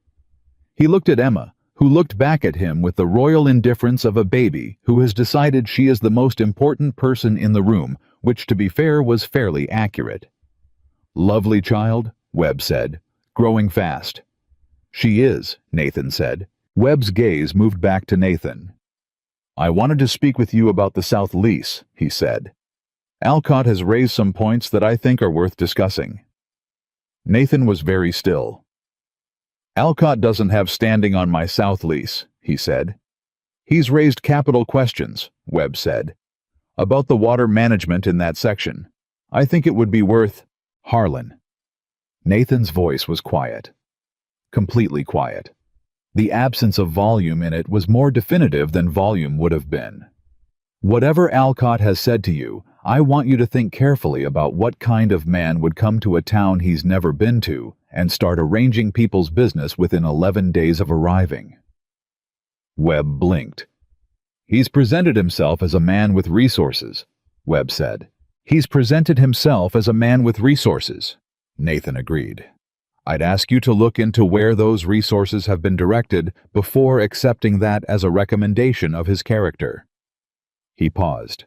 He looked at Emma, who looked back at him with the royal indifference of a baby who has decided she is the most important person in the room, which, to be fair, was fairly accurate. "Lovely child," Webb said, "growing fast." "She is," Nathan said. Webb's gaze moved back to Nathan. "I wanted to speak with you about the South Lease," he said. "Alcott has raised some points that I think are worth discussing." Nathan was very still. "Alcott doesn't have standing on my South Lease," he said. "He's raised capital questions," Webb said, "about the water management in that section. I think it would be worth—" "Harlan." Nathan's voice was quiet. Completely quiet. The absence of volume in it was more definitive than volume would have been. "Whatever Alcott has said to you, I want you to think carefully about what kind of man would come to a town he's never been to and start arranging people's business within 11 days of arriving." Webb blinked. "He's presented himself as a man with resources," Webb said. "He's presented himself as a man with resources," Nathan agreed. "I'd ask you to look into where those resources have been directed before accepting that as a recommendation of his character." He paused.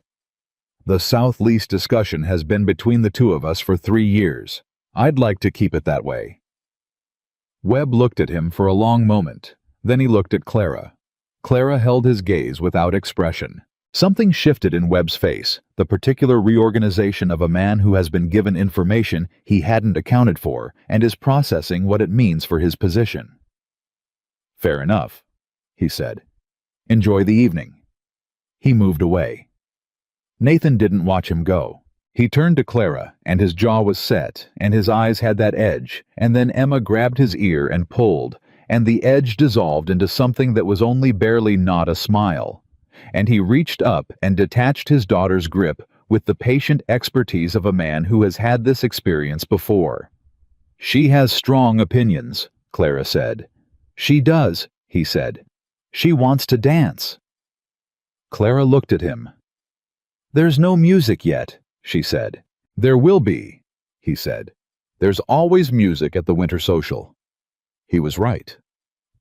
"The South Lease discussion has been between the two of us for 3 years. I'd like to keep it that way." Webb looked at him for a long moment. Then he looked at Clara. Clara held his gaze without expression. Something shifted in Webb's face, the particular reorganization of a man who has been given information he hadn't accounted for and is processing what it means for his position. "Fair enough," he said. "Enjoy the evening." He moved away. Nathan didn't watch him go. He turned to Clara, and his jaw was set, and his eyes had that edge, and then Emma grabbed his ear and pulled, and the edge dissolved into something that was only barely not a smile. And he reached up and detached his daughter's grip with the patient expertise of a man who has had this experience before. "She has strong opinions," Clara said. "She does," he said. "She wants to dance." Clara looked at him. "There's no music yet," she said. "There will be," he said. "There's always music at the winter social." He was right.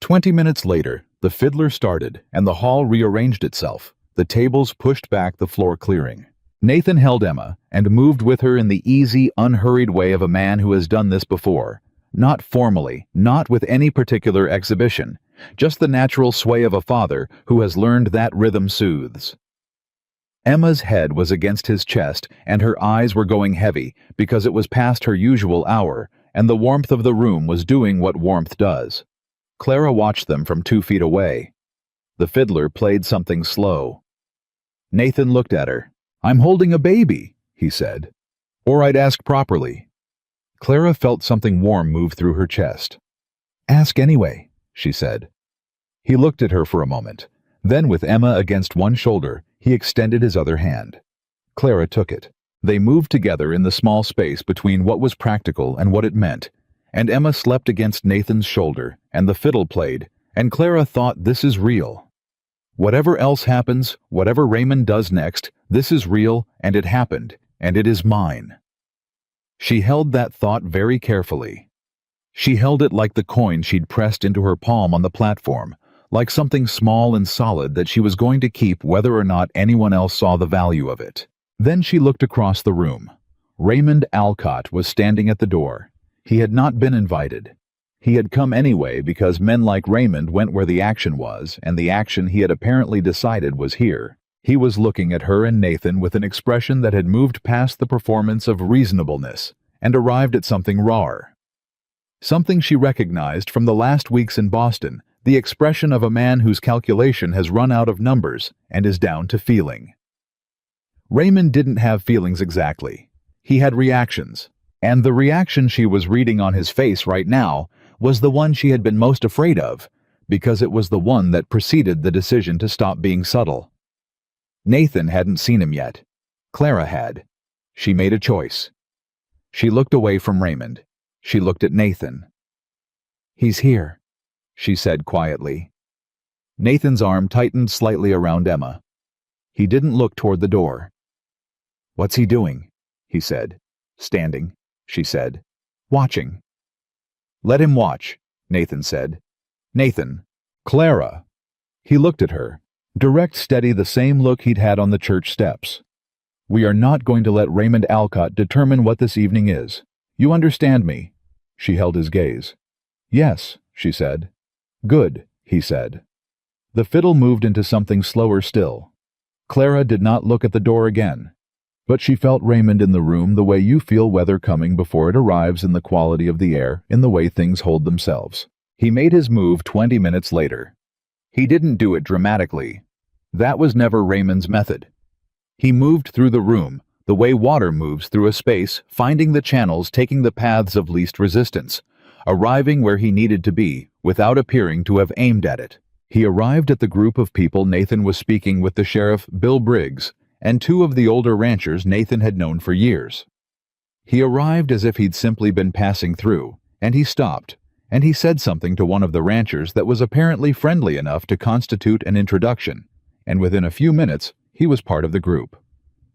20 minutes later, the fiddler started, and the hall rearranged itself. The tables pushed back, the floor clearing. Nathan held Emma and moved with her in the easy, unhurried way of a man who has done this before. Not formally, not with any particular exhibition, just the natural sway of a father who has learned that rhythm soothes. Emma's head was against his chest, and her eyes were going heavy because it was past her usual hour, and the warmth of the room was doing what warmth does. Clara watched them from 2 feet away. The fiddler played something slow. Nathan looked at her. "I'm holding a baby," he said. "Or I'd ask properly." Clara felt something warm move through her chest. "Ask anyway," she said. He looked at her for a moment. Then, with Emma against one shoulder, he extended his other hand. Clara took it. They moved together in the small space between what was practical and what it meant, and Emma slept against Nathan's shoulder, and the fiddle played, and Clara thought, this is real. Whatever else happens, whatever Raymond does next, this is real, and it happened, and it is mine. She held that thought very carefully. She held it like the coin she'd pressed into her palm on the platform, like something small and solid that she was going to keep whether or not anyone else saw the value of it. Then she looked across the room. Raymond Alcott was standing at the door. He had not been invited. He had come anyway because men like Raymond went where the action was, and the action he had apparently decided was here. He was looking at her and Nathan with an expression that had moved past the performance of reasonableness and arrived at something rawer. Something she recognized from the last weeks in Boston, the expression of a man whose calculation has run out of numbers and is down to feeling. Raymond didn't have feelings exactly. He had reactions, and the reaction she was reading on his face right now was the one she had been most afraid of, because it was the one that preceded the decision to stop being subtle. Nathan hadn't seen him yet. Clara had. She made a choice. She looked away from Raymond. She looked at Nathan. "He's here," she said quietly. Nathan's arm tightened slightly around Emma. He didn't look toward the door. "What's he doing?" he said. "Standing," she said. "Watching." "Let him watch," Nathan said. "Nathan." "Clara." He looked at her. Direct, steady, the same look he'd had on the church steps. "We are not going to let Raymond Alcott determine what this evening is. You understand me?" She held his gaze. "Yes," she said. "Good," he said. The fiddle moved into something slower still. Clara did not look at the door again, but she felt Raymond in the room the way you feel weather coming before it arrives, in the quality of the air, in the way things hold themselves. He made his move 20 minutes later. He didn't do it dramatically. That was never Raymond's method. He moved through the room, the way water moves through a space, finding the channels, taking the paths of least resistance, arriving where he needed to be, without appearing to have aimed at it. He arrived at the group of people Nathan was speaking with, the sheriff, Bill Briggs, and two of the older ranchers Nathan had known for years. He arrived as if he'd simply been passing through, and he stopped, and he said something to one of the ranchers that was apparently friendly enough to constitute an introduction, and within a few minutes, he was part of the group.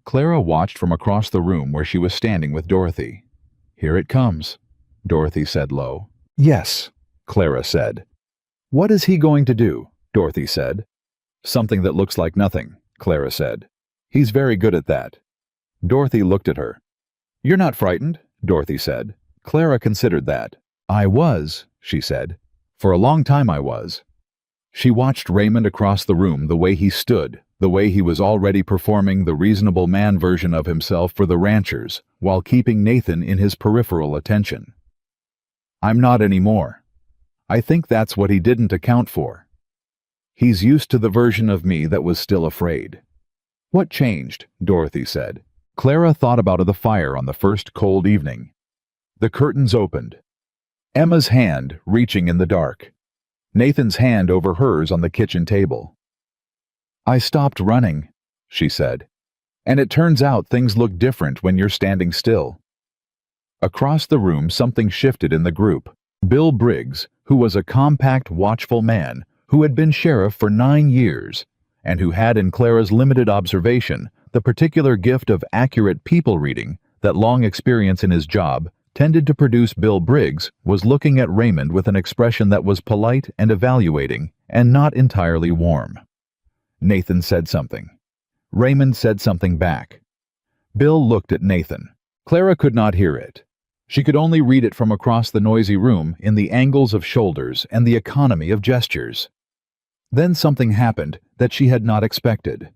Clara watched from across the room where she was standing with Dorothy. "Here it comes," Dorothy said low. "Yes," Clara said. "What is he going to do?" Dorothy said. "Something that looks like nothing," Clara said. "He's very good at that." Dorothy looked at her. "You're not frightened?" Dorothy said. Clara considered that. "I was," she said. "For a long time I was." She watched Raymond across the room, the way he stood, the way he was already performing the reasonable man version of himself for the ranchers, while keeping Nathan in his peripheral attention. "I'm not anymore. I think that's what he didn't account for. He's used to the version of me that was still afraid." "What changed?" Dorothy said. Clara thought about the fire on the first cold evening. The curtains opened. Emma's hand reaching in the dark. Nathan's hand over hers on the kitchen table. "I stopped running," she said. "And it turns out things look different when you're standing still." Across the room, something shifted in the group. Bill Briggs, who was a compact, watchful man, who had been sheriff for 9 years, and who had, in Clara's limited observation, the particular gift of accurate people reading that long experience in his job tended to produce. Bill Briggs was looking at Raymond with an expression that was polite and evaluating, and not entirely warm. Nathan said something. Raymond said something back. Bill looked at Nathan. Clara could not hear it. She could only read it from across the noisy room, in the angles of shoulders and the economy of gestures. Then something happened that she had not expected.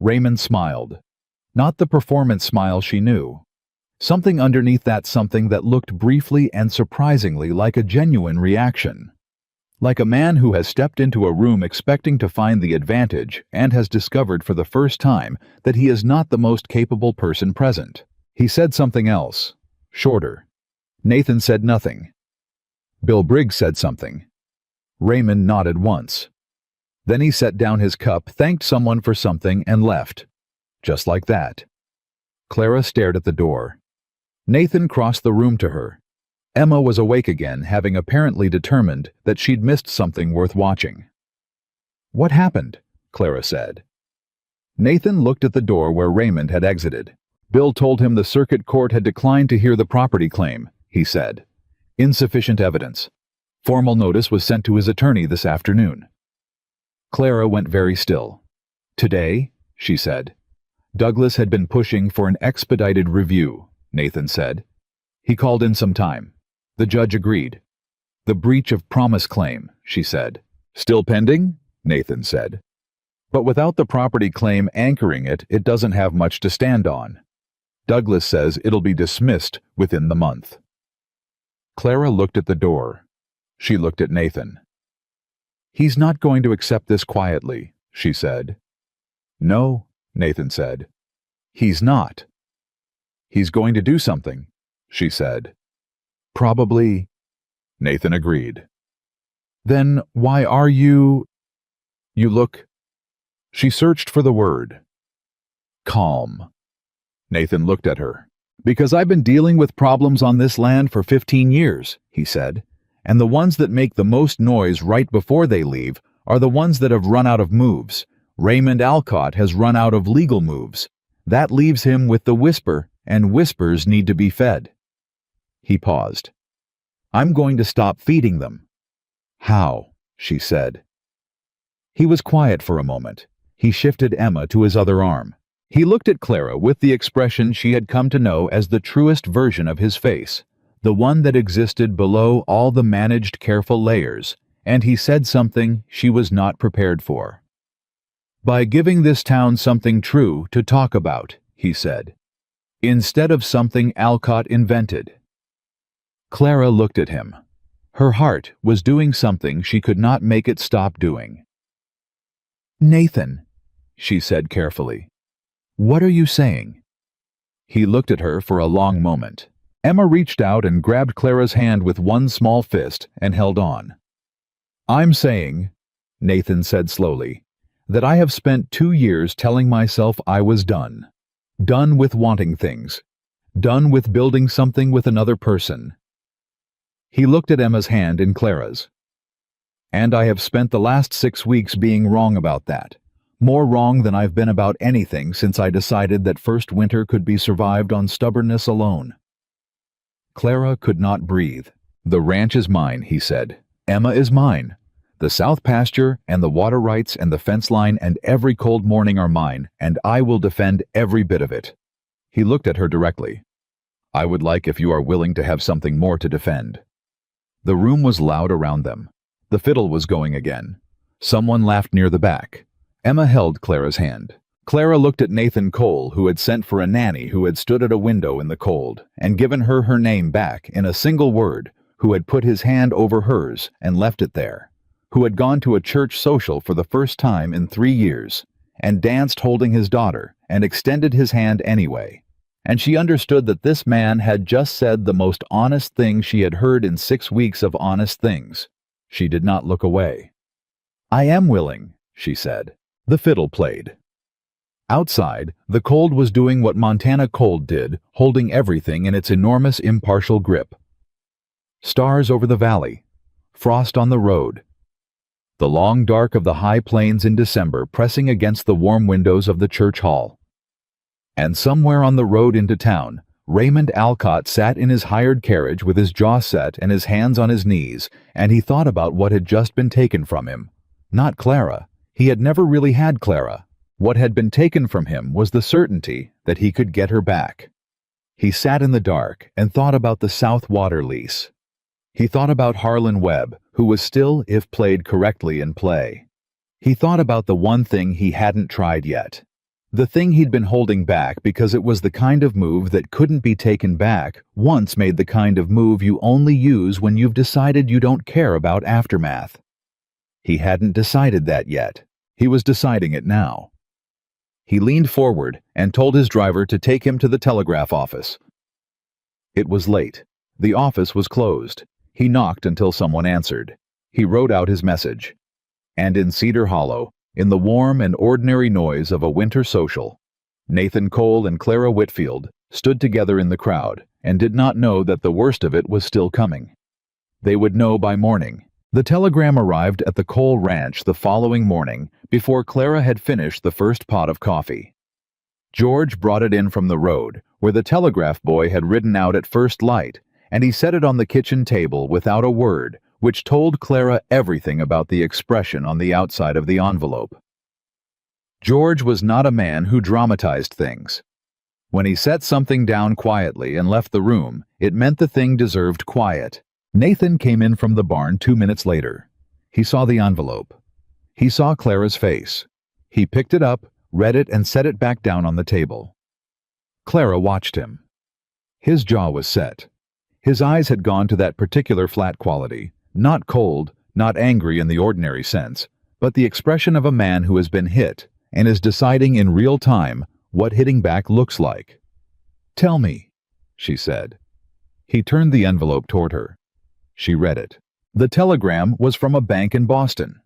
Raymond smiled. Not the performance smile she knew. Something underneath that something that looked briefly and surprisingly like a genuine reaction. Like a man who has stepped into a room expecting to find the advantage and has discovered for the first time that he is not the most capable person present. He said something else, shorter. Nathan said nothing. Bill Briggs said something. Raymond nodded once. Then he set down his cup, thanked someone for something, and left. Just like that. Clara stared at the door. Nathan crossed the room to her. Emma was awake again, having apparently determined that she'd missed something worth watching. "What happened?" Clara said. Nathan looked at the door where Raymond had exited. Bill told him the circuit court had declined to hear the property claim, he said. Insufficient evidence. Formal notice was sent to his attorney this afternoon. Clara went very still. "Today?" she said. "Douglas had been pushing for an expedited review," Nathan said. "He called in some time. The judge agreed. The breach of promise claim," she said. "Still pending?" Nathan said. "But without the property claim anchoring it, it doesn't have much to stand on. Douglas says it'll be dismissed within the month." Clara looked at the door. She looked at Nathan. "He's not going to accept this quietly," she said. "No," Nathan said. "He's not." "He's going to do something," she said. "Probably," Nathan agreed. "Then why are you... You look..." She searched for the word. Calm. Nathan looked at her. Because I've been dealing with problems on this land for 15 years, he said, and the ones that make the most noise right before they leave are the ones that have run out of moves. Raymond Alcott has run out of legal moves. That leaves him with the whisper, and whispers need to be fed. He paused. I'm going to stop feeding them. How? She said. He was quiet for a moment. He shifted Emma to his other arm. He looked at Clara with the expression she had come to know as the truest version of his face, the one that existed below all the managed, careful layers, and he said something she was not prepared for. By giving this town something true to talk about, he said, instead of something Alcott invented. Clara looked at him. Her heart was doing something she could not make it stop doing. Nathan, she said carefully, what are you saying? He looked at her for a long moment. Emma reached out and grabbed Clara's hand with one small fist and held on. I'm saying, Nathan said slowly, that I have spent 2 years telling myself I was done. Done with wanting things. Done with building something with another person. He looked at Emma's hand in Clara's. And I have spent the last 6 weeks being wrong about that. More wrong than I've been about anything since I decided that first winter could be survived on stubbornness alone. Clara could not breathe. The ranch is mine, he said. Emma is mine. The south pasture and the water rights and the fence line and every cold morning are mine, and I will defend every bit of it. He looked at her directly. I would like if you are willing to have something more to defend. The room was loud around them. The fiddle was going again. Someone laughed near the back. Emma held Clara's hand. Clara looked at Nathan Cole, who had sent for a nanny who had stood at a window in the cold and given her her name back in a single word, who had put his hand over hers and left it there, who had gone to a church social for the first time in 3 years and danced holding his daughter and extended his hand anyway. And she understood that this man had just said the most honest thing she had heard in 6 weeks of honest things. She did not look away. I am willing, she said. The fiddle played. Outside, the cold was doing what Montana cold did, holding everything in its enormous impartial grip. Stars over the valley, frost on the road, the long dark of the high plains in December pressing against the warm windows of the church hall. And somewhere on the road into town, Raymond Alcott sat in his hired carriage with his jaw set and his hands on his knees, and he thought about what had just been taken from him. Not Clara. He had never really had Clara. What had been taken from him was the certainty that he could get her back. He sat in the dark and thought about the South Water lease. He thought about Harlan Webb, who was still, if played correctly, in play. He thought about the one thing he hadn't tried yet. The thing he'd been holding back because it was the kind of move that couldn't be taken back, once made the kind of move you only use when you've decided you don't care about aftermath. He hadn't decided that yet. He was deciding it now. He leaned forward and told his driver to take him to the telegraph office. It was late. The office was closed. He knocked until someone answered. He wrote out his message. And in Cedar Hollow, in the warm and ordinary noise of a winter social, Nathan Cole and Clara Whitfield stood together in the crowd and did not know that the worst of it was still coming. They would know by morning. The telegram arrived at the Cole Ranch the following morning before Clara had finished the first pot of coffee. George brought it in from the road, where the telegraph boy had ridden out at first light, and he set it on the kitchen table without a word, which told Clara everything about the expression on the outside of the envelope. George was not a man who dramatized things. When he set something down quietly and left the room, it meant the thing deserved quiet. Nathan came in from the barn 2 minutes later. He saw the envelope. He saw Clara's face. He picked it up, read it, and set it back down on the table. Clara watched him. His jaw was set. His eyes had gone to that particular flat quality, not cold, not angry in the ordinary sense, but the expression of a man who has been hit and is deciding in real time what hitting back looks like. "Tell me," she said. He turned the envelope toward her. She read it. The telegram was from a bank in Boston.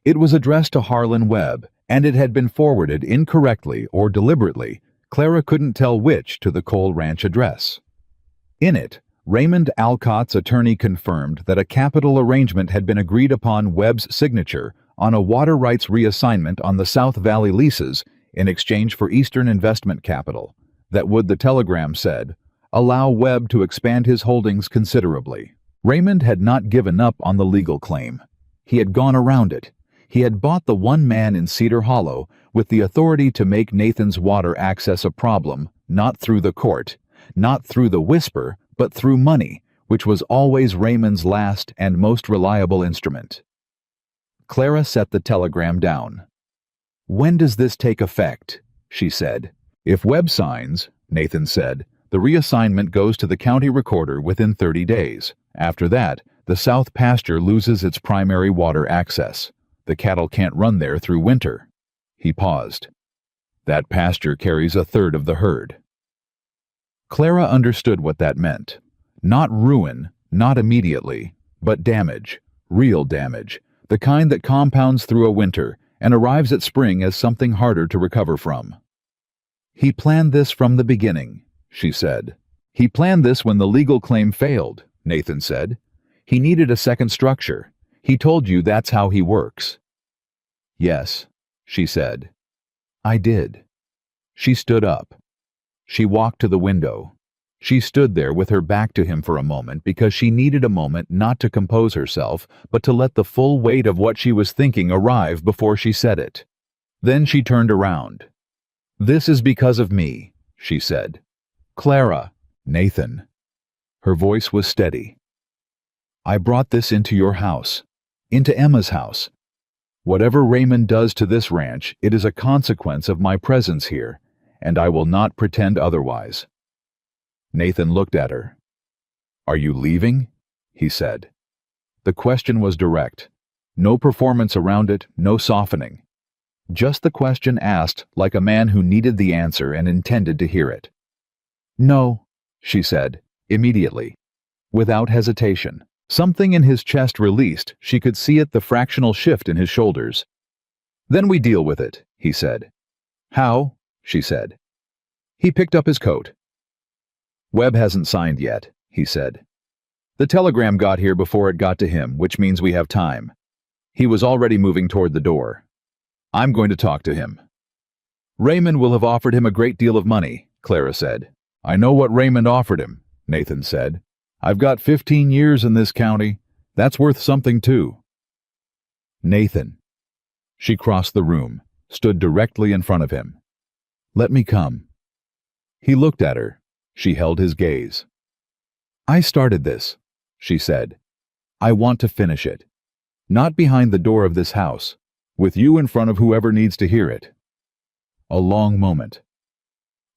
It was addressed to Harlan Webb and it had been forwarded incorrectly or deliberately. Clara couldn't tell which to the Cole Ranch address. In it, Raymond Alcott's attorney confirmed that a capital arrangement had been agreed upon Webb's signature on a water rights reassignment on the South Valley leases in exchange for Eastern investment capital that would, the telegram said, allow Webb to expand his holdings considerably. Raymond had not given up on the legal claim. He had gone around it. He had bought the one man in Cedar Hollow with the authority to make Nathan's water access a problem, not through the court, not through the whisper, but through money, which was always Raymond's last and most reliable instrument. Clara set the telegram down. "When does this take effect?" she said. "If Webb signs," Nathan said, "the reassignment goes to the county recorder within 30 days. After that, the south pasture loses its primary water access. The cattle can't run there through winter." He paused. "That pasture carries a third of the herd." Clara understood what that meant. Not ruin, not immediately, but damage, real damage, the kind that compounds through a winter and arrives at spring as something harder to recover from. "He planned this from the beginning," she said. "He planned this when the legal claim failed," Nathan said. "He needed a second structure. He told you that's how he works." "Yes," she said. "I did." She stood up. She walked to the window. She stood there with her back to him for a moment because she needed a moment not to compose herself, but to let the full weight of what she was thinking arrive before she said it. Then she turned around. "This is because of me," she said. "Clara." "Nathan." Her voice was steady. "I brought this into your house, into Emma's house. Whatever Raymond does to this ranch, it is a consequence of my presence here, and I will not pretend otherwise." Nathan looked at her. "Are you leaving?" he said. The question was direct. No performance around it, no softening. Just the question asked like a man who needed the answer and intended to hear it. "No," she said, immediately, without hesitation. Something in his chest released. She could see it, the fractional shift in his shoulders. "Then we deal with it," he said. "How?" she said. He picked up his coat. "Webb hasn't signed yet," he said. "The telegram got here before it got to him, which means we have time. He was already moving toward the door. I'm going to talk to him." "Raymond will have offered him a great deal of money," Clara said. "I know what Raymond offered him," Nathan said. "I've got 15 years in this county. That's worth something too." "Nathan." She crossed the room, stood directly in front of him. "Let me come." He looked at her. She held his gaze. "I started this," she said. "I want to finish it. Not behind the door of this house, with you in front of whoever needs to hear it." A long moment.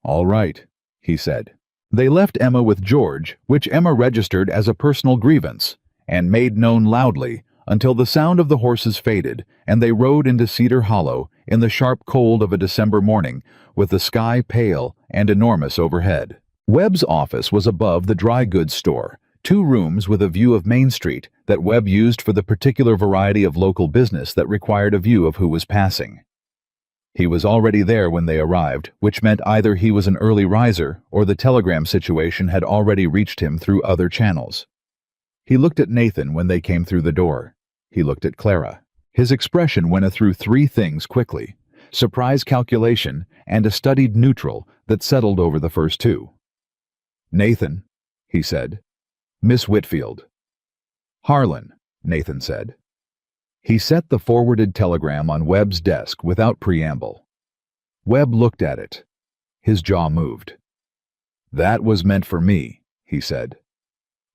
"All right," he said. They left Emma with George, which Emma registered as a personal grievance, and made known loudly until the sound of the horses faded and they rode into Cedar Hollow in the sharp cold of a December morning, with the sky pale and enormous overhead. Webb's office was above the dry goods store, 2 rooms with a view of Main Street that Webb used for the particular variety of local business that required a view of who was passing. He was already there when they arrived, which meant either he was an early riser or the telegram situation had already reached him through other channels. He looked at Nathan when they came through the door. He looked at Clara. His expression went through 3 things quickly: surprise, calculation, and a studied neutral that settled over the first 2. "Nathan," he said. "Miss Whitfield." "Harlan," Nathan said. He set the forwarded telegram on Webb's desk without preamble. Webb looked at it. His jaw moved. "That was meant for me," he said.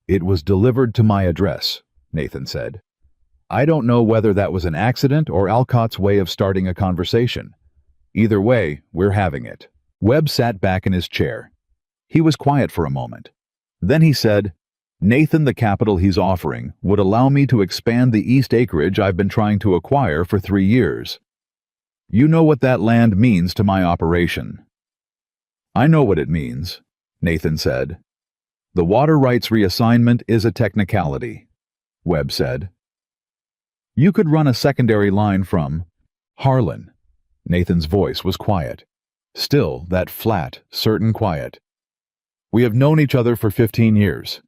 "It was delivered to my address," Nathan said. "I don't know whether that was an accident or Alcott's way of starting a conversation. Either way, we're having it." Webb sat back in his chair. He was quiet for a moment. Then he said, "Nathan, the capital he's offering would allow me to expand the east acreage I've been trying to acquire for 3 years. You know what that land means to my operation." "I know what it means," Nathan said. "The water rights reassignment is a technicality," Webb said. "You could run a secondary line from Harlan," Nathan's voice was quiet. Still, that flat, certain quiet. "We have known each other for 15 years.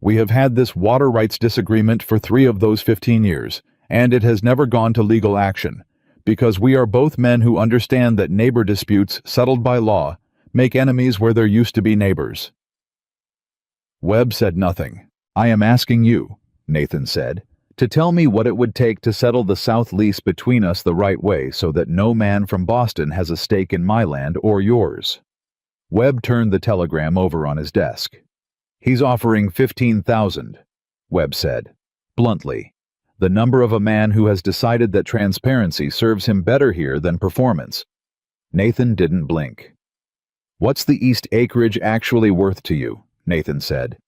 We have had this water rights disagreement for 3 of those 15 years, and it has never gone to legal action, because we are both men who understand that neighbor disputes settled by law make enemies where there used to be neighbors." Webb said nothing. "I am asking you," Nathan said, "to tell me what it would take to settle the south lease between us the right way so that no man from Boston has a stake in my land or yours." Webb turned the telegram over on his desk. "He's offering 15,000, Webb said, bluntly, the number of a man who has decided that transparency serves him better here than performance. Nathan didn't blink. "What's the east acreage actually worth to you?" Nathan said.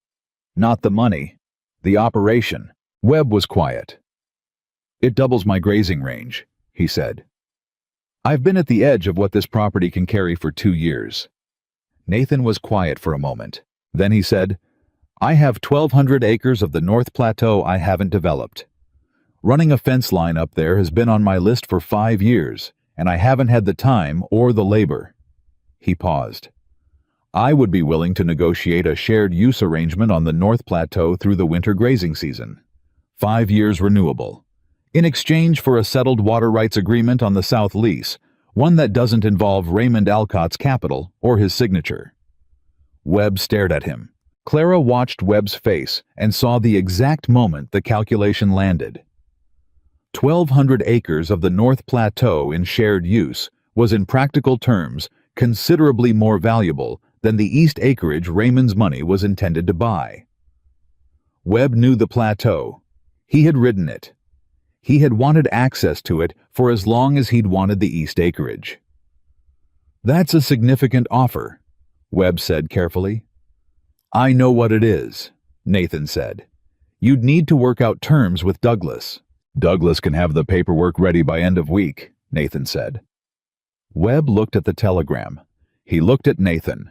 "Not the money. The operation." Webb was quiet. "It doubles my grazing range," he said. "I've been at the edge of what this property can carry for 2 years." Nathan was quiet for a moment. Then he said, "I have 1,200 acres of the North Plateau I haven't developed. Running a fence line up there has been on my list for 5 years, and I haven't had the time or the labor." He paused. "I would be willing to negotiate a shared use arrangement on the North Plateau through the winter grazing season. 5 years renewable. In exchange for a settled water rights agreement on the South lease, one that doesn't involve Raymond Alcott's capital or his signature." Webb stared at him. Clara watched Webb's face and saw the exact moment the calculation landed. 1,200 acres of the North Plateau in shared use was in practical terms considerably more valuable than the east acreage Raymond's money was intended to buy. Webb knew the plateau. He had ridden it. He had wanted access to it for as long as he'd wanted the east acreage. "That's a significant offer," Webb said carefully. "I know what it is," Nathan said. "You'd need to work out terms with Douglas." "Douglas can have the paperwork ready by end of week," Nathan said. Webb looked at the telegram. He looked at Nathan.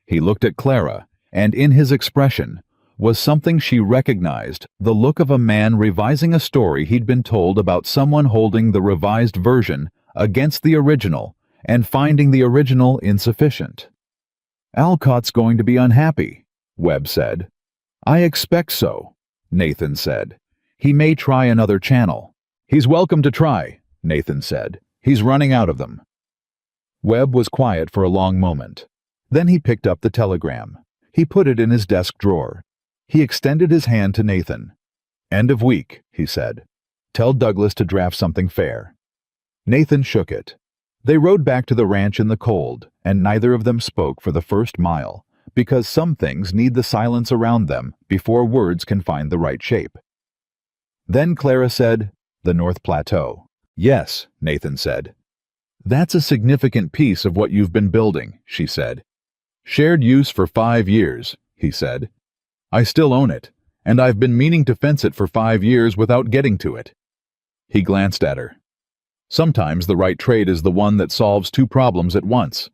He looked at Clara, and in his expression was something she recognized, the look of a man revising a story he'd been told about someone holding the revised version against the original and finding the original insufficient. "Alcott's going to be unhappy," Webb said. "I expect so," Nathan said. "He may try another channel." "He's welcome to try," Nathan said. "He's running out of them." Webb was quiet for a long moment. Then he picked up the telegram. He put it in his desk drawer. He extended his hand to Nathan. "End of week," he said. "Tell Douglas to draft something fair." Nathan shook it. They rode back to the ranch in the cold, and neither of them spoke for the first mile, because some things need the silence around them before words can find the right shape. Then Clara said, "The North Plateau." "Yes," Nathan said. "That's a significant piece of what you've been building," she said. "Shared use for 5 years," he said. "I still own it, and I've been meaning to fence it for 5 years without getting to it." He glanced at her. "Sometimes the right trade is the one that solves 2 problems at once."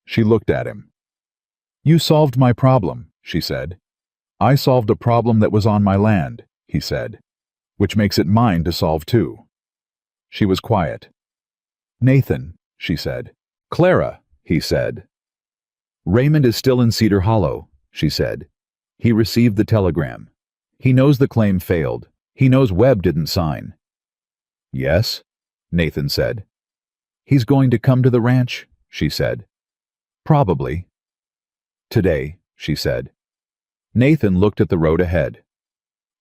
She looked at him. "You solved my problem," she said. "I solved a problem that was on my land," he said, "which makes it mine to solve too." She was quiet. "Nathan," she said. "Clara," he said. "Raymond is still in Cedar Hollow," she said. "He received the telegram. He knows the claim failed. He knows Webb didn't sign." "Yes?" Nathan said. "He's going to come to the ranch," she said. "Probably." "Today," she said. Nathan looked at the road ahead.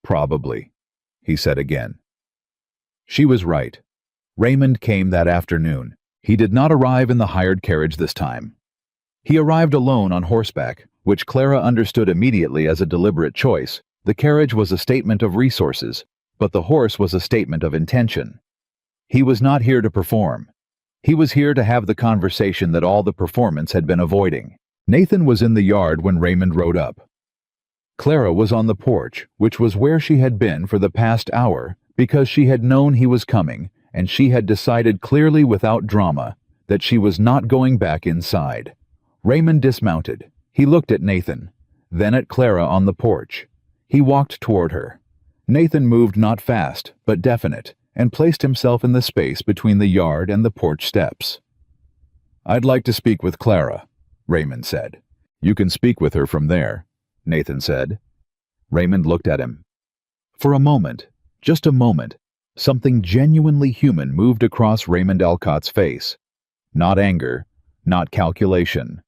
"Probably," he said again. She was right. Raymond came that afternoon. He did not arrive in the hired carriage this time. He arrived alone on horseback, which Clara understood immediately as a deliberate choice. The carriage was a statement of resources, but the horse was a statement of intention. He was not here to perform. He was here to have the conversation that all the performance had been avoiding. Nathan was in the yard when Raymond rode up. Clara was on the porch, which was where she had been for the past hour, because she had known he was coming, and she had decided clearly without drama that she was not going back inside. Raymond dismounted. He looked at Nathan, then at Clara on the porch. He walked toward her. Nathan moved not fast, but definite, and placed himself in the space between the yard and the porch steps. "I'd like to speak with Clara," Raymond said. "You can speak with her from there," Nathan said. Raymond looked at him. For a moment, just a moment, something genuinely human moved across Raymond Alcott's face. Not anger, not calculation.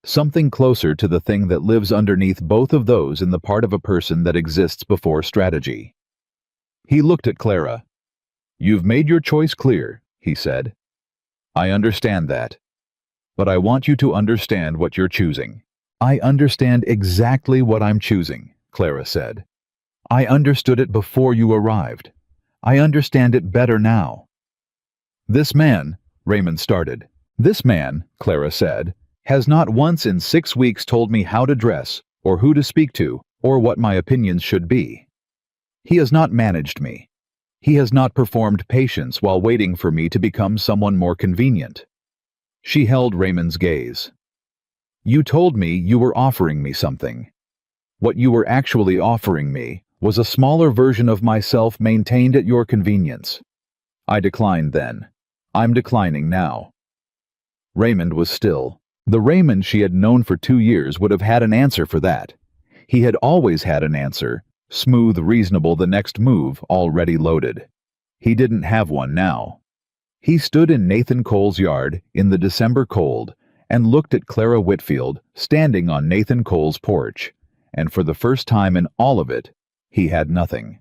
Something closer to the thing that lives underneath both of those in the part of a person that exists before strategy. He looked at Clara. "You've made your choice clear," he said. "I understand that. But I want you to understand what you're choosing." "I understand exactly what I'm choosing," Clara said. "I understood it before you arrived. I understand it better now." "This man," Raymond started. "This man," Clara said, "has not once in 6 weeks told me how to dress, or who to speak to, or what my opinions should be. He has not managed me. He has not performed patience while waiting for me to become someone more convenient." She held Raymond's gaze. "You told me you were offering me something. What you were actually offering me was a smaller version of myself maintained at your convenience. I declined then. I'm declining now." Raymond was still. The Raymond she had known for 2 years would have had an answer for that. He had always had an answer, smooth, reasonable, the next move, already loaded. He didn't have one now. He stood in Nathan Cole's yard in the December cold and looked at Clara Whitfield standing on Nathan Cole's porch, and for the first time in all of it, he had nothing.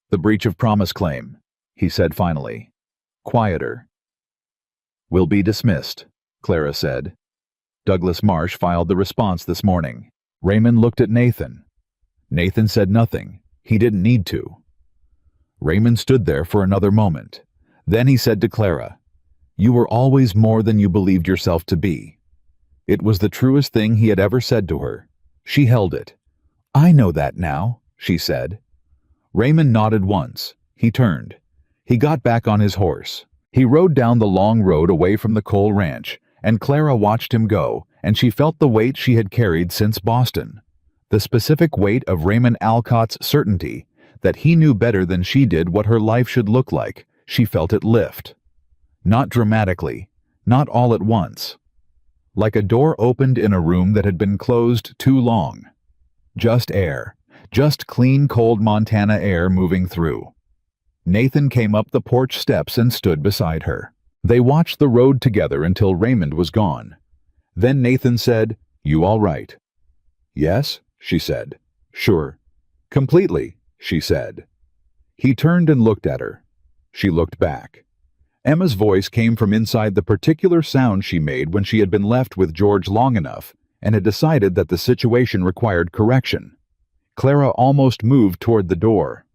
"The breach of promise claim," he said finally, quieter. "Will be dismissed," Clara said. "Douglas Marsh filed the response this morning." Raymond looked at Nathan. Nathan said nothing. He didn't need to. Raymond stood there for another moment. Then he said to Clara, "You were always more than you believed yourself to be." It was the truest thing he had ever said to her. She held it. "I know that now," she said. Raymond nodded once. He turned. He got back on his horse. He rode down the long road away from the Cole ranch, and Clara watched him go, and she felt the weight she had carried since Boston. The specific weight of Raymond Alcott's certainty that he knew better than she did what her life should look like. She felt it lift. Not dramatically, not all at once. Like a door opened in a room that had been closed too long. Just air, just clean, cold Montana air moving through. Nathan came up the porch steps and stood beside her. They watched the road together until Raymond was gone. Then Nathan said, "You all right?" "Yes," she said. "Sure." "Completely," she said. He turned and looked at her. She looked back. Emma's voice came from inside the particular sound she made when she had been left with George long enough and had decided that the situation required correction. Clara almost moved toward the door.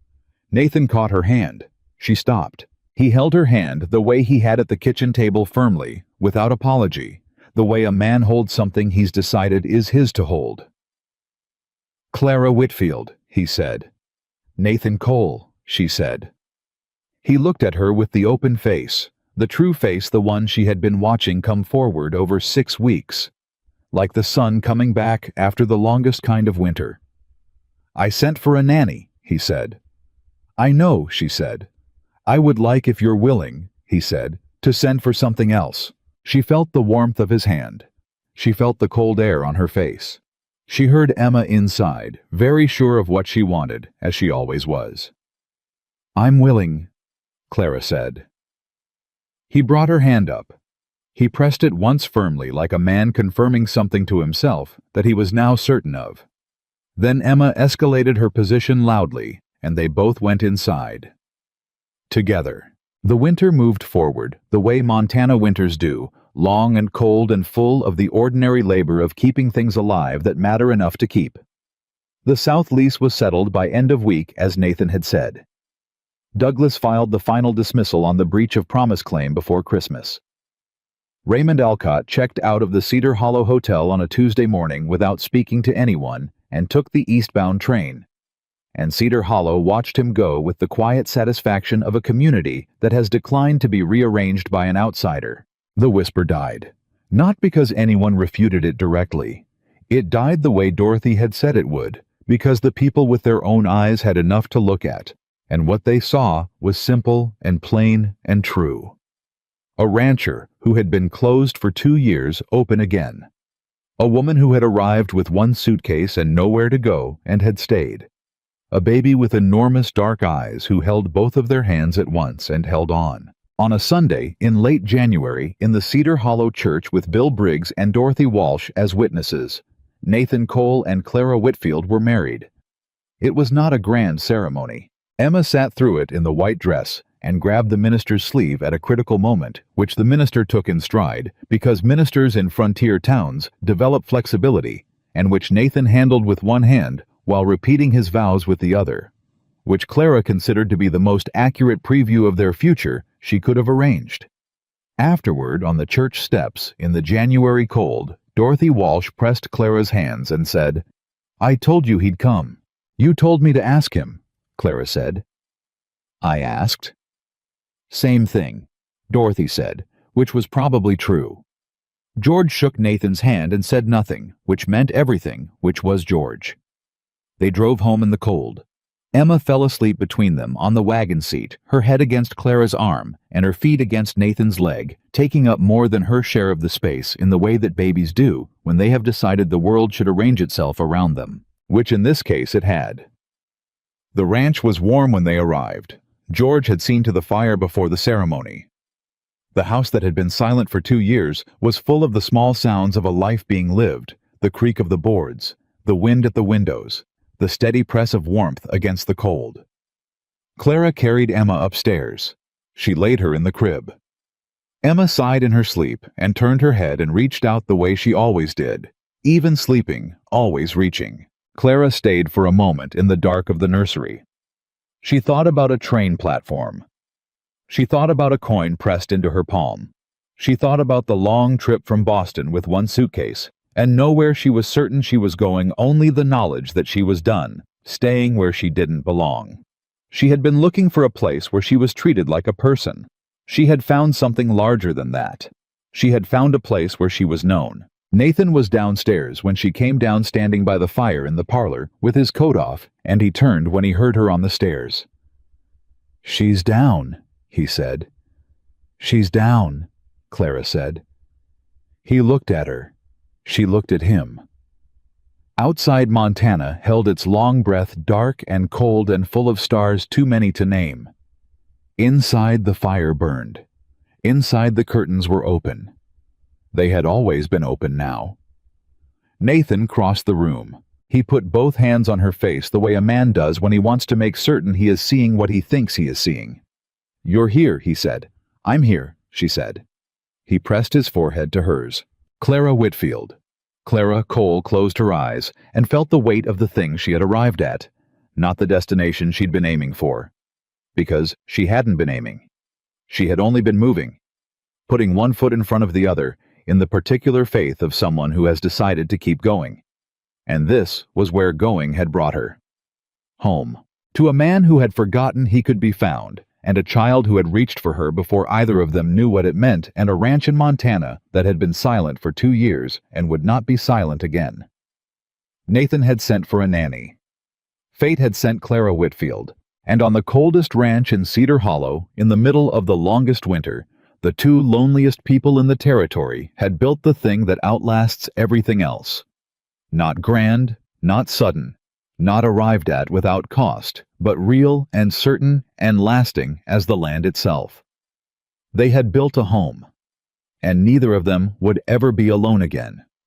Nathan caught her hand. She stopped. He held her hand the way he had at the kitchen table, firmly, without apology, the way a man holds something he's decided is his to hold. "Clara Whitfield," he said. "Nathan Cole," she said. He looked at her with the open face, the true face, the one she had been watching come forward over 6 weeks, like the sun coming back after the longest kind of winter. "I sent for a nanny," he said. "I know," she said. "I would like, if you're willing," he said, "to send for something else." She felt the warmth of his hand. She felt the cold air on her face. She heard Emma inside, very sure of what she wanted, as she always was. "I'm willing," Clara said. He brought her hand up. He pressed it once firmly, like a man confirming something to himself that he was now certain of. Then Emma escalated her position loudly, and they both went inside. Together. The winter moved forward, the way Montana winters do, long and cold and full of the ordinary labor of keeping things alive that matter enough to keep. The South lease was settled by end of week, as Nathan had said. Douglas filed the final dismissal on the breach of promise claim before Christmas. Raymond Alcott checked out of the Cedar Hollow Hotel on a Tuesday morning without speaking to anyone and took the eastbound train. And Cedar Hollow watched him go with the quiet satisfaction of a community that has declined to be rearranged by an outsider. The whisper died. Not because anyone refuted it directly. It died the way Dorothy had said it would, because the people with their own eyes had enough to look at, and what they saw was simple and plain and true. A rancher who had been closed for 2 years open again. A woman who had arrived with one suitcase and nowhere to go and had stayed. A baby with enormous dark eyes who held both of their hands at once and held on. On a Sunday in late January in the Cedar Hollow Church with Bill Briggs and Dorothy Walsh as witnesses, Nathan Cole and Clara Whitfield were married. It was not a grand ceremony. Emma sat through it in the white dress and grabbed the minister's sleeve at a critical moment, which the minister took in stride because ministers in frontier towns develop flexibility, and which Nathan handled with one hand while repeating his vows with the other, which Clara considered to be the most accurate preview of their future she could have arranged. Afterward, on the church steps, in the January cold, Dorothy Walsh pressed Clara's hands and said, "I told you he'd come. You told me to ask him," Clara said. "I asked." "Same thing," Dorothy said, which was probably true. George shook Nathan's hand and said nothing, which meant everything, which was George. They drove home in the cold. Emma fell asleep between them on the wagon seat, her head against Clara's arm and her feet against Nathan's leg, taking up more than her share of the space in the way that babies do when they have decided the world should arrange itself around them, which in this case it had. The ranch was warm when they arrived. George had seen to the fire before the ceremony. The house that had been silent for 2 years was full of the small sounds of a life being lived, the creak of the boards, the wind at the windows, the steady press of warmth against the cold. Clara carried Emma upstairs. She laid her in the crib. Emma sighed in her sleep and turned her head and reached out the way she always did, even sleeping, always reaching. Clara stayed for a moment in the dark of the nursery. She thought about a train platform. She thought about a coin pressed into her palm. She thought about the long trip from Boston with one suitcase, and nowhere she was certain she was going, only the knowledge that she was done, staying where she didn't belong. She had been looking for a place where she was treated like a person. She had found something larger than that. She had found a place where she was known. Nathan was downstairs when she came down, standing by the fire in the parlor with his coat off, and he turned when he heard her on the stairs. "She's down," he said. "She's down," Clara said. He looked at her. She looked at him. Outside, Montana held its long breath, dark and cold and full of stars too many to name. Inside, the fire burned. Inside, the curtains were open. They had always been open now. Nathan crossed the room. He put both hands on her face the way a man does when he wants to make certain he is seeing what he thinks he is seeing. "You're here," he said. "I'm here," she said. He pressed his forehead to hers. Clara Whitfield. Clara Cole closed her eyes and felt the weight of the thing she had arrived at, not the destination she'd been aiming for. Because she hadn't been aiming. She had only been moving, putting one foot in front of the other, in the particular faith of someone who has decided to keep going. And this was where going had brought her. Home. To a man who had forgotten he could be found, and a child who had reached for her before either of them knew what it meant, and a ranch in Montana that had been silent for 2 years and would not be silent again. Nathan had sent for a nanny. Fate had sent Clara Whitfield, and on the coldest ranch in Cedar Hollow, in the middle of the longest winter, the 2 loneliest people in the territory had built the thing that outlasts everything else. Not grand, not sudden, not arrived at without cost, but real and certain and lasting as the land itself. They had built a home, and neither of them would ever be alone again.